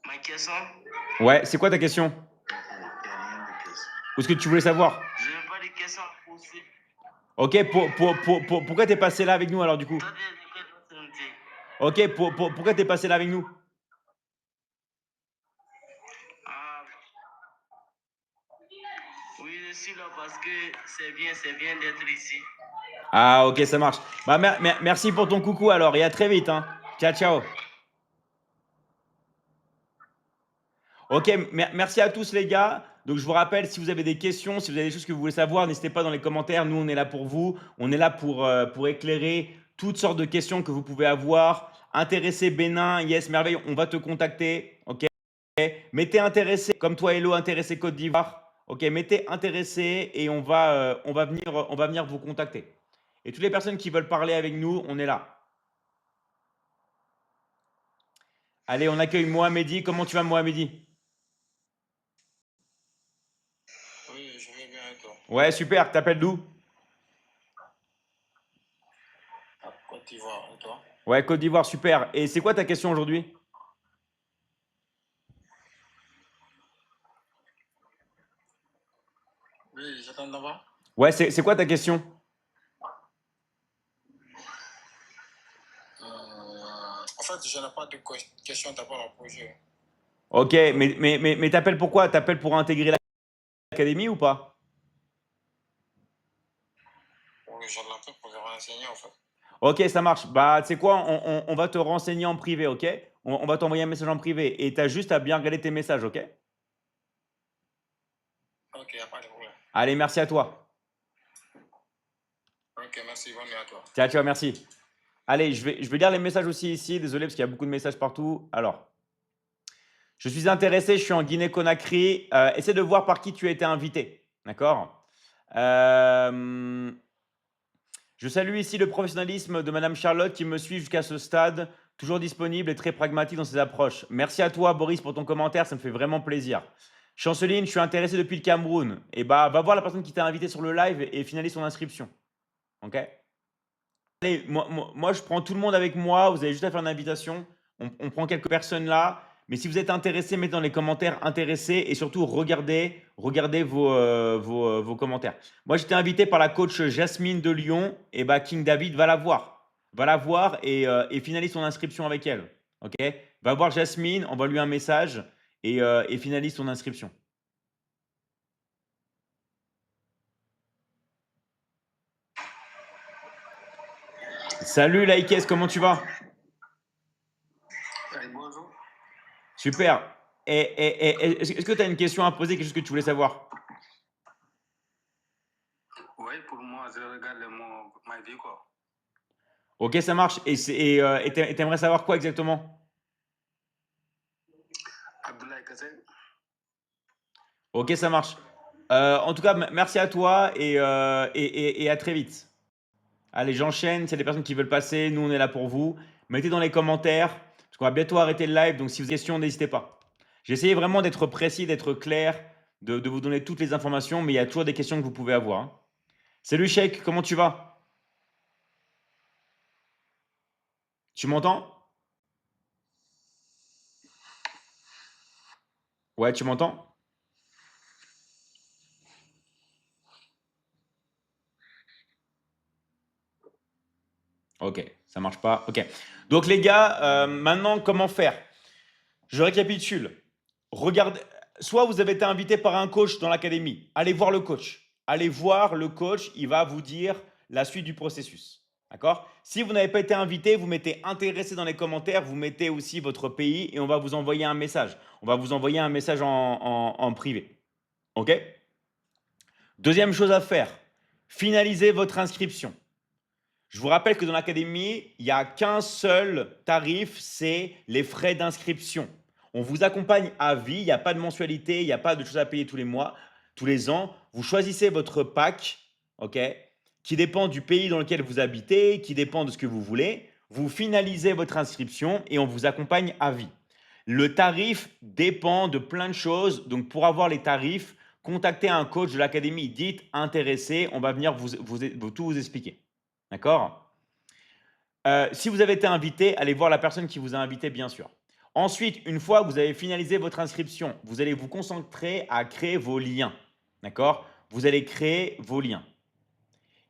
Ma question, Ouais, c'est quoi ta question? Ou ce que tu voulais savoir? je n'ai pas de questions à poser. Ok, pourquoi t'es passé là avec nous alors du coup? Toi, tu es de quelle nationalité? Ok, pourquoi t'es passé là avec nous? suis là parce que c'est bien d'être ici. Ah, ok, ça marche. Bah, merci pour ton coucou alors et à très vite, hein. Ciao, ciao. Ok, merci à tous les gars. Donc je vous rappelle, si vous avez des questions, si vous avez des choses que vous voulez savoir, n'hésitez pas dans les commentaires. Nous, on est là pour vous. On est là pour éclairer toutes sortes de questions que vous pouvez avoir. Intéressé Bénin, yes, merveille, on va te contacter. Ok. Mettez intéressé, comme toi Hello, intéressé Côte d'Ivoire. Ok, mettez intéressé et on va venir vous contacter. Et toutes les personnes qui veulent parler avec nous, on est là. Allez, on accueille Mohamedi. Comment tu vas, Mohamedi? Oui, je vais bien et toi? Ouais, super. T'appelles d'où? À Côte d'Ivoire, et toi? Ouais, Côte d'Ivoire, super. Et c'est quoi ta question aujourd'hui? Oui, j'attends d'abord. Ouais, c'est quoi ta question? En fait, je n'ai pas de question d'abord à poser. Ok, mais t'appelles pourquoi? T'appelles pour intégrer l'académie ou pas? Oui, je l'appelle pour le renseigner en fait. Ok, ça marche. Bah, tu sais quoi? On va te renseigner en privé, ok? On va t'envoyer un message en privé. Et t'as juste à bien regarder tes messages, ok? Ok, il n'y a pas de problème. Allez, merci à toi. Ok, merci, bonne nuit à toi. Ciao, ciao, merci. Allez, je vais lire les messages aussi ici. Désolé parce qu'il y a beaucoup de messages partout. Alors, je suis intéressé, je suis en Guinée-Conakry. Essaie de voir par qui tu as été invité. D'accord? Je salue ici le professionnalisme de Madame Charlotte qui me suit jusqu'à ce stade, toujours disponible et très pragmatique dans ses approches. Merci à toi, Boris, pour ton commentaire, ça me fait vraiment plaisir. Chanceline, je suis intéressé depuis le Cameroun. Et bah, va voir la personne qui t'a invité sur le live et finalise son inscription. Ok? Allez, moi, je prends tout le monde avec moi. Vous avez juste à faire une invitation. On prend quelques personnes là. Mais si vous êtes intéressé, mettez dans les commentaires intéressés et surtout regardez vos commentaires. Moi, j'étais invité par la coach Jasmine de Lyon. Et bah, King David va la voir. Va la voir et finalise son inscription avec elle. Ok? Va voir Jasmine, envoie-lui un message et finalise son inscription. Salut Laikes, comment tu vas? Bonjour. Super. Est-ce que tu as une question à poser, quelque chose que tu voulais savoir? Oui, pour moi, je regarde ma vie quoi. Ok, ça marche. Et t'aimerais savoir quoi exactement? Abdoulaye Kassé. Ok, ça marche. En tout cas, merci à toi et à très vite. Allez, j'enchaîne. S'il y a des personnes qui veulent passer, nous, on est là pour vous. Mettez dans les commentaires, parce qu'on va bientôt arrêter le live. Donc, si vous avez des questions, n'hésitez pas. J'ai essayé vraiment d'être précis, d'être clair, de vous donner toutes les informations, mais il y a toujours des questions que vous pouvez avoir, hein. Salut, Sheikh, comment tu vas? Tu m'entends? Ouais, tu m'entends? Ok, ça marche pas. Ok. Donc les gars, maintenant comment faire? Je récapitule. Regardez, soit vous avez été invité par un coach dans l'académie. Allez voir le coach. Allez voir le coach, il va vous dire la suite du processus. D'accord? Si vous n'avez pas été invité, vous mettez intéressé dans les commentaires, vous mettez aussi votre pays et on va vous envoyer un message. On va vous envoyer un message en privé. Ok? Deuxième chose à faire, finalisez votre inscription. Je vous rappelle que dans l'académie, il n'y a qu'un seul tarif, c'est les frais d'inscription. On vous accompagne à vie, il n'y a pas de mensualité, il n'y a pas de choses à payer tous les mois, tous les ans. Vous choisissez votre pack, ok, qui dépend du pays dans lequel vous habitez, qui dépend de ce que vous voulez. Vous finalisez votre inscription et on vous accompagne à vie. Le tarif dépend de plein de choses. Donc, pour avoir les tarifs, contactez un coach de l'académie. Dites intéressé, on va venir tout vous expliquer. D'accord? Si vous avez été invité, allez voir la personne qui vous a invité, bien sûr. Ensuite, une fois que vous avez finalisé votre inscription, vous allez vous concentrer à créer vos liens. D'accord? Vous allez créer vos liens.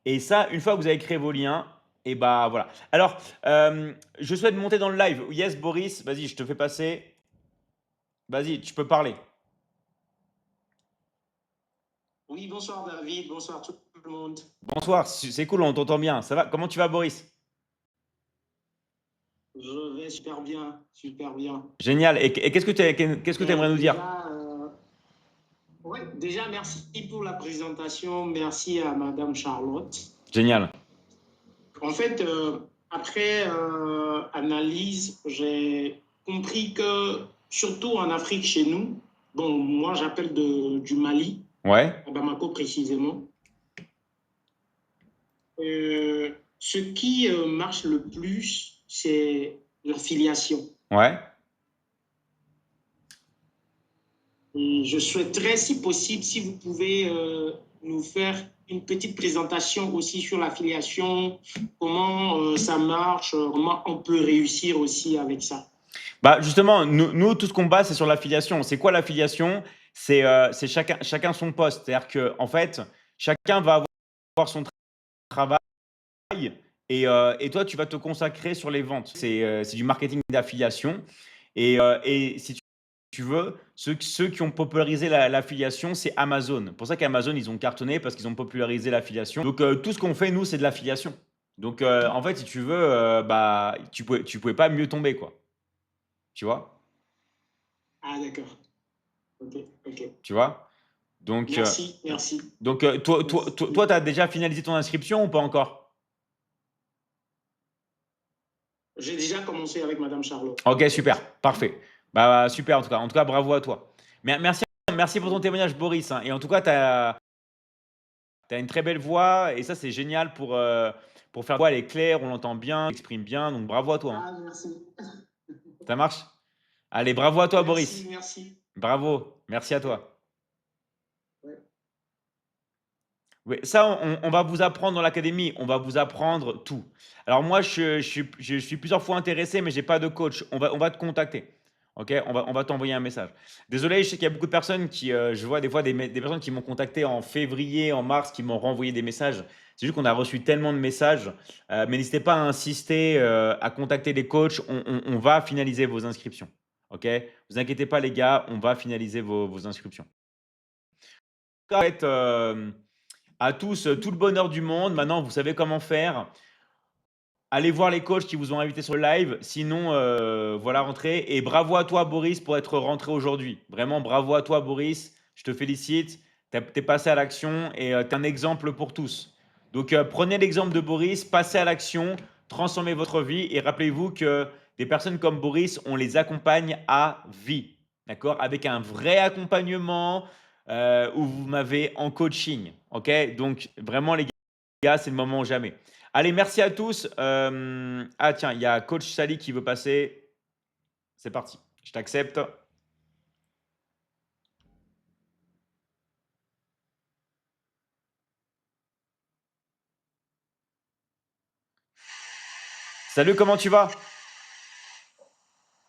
Et ça, une fois que vous avez créé vos liens, et bah voilà. Alors, je souhaite monter dans le live. Yes, Boris, vas-y, je te fais passer. Vas-y, tu peux parler. Oui, bonsoir David, bonsoir tout le monde. Bonsoir, c'est cool, on t'entend bien. Ça va? Comment tu vas, Boris? Je vais super bien, super bien. Génial. Et qu'est-ce que tu aimerais nous dire? Déjà, merci pour la présentation. Merci à Madame Charlotte. Génial. En fait, après analyse, j'ai compris que, surtout en Afrique chez nous, bon, moi j'appelle du Mali, Ouais. à Bamako précisément, ce qui marche le plus, c'est l'affiliation. Ouais. Et je souhaiterais, si possible, si vous pouvez nous faire une petite présentation aussi sur l'affiliation, comment ça marche, comment on peut réussir aussi avec ça. Bah justement, nous tout ce qu'on base, c'est sur l'affiliation. C'est quoi l'affiliation? C'est chacun son poste. C'est-à-dire que en fait, chacun va avoir son travail et toi, tu vas te consacrer sur les ventes. C'est du marketing d'affiliation. Et si tu veux, ceux qui ont popularisé l'affiliation, c'est Amazon. Pour ça qu'Amazon, ils ont cartonné parce qu'ils ont popularisé l'affiliation. Donc, tout ce qu'on fait, nous, c'est de l'affiliation. Donc, en fait, si tu veux, bah, tu pouvais pas mieux tomber, quoi. Tu vois? Ah, d'accord. Ok, ok. Tu vois? Donc, Merci, merci. donc toi, tu as déjà finalisé ton inscription ou pas encore? J'ai déjà commencé avec Madame Charlotte. Ok, super, parfait. Bah, super, en tout cas, bravo à toi. Merci pour ton témoignage, Boris, hein. Et en tout cas, tu as une très belle voix et ça, c'est génial pour faire voix. Elle est claire, on l'entend bien, on exprime bien. Donc, bravo à toi, hein. Ah, merci. Ça marche? Allez, bravo à toi, Merci, Boris. merci. Bravo, merci à toi. Ouais. Oui, ça, on va vous apprendre dans l'académie, on va vous apprendre tout. Alors moi, je suis plusieurs fois intéressé, mais j'ai pas de coach. On va te contacter. Ok, on va t'envoyer un message. Désolé, je sais qu'il y a beaucoup de personnes qui, je vois des fois des personnes qui m'ont contacté en février, en mars, qui m'ont renvoyé des messages. C'est juste qu'on a reçu tellement de messages. Mais n'hésitez pas à insister, à contacter les coachs. On va finaliser vos inscriptions. Ok, vous inquiétez pas les gars, on va finaliser vos inscriptions. En fait, à tous, tout le bonheur du monde. Maintenant, vous savez comment faire. Allez voir les coachs qui vous ont invité sur le live. Sinon, voilà, rentrez. Et bravo à toi, Boris, pour être rentré aujourd'hui. Vraiment, bravo à toi, Boris. Je te félicite. Tu es passé à l'action et tu es un exemple pour tous. Donc, prenez l'exemple de Boris, passez à l'action, transformez votre vie et rappelez-vous que des personnes comme Boris, on les accompagne à vie. D'accord? Avec un vrai accompagnement où vous m'avez en coaching. Ok? Donc, vraiment, les gars, c'est le moment ou jamais. Allez, merci à tous. Ah tiens, il y a Coach Sally qui veut passer. C'est parti, je t'accepte. Salut, comment tu vas?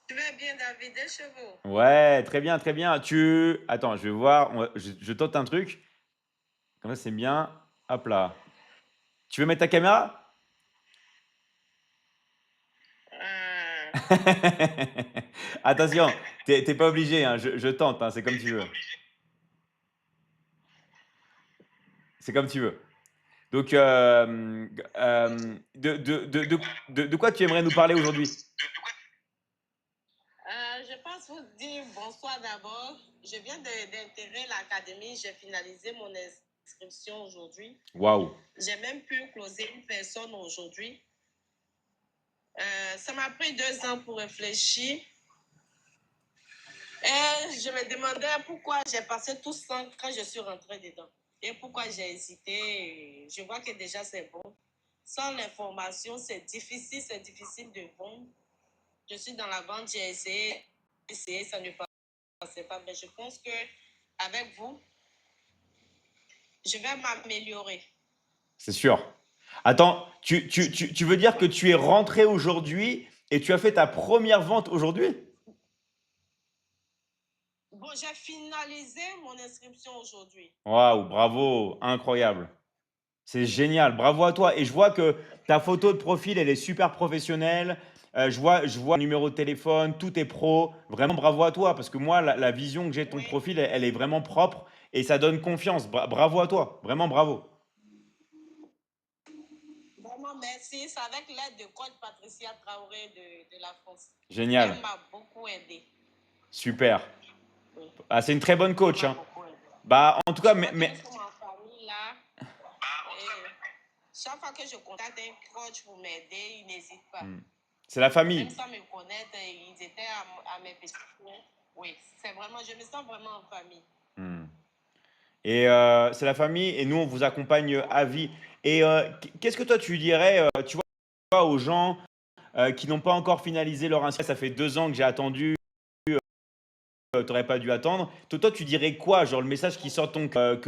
Tu vas bien, David, des chevaux? Ouais, très bien, très bien. Attends, je vais voir. Je tente un truc. Comme ça, c'est bien. Hop là. Tu veux mettre ta caméra? Ah, Attention, t'es pas obligé, hein, je tente, hein, c'est comme tu veux. C'est comme tu veux. Donc, de quoi tu aimerais nous parler aujourd'hui? je pense vous dire bonsoir d'abord. Je viens d'intégrer l'académie. J'ai finalisé mon inscription aujourd'hui. Waouh. J'ai même pu closer une personne aujourd'hui. Ça m'a pris 2 ans pour réfléchir. Et je me demandais pourquoi j'ai passé tout ça quand je suis rentrée dedans. Et pourquoi j'ai hésité. Je vois que déjà c'est bon. Sans l'information, c'est difficile de vendre. Je suis dans la vente, j'ai essayé, ça ne passait pas. Mais je pense que avec vous, je vais m'améliorer. C'est sûr. Attends, tu veux dire que tu es rentré aujourd'hui et tu as fait ta première vente aujourd'hui? Bon, j'ai finalisé mon inscription aujourd'hui. Waouh, bravo, incroyable. C'est génial, bravo à toi. Et je vois que ta photo de profil, elle est super professionnelle. Je vois le numéro de téléphone, tout est pro. Vraiment, bravo à toi, parce que moi, la vision que j'ai de ton Oui, profil, elle est vraiment propre. et ça donne confiance. Bravo à toi, vraiment bravo. Vraiment, merci. C'est avec l'aide de coach Patricia Traoré de la France. Génial, Elle m'a beaucoup aidé. super. Oui, Ah, c'est une très bonne elle coach, m'a hein. beaucoup aidé. Bah, en tout cas, Je vois que nous sommes en famille là. Et chaque fois que je contacte un coach pour m'aider, il n'hésite pas. c'est la Même famille. sans me connaître, ils étaient à mes petits points. Oui, c'est vraiment, je me sens vraiment en famille. Et c'est la famille, et nous, on vous accompagne à vie. Et qu'est-ce que toi, tu dirais, tu vois, aux gens qui n'ont pas encore finalisé leur inscription? Ça fait 2 ans que j'ai attendu, tu n'aurais pas dû attendre. Toi, tu dirais quoi? Genre le message qui sort de ton cœur,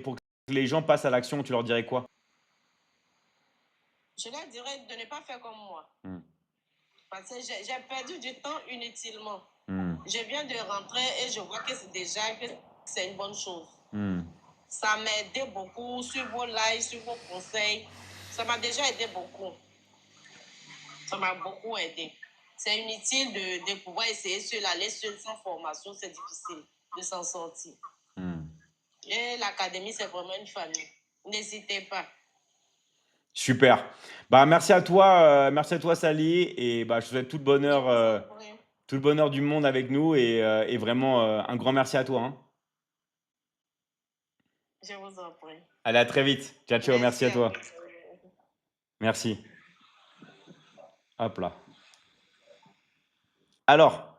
pour que les gens passent à l'action, tu leur dirais quoi? Je leur dirais de ne pas faire comme moi. Parce que j'ai perdu du temps inutilement. Je viens de rentrer et je vois que c'est une bonne chose. Ça m'a aidé beaucoup sur vos lives, sur vos conseils. Ça m'a déjà aidé beaucoup. Ça m'a beaucoup aidé. C'est inutile de pouvoir essayer aller seul sans formation. C'est difficile de s'en sortir. Et l'académie, c'est vraiment une famille. N'hésitez pas. Super. Bah, merci à toi Sally, et bah, je te souhaite tout le bonheur du monde avec nous, et vraiment un grand merci à toi, hein. Je vous en prie. Allez, à très vite. Ciao, ciao, merci à toi. vous. Merci. Hop là. Alors,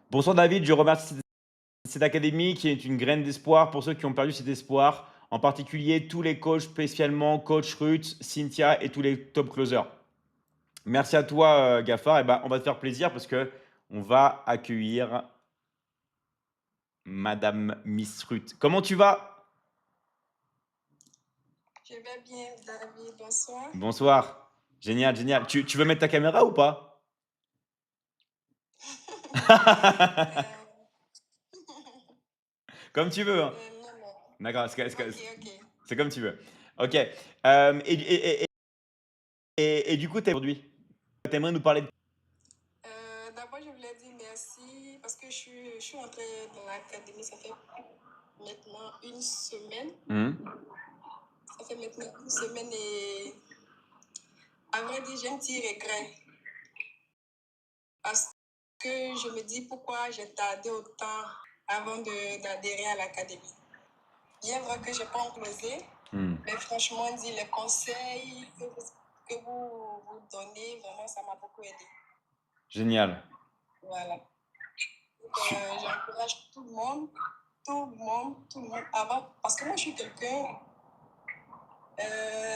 bonsoir David, je remercie cette académie qui est une graine d'espoir pour ceux qui ont perdu cet espoir, en particulier tous les coachs, spécialement coach Ruth, Cynthia et tous les top closers. Merci à toi Gaffard, et ben, on va te faire plaisir parce que on va accueillir Madame Miss Ruth. Comment tu vas? Je vais bien, David. Bonsoir. Bonsoir. Génial, génial. Tu veux mettre ta caméra ou pas? Comme tu veux, hein. Non, non. D'accord, Ok. c'est comme tu veux. Ok. Et du coup, aujourd'hui, tu aimerais nous parler de... D'abord, je voulais dire merci parce que je suis entrée dans l'académie, ça fait maintenant une semaine. Ça fait maintenant une semaine et à vrai dire, j'ai un petit regret. Parce que je me dis pourquoi j'ai tardé autant avant d'adhérer à l'académie. Bien vrai que je n'ai pas enclosé, mais franchement, dit les conseils que vous donnez, vraiment, ça m'a beaucoup aidé. Génial. Voilà. J'encourage tout le monde, avant, parce que moi, je suis quelqu'un,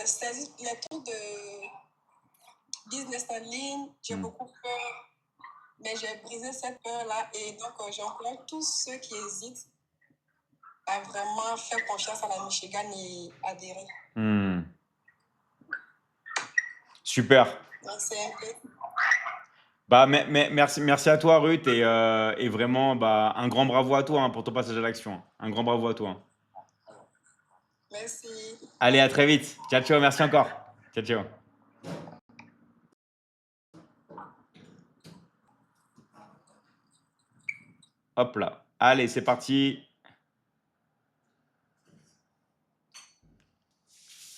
c'est les trucs de business en ligne, j'ai beaucoup peur, mais j'ai brisé cette peur-là, et donc j'encourage tous ceux qui hésitent à vraiment faire confiance à la Michigan et adhérer. Super. Donc, c'est un peu... Bah, merci à toi, Ruth, et vraiment, bah, un grand bravo à toi, hein, pour ton passage à l'action. Un grand bravo à toi, hein. Merci. Allez, à très vite. Ciao, ciao, merci encore. Ciao, ciao. Hop là. Allez, c'est parti.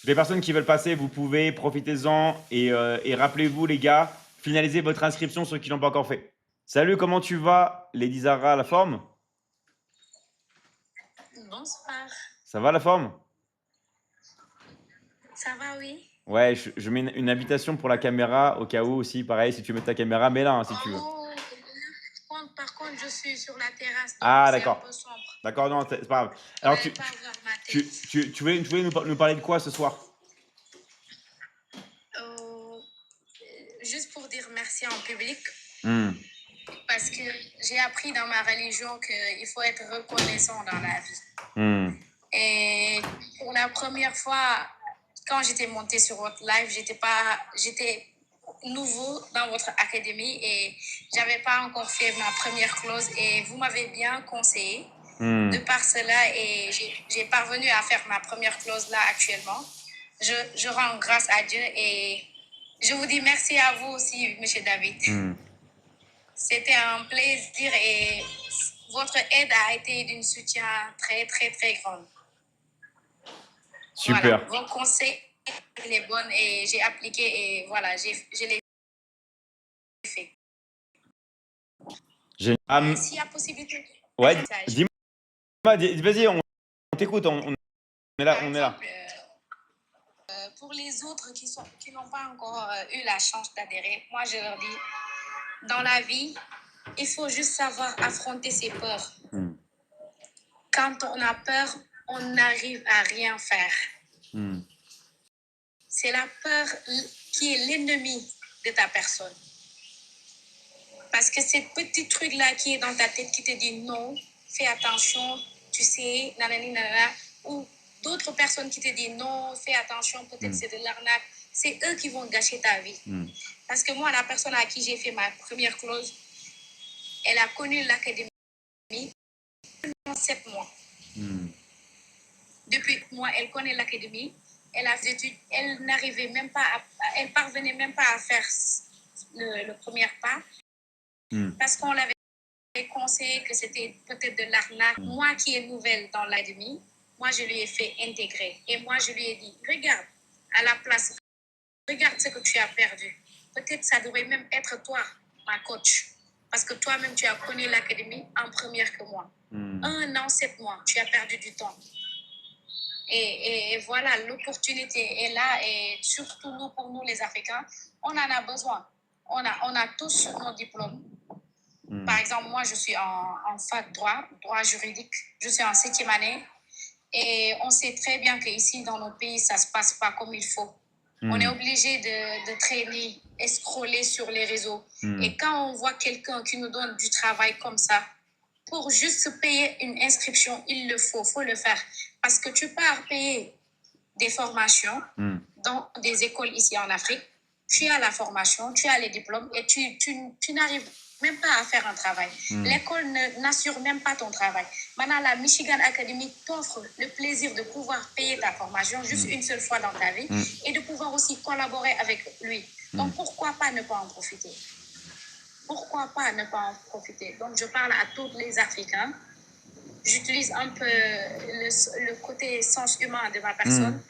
Les personnes qui veulent passer, vous pouvez, profitez-en, et rappelez-vous, les gars, finalisez votre inscription, ceux qui ne l'ont pas encore fait. Salut, comment tu vas, Lady Zara, la forme? Bonsoir. Ça va, la forme? Ça va, oui? Ouais, je mets une invitation pour la caméra, au cas où aussi, pareil, si tu mets ta caméra, mets-la, hein, si tu veux. Par contre, je suis sur la terrasse, donc Ah, c'est un d'accord. peu sombre. D'accord, non, c'est pas grave. Alors, Vous pas voir ma tête. tu voulais nous parler de quoi ce soir? Juste pour dire merci en public, parce que j'ai appris dans ma religion qu'il faut être reconnaissant dans la vie. Et pour la première fois, quand j'étais montée sur votre live, j'étais nouveau dans votre académie et j'avais pas encore fait ma première clause, et vous m'avez bien conseillé. De par cela, et j'ai parvenu à faire ma première clause là actuellement. Je rends grâce à Dieu et je vous dis merci à vous aussi, Monsieur David. C'était un plaisir, et votre aide a été d'une soutien très, très, très grand. Super. Voilà, vos conseils, les bonnes et j'ai appliqué et voilà, je l'ai fait. S'il y a possibilité, Ouais, message. dis-moi, vas-y, on t'écoute, on est là, Par on est là. exemple, pour les autres qui n'ont pas encore eu la chance d'adhérer, moi je leur dis, dans la vie, il faut juste savoir affronter ses peurs. Quand on a peur, on n'arrive à rien faire. C'est la peur qui est l'ennemi de ta personne. Parce que ces petits trucs-là qui est dans ta tête qui te dit non, fais attention, tu sais, nanani, nanana, ou d'autres personnes qui te disent non, fais attention, peut-être c'est de l'arnaque, c'est eux qui vont gâcher ta vie. Parce que moi, la personne à qui j'ai fait ma première clause, elle a connu l'académie pendant 7 mois. Depuis moi, elle connaît l'académie, elle a fait des études, elle n'arrivait même pas elle parvenait même pas à faire le premier pas parce qu'on l'avait conseillé que c'était peut-être de l'arnaque. Moi qui est nouvelle dans l'académie, moi je lui ai fait intégrer et moi je lui ai dit, regarde à la place, regarde ce que tu as perdu. Peut-être ça devrait même être toi, ma coach, parce que toi-même tu as connu l'académie en première que moi. 1 an, 7 mois, tu as perdu du temps. Et voilà, l'opportunité est là et surtout nous, pour nous les Africains, on en a besoin. On a tous nos diplômes. Par exemple, moi, je suis en fac droit juridique. Je suis en 7e année et on sait très bien qu'ici, dans nos pays, ça ne se passe pas comme il faut. On est obligé de traîner et scroller sur les réseaux. Et quand on voit quelqu'un qui nous donne du travail comme ça, pour juste se payer une inscription, il faut le faire. Parce que tu pars payer des formations dans des écoles ici en Afrique, tu as la formation, tu as les diplômes et tu n'arrives même pas à faire un travail. L'école n'assure même pas ton travail. Maintenant, la Michigan Academy t'offre le plaisir de pouvoir payer ta formation juste une seule fois dans ta vie et de pouvoir aussi collaborer avec lui. Donc, pourquoi pas ne pas en profiter? Pourquoi pas ne pas en profiter? Donc, je parle à tous les Africains. J'utilise un peu le côté sens humain de ma personne.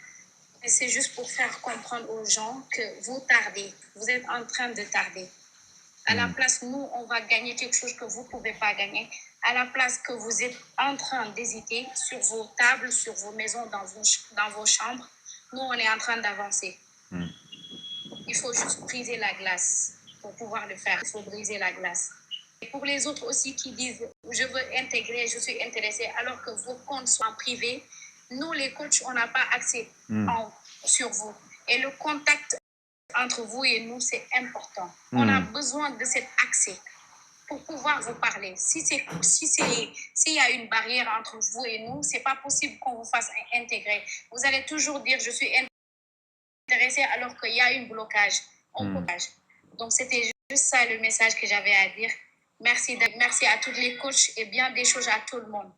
Et c'est juste pour faire comprendre aux gens que vous tardez. Vous êtes en train de tarder. À la place, nous, on va gagner quelque chose que vous ne pouvez pas gagner. À la place que vous êtes en train d'hésiter sur vos tables, sur vos maisons, dans vos chambres, nous, on est en train d'avancer. Il faut juste briser la glace pour pouvoir le faire. Il faut briser la glace. Et pour les autres aussi qui disent « je veux intégrer, je suis intéressé » alors que vos comptes sont en privé, nous, les coachs, on n'a pas accès sur vous. Et le contact entre vous et nous, c'est important. On a besoin de cet accès pour pouvoir vous parler. S'il y a une barrière entre vous et nous, c'est pas possible qu'on vous fasse intégrer. Vous allez toujours dire « je suis intéressé » alors qu'il y a un blocage. Donc, c'était juste ça le message que j'avais à dire. Merci à tous les coachs et bien des choses à tout le monde.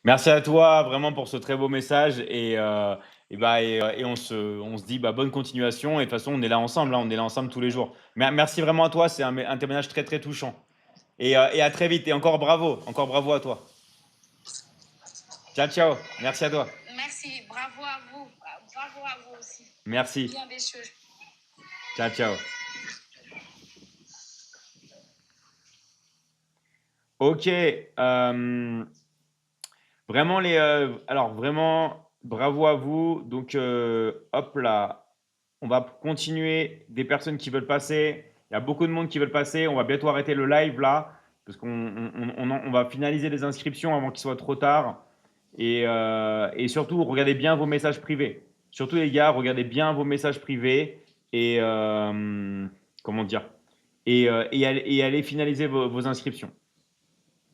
Merci à toi vraiment pour ce très beau message et on se dit bonne continuation et de toute façon on est là ensemble, hein, on est là ensemble tous les jours. Merci vraiment à toi, c'est un témoignage très très touchant et à très vite et encore bravo à toi. Ciao, merci à toi. Merci, bravo à vous aussi. Merci. Bien des choses. Ciao. Ok. Vraiment alors vraiment bravo à vous. Donc hop là, on va continuer des personnes qui veulent passer. Il y a beaucoup de monde qui veulent passer. On va bientôt arrêter le live là parce qu'on va finaliser les inscriptions avant qu'il soit trop tard. Et surtout, regardez bien vos messages privés. Surtout les gars, regardez bien vos messages privés et comment dire et allez finaliser vos inscriptions.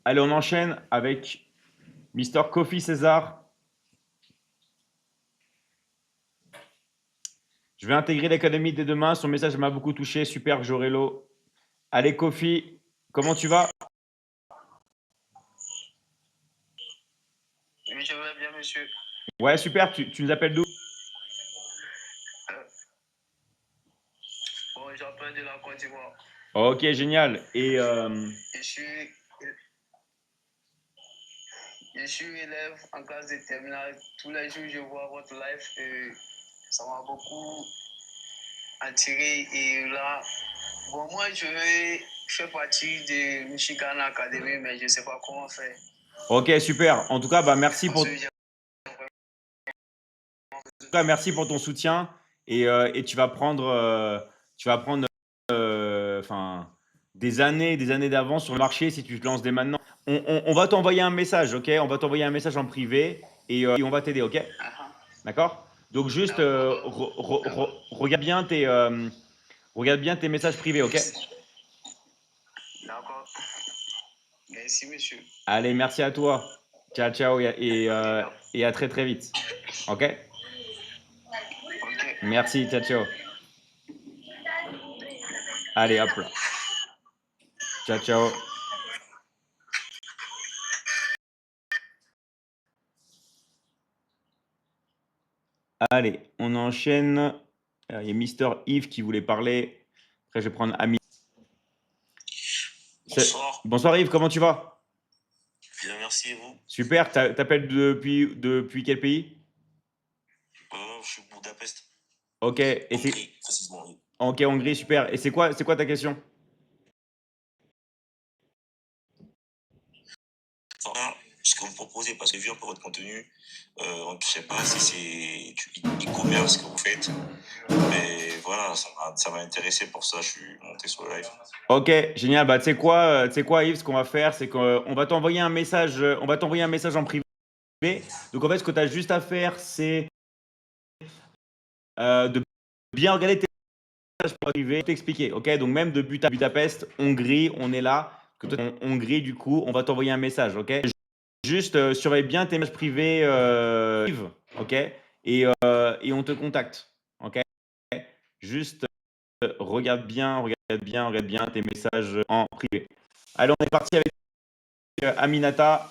Allez, on enchaîne avec Mister Kofi César. Je vais intégrer l'académie dès demain. Son message m'a beaucoup touché. Super, Jorello. Allez, Kofi, comment tu vas? Oui, je vais bien, monsieur. Ouais, super. Tu nous appelles d'où? Bon, j'appelle de la Côte d'Ivoire. Ok, génial. Et Je suis Je suis élève en classe de terminale. Tous les jours, je vois votre live et ça m'a beaucoup attiré. Et là, bon, moi, je fais partie de Michigan Academy, mais je ne sais pas comment faire. Ok, super. En tout cas, bah, merci pour ton soutien et tu vas prendre, des années d'avance sur le marché si tu te lances dès maintenant. On va t'envoyer un message, ok? On va t'envoyer un message en privé et on va t'aider, ok? D'accord? Donc juste regarde bien tes messages privés, ok? D'accord. Merci, monsieur. Allez, merci à toi. Ciao, ciao et à très très vite. Ok? Ok. Merci, ciao, ciao. Allez, hop là. Ciao, ciao. Allez, on enchaîne. Il y a Mister Yves qui voulait parler. Après, je vais prendre Ami. Bonsoir. Bonsoir Yves, comment tu vas? Bien, merci, et vous? Super, t'appelles depuis quel pays? Je suis Budapest. Ok, et c'est... Hongrie, précisément, oui. Ok, Hongrie, super. Et c'est quoi ta question? Enfin, ce que vous proposez, parce que vu un peu votre contenu, on ne sait pas si c'est du e-commerce que vous faites, mais voilà, ça m'a intéressé pour ça, je suis monté sur le live. Ok, génial. Bah, tu sais quoi, Yves, ce qu'on va faire, c'est qu'on va t'envoyer un message, en privé. Donc, en fait, ce que tu as juste à faire, c'est de bien regarder tes messages privés, t'expliquer. Ok, donc même de Budapest, Hongrie, on est là. Que toi, en Hongrie, du coup, on va t'envoyer un message. Ok, juste surveille bien tes messages privés, Yves. Ok, et on te contacte. Ok, juste regarde bien tes messages en privé. Allez, on est parti avec Aminata.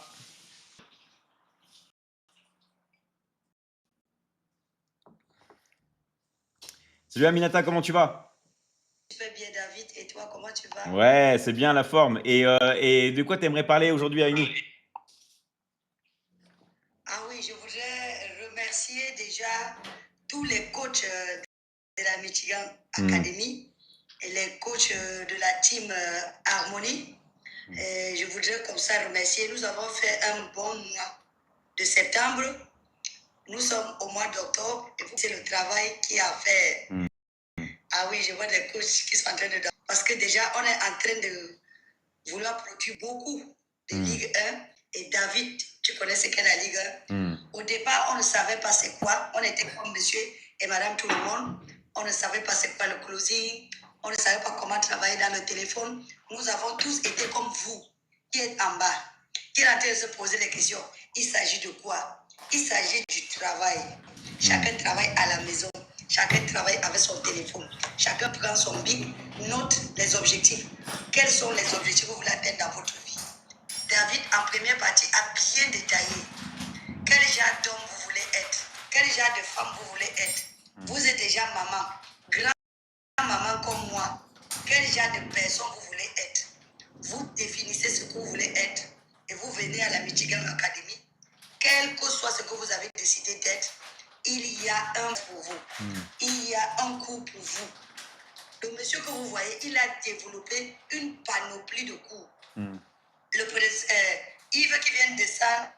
Salut Aminata, comment tu vas? Je vais bien, David. Et toi, comment tu vas? Ouais, c'est bien la forme. Et de quoi tu aimerais parler aujourd'hui avec nous? Ah oui, je voudrais remercier déjà tous les coachs de la Michigan Academy et les coachs de la team Harmony. Et je voudrais comme ça remercier. Nous avons fait un bon mois de septembre. Nous sommes au mois d'octobre et c'est le travail qui a fait. Ah oui, je vois des coachs qui sont en train de... Parce que déjà, on est en train de vouloir produire beaucoup de Ligue 1. Et David, tu connais ce qu'est la Ligue 1. Au départ, on ne savait pas c'est quoi. On était comme monsieur et madame tout le monde. On ne savait pas c'est quoi le closing. On ne savait pas comment travailler dans le téléphone. Nous avons tous été comme vous, qui êtes en bas, qui est en train de se poser des questions. Il s'agit de quoi? Il s'agit du travail. Chacun travaille à la maison. Chacun travaille avec son téléphone. Chacun prend son bic, note les objectifs. Quels sont les objectifs que vous voulez atteindre dans votre vie? David, en première partie, a bien détaillé quel genre d'homme vous voulez être, quel genre de femme vous voulez être. Vous êtes déjà maman, grand-maman comme moi. Quel genre de personne vous voulez être? Vous définissez ce que vous voulez être et vous venez à la Michigan Academy. Quel que soit ce que vous avez décidé d'être, il y a un pour vous. Il y a un cours pour vous. Le monsieur que vous voyez, il a développé une panoplie de cours. Yves qui vient de ça,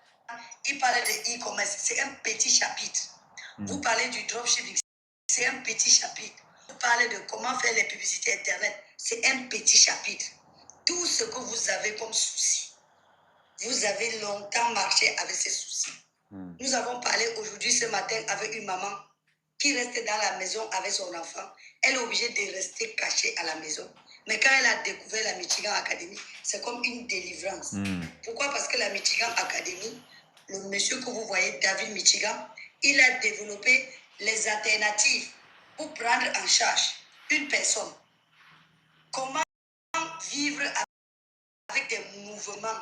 il parlait de e-commerce, c'est un petit chapitre. Vous parlez du dropshipping, c'est un petit chapitre. Vous parlez de comment faire les publicités Internet, c'est un petit chapitre. Tout ce que vous avez comme souci, vous avez longtemps marché avec ces soucis. Nous avons parlé aujourd'hui, ce matin, avec une maman qui reste dans la maison avec son enfant. Elle est obligée de rester cachée à la maison. Mais quand elle a découvert la Michigan Academy, c'est comme une délivrance. Pourquoi? Parce que la Michigan Academy, le monsieur que vous voyez, David Michigan, il a développé les alternatives pour prendre en charge une personne. Comment vivre avec des mouvements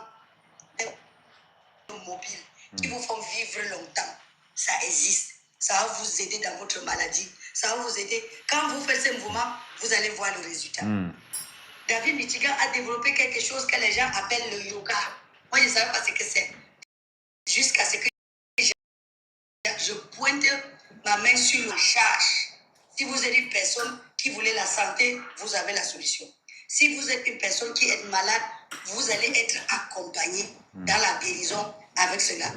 mobiles qui vous font vivre longtemps. Ça existe. Ça va vous aider dans votre maladie. Ça va vous aider. Quand vous faites ces mouvements, vous allez voir le résultat. David Michigan a développé quelque chose que les gens appellent le yoga. Moi, je ne savais pas ce que c'est. jusqu'à ce que je pointe ma main sur la charge. Si vous êtes une personne qui voulait la santé, vous avez la solution. Si vous êtes une personne qui est malade, vous allez être accompagné dans la guérison avec cela.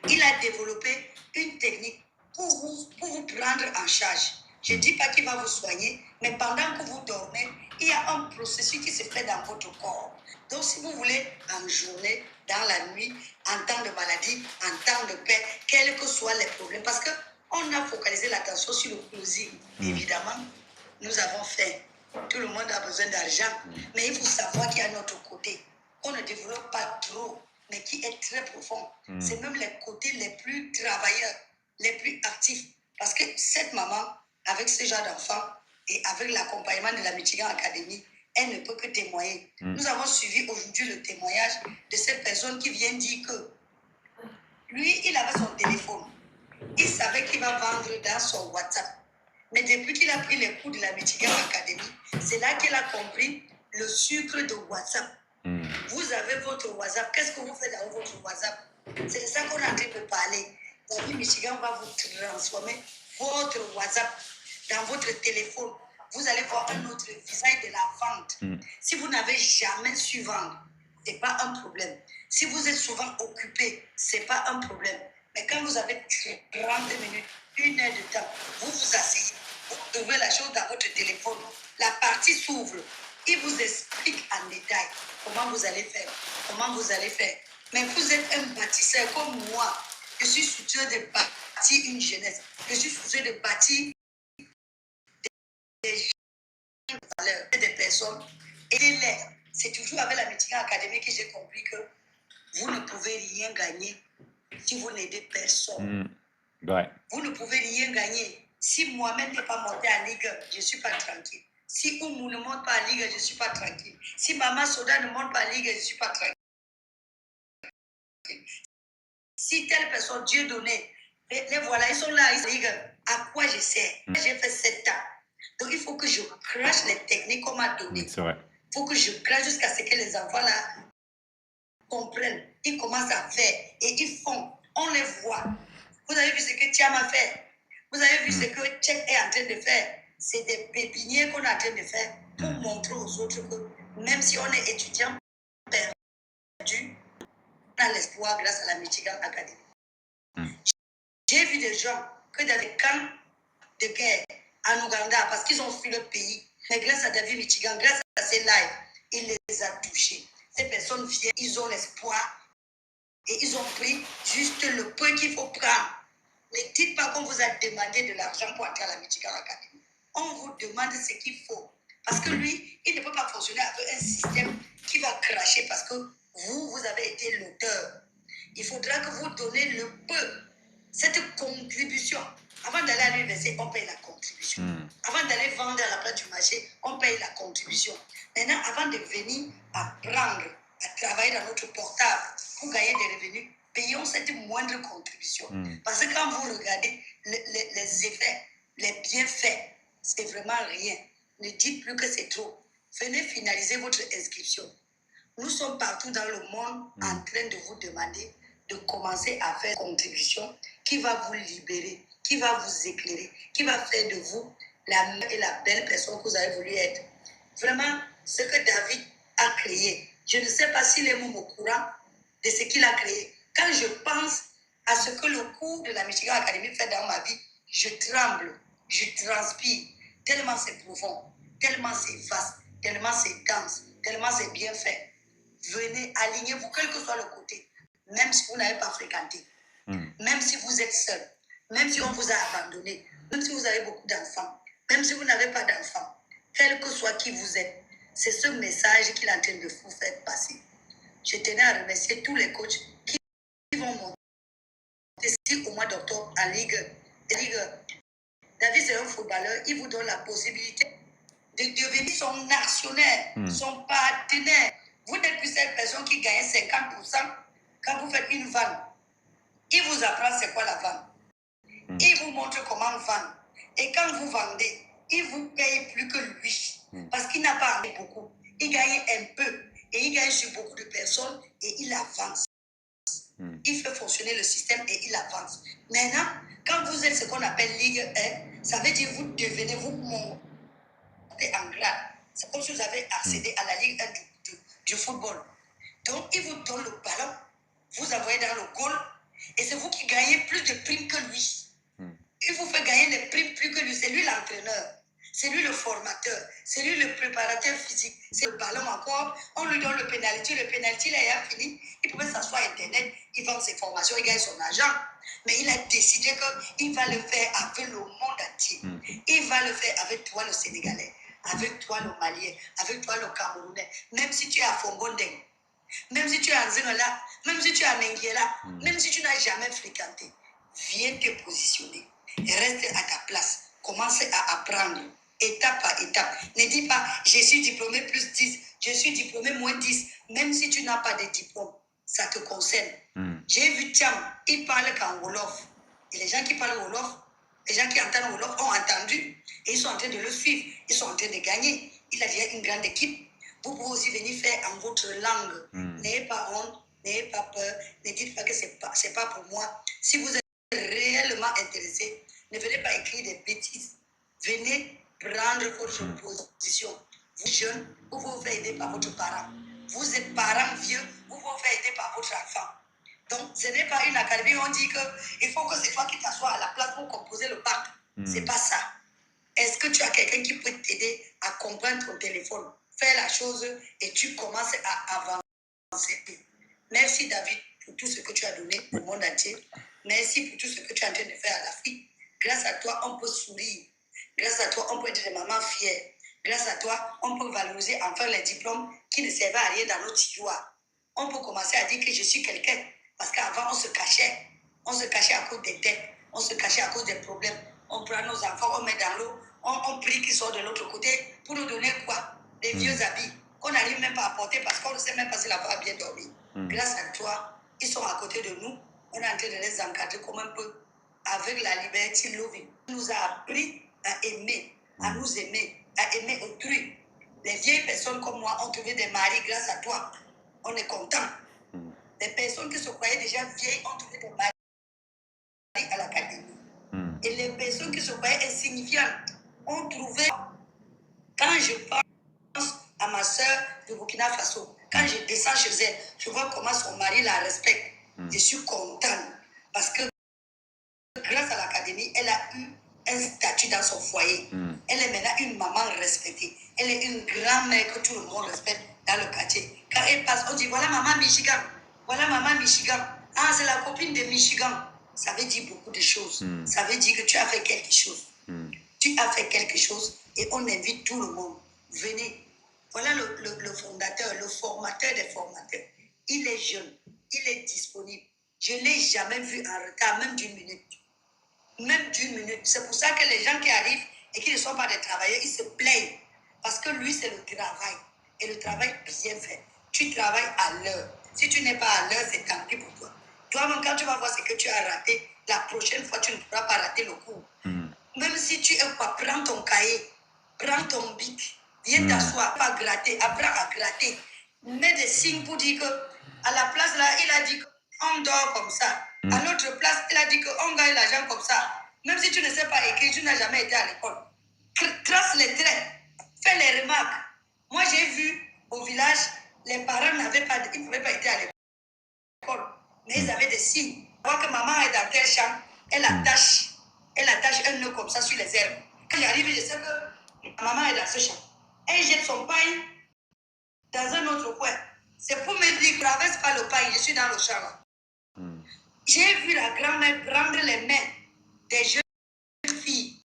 Il a développé une technique pour vous prendre en charge. Je ne dis pas qu'il va vous soigner, mais pendant que vous dormez, il y a un processus qui se fait dans votre corps. Donc, si vous voulez, en journée, dans la nuit, en temps de maladie, en temps de paix, quels que soient les problèmes, parce qu'on a focalisé l'attention sur le closing. Évidemment, nous avons fait. Tout le monde a besoin d'argent, mais il faut savoir qu'il y a notre côté, qu'on ne développe pas trop, mais qui est très profond. C'est même les côtés les plus travailleurs, les plus actifs. Parce que cette maman, avec ce genre d'enfant et avec l'accompagnement de la Michigan Academy, elle ne peut que témoigner. Nous avons suivi aujourd'hui le témoignage de cette personne qui vient dire que lui, il avait son téléphone. Il savait qu'il va vendre dans son WhatsApp. Mais depuis qu'il a pris les cours de la Michigan Academy, c'est là qu'il a compris le sucre de WhatsApp. Vous avez votre WhatsApp. Qu'est-ce que vous faites dans votre WhatsApp? C'est de ça qu'on est en train de parler. David Michigan va vous transformer votre WhatsApp dans votre téléphone. Vous allez voir un autre visage de la vente. Si vous n'avez jamais su vendre, ce n'est pas un problème. Si vous êtes souvent occupé, ce n'est pas un problème. Mais quand vous avez 30 minutes, 1 heure de temps, vous vous asseyez, vous trouvez la chose dans votre téléphone, la partie s'ouvre, il vous explique en détail comment vous allez faire, Mais vous êtes un bâtisseur comme moi. Je suis soucieux de bâtir une jeunesse. Je suis soucieux de bâtir des valeurs, des personnes. Et c'est toujours avec la Michigan Academy que j'ai compris que vous ne pouvez rien gagner si vous n'aidez personne. Vous ne pouvez rien gagner. Si moi-même n'ai pas monté à Ligue 1, je ne suis pas tranquille. Si Oumou ne monte pas à Ligue 1, je ne suis pas tranquille. Si Maman Soda ne monte pas à Ligue 1, je ne suis pas tranquille. Si telle personne, Dieu donné, les voilà, ils sont là, ils disent, à quoi je sers? J'ai fait 7 ans. Donc il faut que je crache les techniques qu'on m'a données. C'est vrai. Il faut que je crache jusqu'à ce que les enfants là comprennent. Ils commencent à faire et ils font. On les voit. Vous avez vu ce que Thiam a fait? Vous avez vu ce que Tchèque est en train de faire? C'est des pépinières qu'on est en train de faire pour montrer aux autres que même si on est étudiant perdu, on a l'espoir grâce à la Michigan Academy. J'ai vu des gens que dans les camps de guerre en Ouganda, parce qu'ils ont fui le pays, mais grâce à David Michigan, grâce à ces lives, il les a touchés. Ces personnes viennent, ils ont l'espoir et ils ont pris juste le peu qu'il faut prendre. Ne dites pas qu'on vous a demandé de l'argent pour entrer à la Michigan Academy. On vous demande ce qu'il faut. Parce que lui, il ne peut pas fonctionner avec un système qui va cracher parce que vous avez été l'auteur. Il faudra que vous donnez le peu, cette contribution. Avant d'aller à l'université, on paye la contribution. Avant d'aller vendre à la place du marché, on paye la contribution. Maintenant, avant de venir apprendre à travailler dans notre portable pour gagner des revenus, payons cette moindre contribution. Parce que quand vous regardez les effets, les bienfaits, c'est vraiment rien. Ne dites plus que c'est trop. Venez finaliser votre inscription. Nous sommes partout dans le monde en train de vous demander de commencer à faire une contribution qui va vous libérer, qui va vous éclairer, qui va faire de vous la belle personne que vous avez voulu être. Vraiment, ce que David a créé, je ne sais pas s'il est même au courant de ce qu'il a créé. Quand je pense à ce que le cours de la Michigan Academy fait dans ma vie, je tremble, je transpire, tellement c'est profond, tellement c'est vaste, tellement c'est dense, tellement c'est bien fait. Venez, alignez-vous, quel que soit le côté, même si vous n'avez pas fréquenté, même si vous êtes seul, même si on vous a abandonné, même si vous avez beaucoup d'enfants, même si vous n'avez pas d'enfants, quel que soit qui vous êtes, c'est ce message qu'il est en train de vous faire passer. Je tenais à remercier tous les coachs qui vont monter au mois d'octobre en Ligue 1. David, c'est un footballeur, il vous donne la possibilité de devenir son actionnaire, son partenaire. Vous n'êtes plus cette personne qui gagne 50% quand vous faites une vente. Il vous apprend c'est quoi la vente. Il vous montre comment vendre. Et quand vous vendez, il vous paye plus que lui. Parce qu'il n'a pas beaucoup. Il gagne un peu. Et il gagne sur beaucoup de personnes et il avance. Il fait fonctionner le système et il avance. Maintenant, quand vous êtes ce qu'on appelle Ligue 1, ça veut dire vous devenez, vous montez en grade. C'est comme si vous avez accédé à la Ligue 1 du football. Donc, il vous donne le ballon, vous envoyez dans le goal, et c'est vous qui gagnez plus de primes que lui. Il vous fait gagner des primes plus que lui. C'est lui l'entraîneur, c'est lui le formateur, c'est lui le préparateur physique. C'est le ballon encore, on lui donne le penalty là, il a fini. Il pouvait s'asseoir à Internet, il vend ses formations, il gagne son argent. Mais il a décidé qu'il va le faire avec le monde entier. Il va le faire avec toi, le Sénégalais, avec toi, le Malien, avec toi, le Camerounais. Même si tu es à Fombondeng, même si tu es à Zingala, même si tu es à Nenguela, même si tu n'as jamais fréquenté, viens te positionner. Reste à ta place. Commence à apprendre, étape par étape. Ne dis pas, je suis diplômé plus 10, je suis diplômé moins 10. Même si tu n'as pas de diplôme, ça te concerne. J'ai vu Tiam, il parle qu'en Wolof. Et les gens qui parlent Wolof, les gens qui entendent Wolof ont entendu. Et ils sont en train de le suivre. Ils sont en train de gagner. Il a déjà une grande équipe. Vous pouvez aussi venir faire en votre langue. N'ayez pas honte, n'ayez pas peur. Ne dites pas que c'est pas pour moi. Si vous êtes réellement intéressé, ne venez pas écrire des bêtises. Venez prendre votre position. Vous jeunes, vous vous faites aider par votre parent. Vous êtes parents vieux, vous vous faites aider par votre enfant. Donc, ce n'est pas une académie où on dit qu'il faut que c'est toi qui t'assois à la place pour composer le bac. C'est pas ça. Est-ce que tu as quelqu'un qui peut t'aider à comprendre ton téléphone? Fais la chose et tu commences à avancer. Merci David pour tout ce que tu as donné au monde entier. Merci pour tout ce que tu es en train de faire à l'Afrique. Grâce à toi, on peut sourire. Grâce à toi, on peut être des mamans fières. Grâce à toi, on peut valoriser enfin les diplômes qui ne servaient à rien dans notre tiroir. On peut commencer à dire que je suis quelqu'un. Parce qu'avant, on se cachait. On se cachait à cause des dettes. On se cachait à cause des problèmes. On prend nos enfants, on met dans l'eau. On prie qu'ils sortent de l'autre côté pour nous donner quoi? Des vieux habits qu'on n'arrive même pas à porter parce qu'on ne sait même pas si la femme a bien dormi. Grâce à toi, ils sont à côté de nous. On est en train de les encadrer comme un peu avec la liberté loving. Il nous a appris à aimer, à nous aimer, à aimer autrui. Les vieilles personnes comme moi ont trouvé des maris grâce à toi. On est content. Les personnes qui se croyaient déjà vieilles ont trouvé des maris à l'académie. Et les personnes qui se croyaient insignifiantes ont trouvé. Quand je pense à ma soeur de Burkina Faso, quand je descends chez elle, je vois comment son mari la respecte. Je suis contente parce que grâce à l'académie, elle a eu un statut dans son foyer. Elle est maintenant une maman respectée. Elle est une grand-mère que tout le monde respecte dans le quartier. Quand elle passe, on dit voilà maman Michigan. Voilà maman Michigan. Ah, c'est la copine de Michigan. Ça veut dire beaucoup de choses. Ça veut dire que tu as fait quelque chose. Tu as fait quelque chose et on invite tout le monde. Venez. Voilà le fondateur, le formateur des formateurs. Il est jeune. Il est disponible. Je ne l'ai jamais vu en retard, même d'une minute. Même d'une minute. C'est pour ça que les gens qui arrivent et qui ne sont pas des travailleurs, ils se plaignent. Parce que lui, c'est le travail. Et le travail bien fait. Tu travailles à l'heure. Si tu n'es pas à l'heure, c'est tant pis pour toi. Toi-même, quand tu vas voir ce que tu as raté, la prochaine fois, tu ne pourras pas rater le cours. Même si tu es pas, prends ton cahier, prends ton bic, viens t'asseoir, pas gratter, apprends à gratter. Mets des signes pour dire que, à la place là, il a dit qu'on dort comme ça. À l'autre place, il a dit qu'on gagne l'argent comme ça. Même si tu ne sais pas écrire, tu n'as jamais été à l'école. Trace les traits, fais les remarques. Moi, j'ai vu au village, les parents n'avaient pas, ils ne pouvaient pas être à l'école. Mais ils avaient des signes. Voir que maman est dans tel champ, elle attache un nœud comme ça sur les herbes. Quand j'arrive, je sais que maman est dans ce champ. Elle jette son paille dans un autre coin. C'est pour me dire, traverse pas le paille, je suis dans le champ là. J'ai vu la grand-mère prendre les mains des jeunes filles.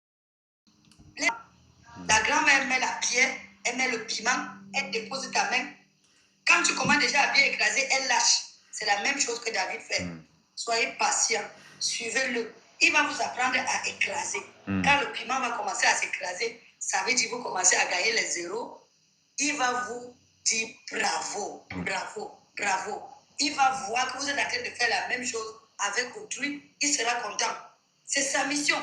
La grand-mère met la pierre, elle met le piment, elle dépose ta main. Quand tu commences déjà à bien écraser, elle lâche. C'est la même chose que David fait. Soyez patient, suivez-le. Il va vous apprendre à écraser. Quand le piment va commencer à s'écraser, ça veut dire que vous commencez à gagner les zéros. Il va vous dire bravo, bravo, bravo. Il va voir que vous êtes en train de faire la même chose avec autrui. Il sera content. C'est sa mission.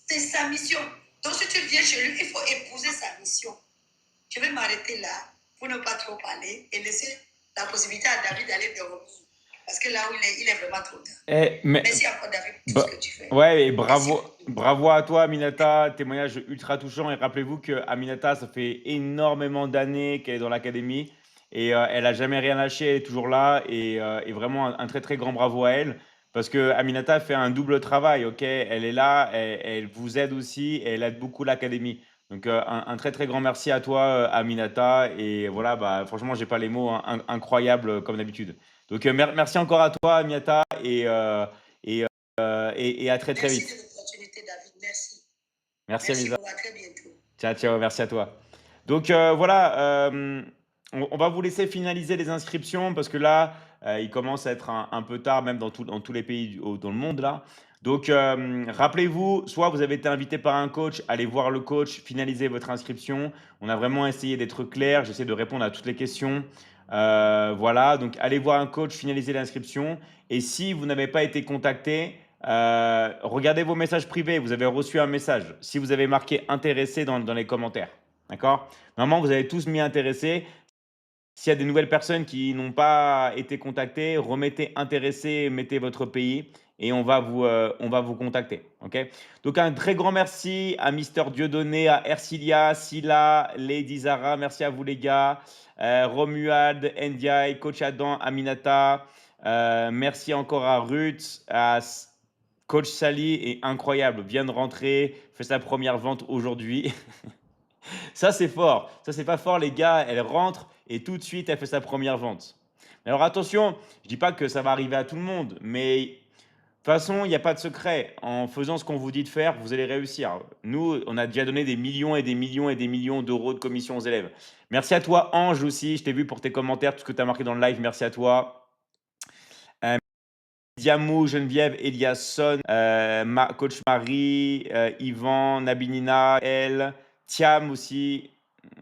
C'est sa mission. Donc si tu viens chez lui, il faut épouser sa mission. Je vais m'arrêter là pour ne pas trop parler et laisser la possibilité à David d'aller dormir. Parce que là où il est vraiment trop tard. Eh, mais, Merci encore, David, pour tout bah, ce que tu fais. ouais, et Merci bravo, beaucoup. bravo à toi, Aminata. Témoignage ultra touchant. Et rappelez-vous que Aminata, ça fait énormément d'années qu'elle est dans l'académie et elle a jamais rien lâché. Elle est toujours là et vraiment un très très grand bravo à elle parce que Aminata fait un double travail. Ok, elle est là, elle vous aide aussi et elle aide beaucoup l'académie. Donc un très très grand merci à toi, Aminata. Et voilà, bah franchement, j'ai pas les mots, hein, incroyable comme d'habitude. Donc merci encore à toi, Aminata et et à très très Merci vite. de l'opportunité, David. Merci. Merci Merci Elisa. beaucoup. À très bientôt. Ciao, ciao, merci à toi. Donc voilà, on va vous laisser finaliser les inscriptions parce que là, il commence à être un peu tard, même dans tous les pays dans le monde là. Donc rappelez-vous, soit vous avez été invité par un coach, allez voir le coach, finalisez votre inscription. On a vraiment essayé d'être clair, j'essaie de répondre à toutes les questions. Voilà, donc allez voir un coach, finalisez l'inscription. Et si vous n'avez pas été contacté, regardez vos messages privés. Vous avez reçu un message. Si vous avez marqué intéressé dans les commentaires, d'accord? Normalement, vous avez tous mis intéressé. S'il y a des nouvelles personnes qui n'ont pas été contactées, remettez intéressé, mettez votre pays et on va vous contacter. Ok. Donc un très grand merci à Mister Dieudonné, à Ercilia, Silla, Lady Zara. Merci à vous les gars. Romuald, Ndiaye, Coach Adam, Aminata. Merci encore à Ruth, à Coach Sally est incroyable, vient de rentrer, fait sa première vente aujourd'hui. Ça, c'est fort. Ça, c'est pas fort, les gars. Elle rentre et tout de suite, elle fait sa première vente. Alors attention, je dis pas que ça va arriver à tout le monde, mais de toute façon, il n'y a pas de secret. En faisant ce qu'on vous dit de faire, vous allez réussir. Nous, on a déjà donné des millions et des millions et des millions d'euros de commissions aux élèves. Merci à toi, Ange aussi. Je t'ai vu pour tes commentaires, tout ce que tu as marqué dans le live. Merci à toi. Diamou, Geneviève, Eliasson, Coach Marie, Yvan, Nabinina, elle, Thiam aussi,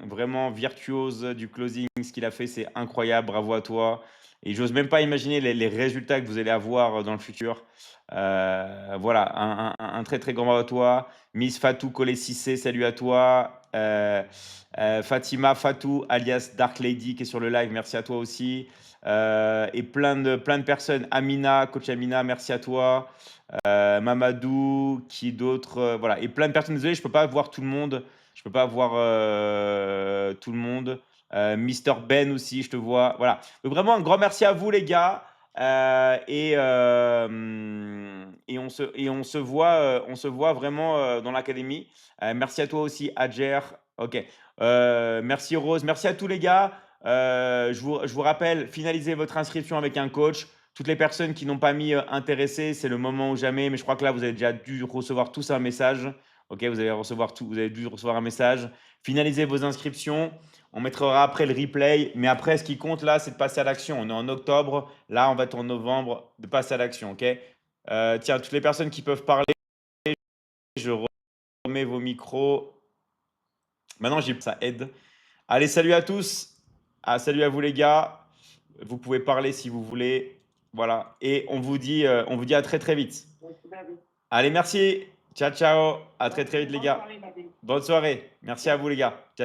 vraiment virtuose du closing. Ce qu'il a fait, c'est incroyable. Bravo à toi. Et j'ose même pas imaginer les résultats que vous allez avoir dans le futur. Voilà, un très très grand bravo à toi. Miss Fatou Collet Cissé, salut à toi. Fatima Fatou, alias Dark Lady, qui est sur le live, merci à toi aussi. Et plein de personnes. Amina, coach Amina, merci à toi. Mamadou, qui d'autre voilà, et plein de personnes. Désolé, je peux pas voir tout le monde. Je peux pas voir tout le monde. Mister Ben aussi, je te vois. Voilà. Donc vraiment un grand merci à vous les gars. On se voit vraiment dans l'académie. Merci à toi aussi, Adjer. Ok. Merci Rose. Merci à tous les gars. Je vous rappelle, finalisez votre inscription avec un coach. Toutes les personnes qui n'ont pas mis intéressé, c'est le moment ou jamais. Mais je crois que là, vous avez déjà dû recevoir tous un message. Ok, vous avez dû recevoir un message. Finalisez vos inscriptions. On mettra après le replay. Mais après, ce qui compte là, c'est de passer à l'action. On est en octobre. Là, on va être en novembre. De passer à l'action. Ok. Tiens, toutes les personnes qui peuvent parler, je remets vos micros. Maintenant, ça aide. Allez, salut à tous. Salut à vous les gars. Vous pouvez parler si vous voulez. Voilà. Et on vous dit à très très vite. Allez, merci. Ciao, ciao. À très très vite les gars. Bonne soirée. Merci à vous les gars. Ciao.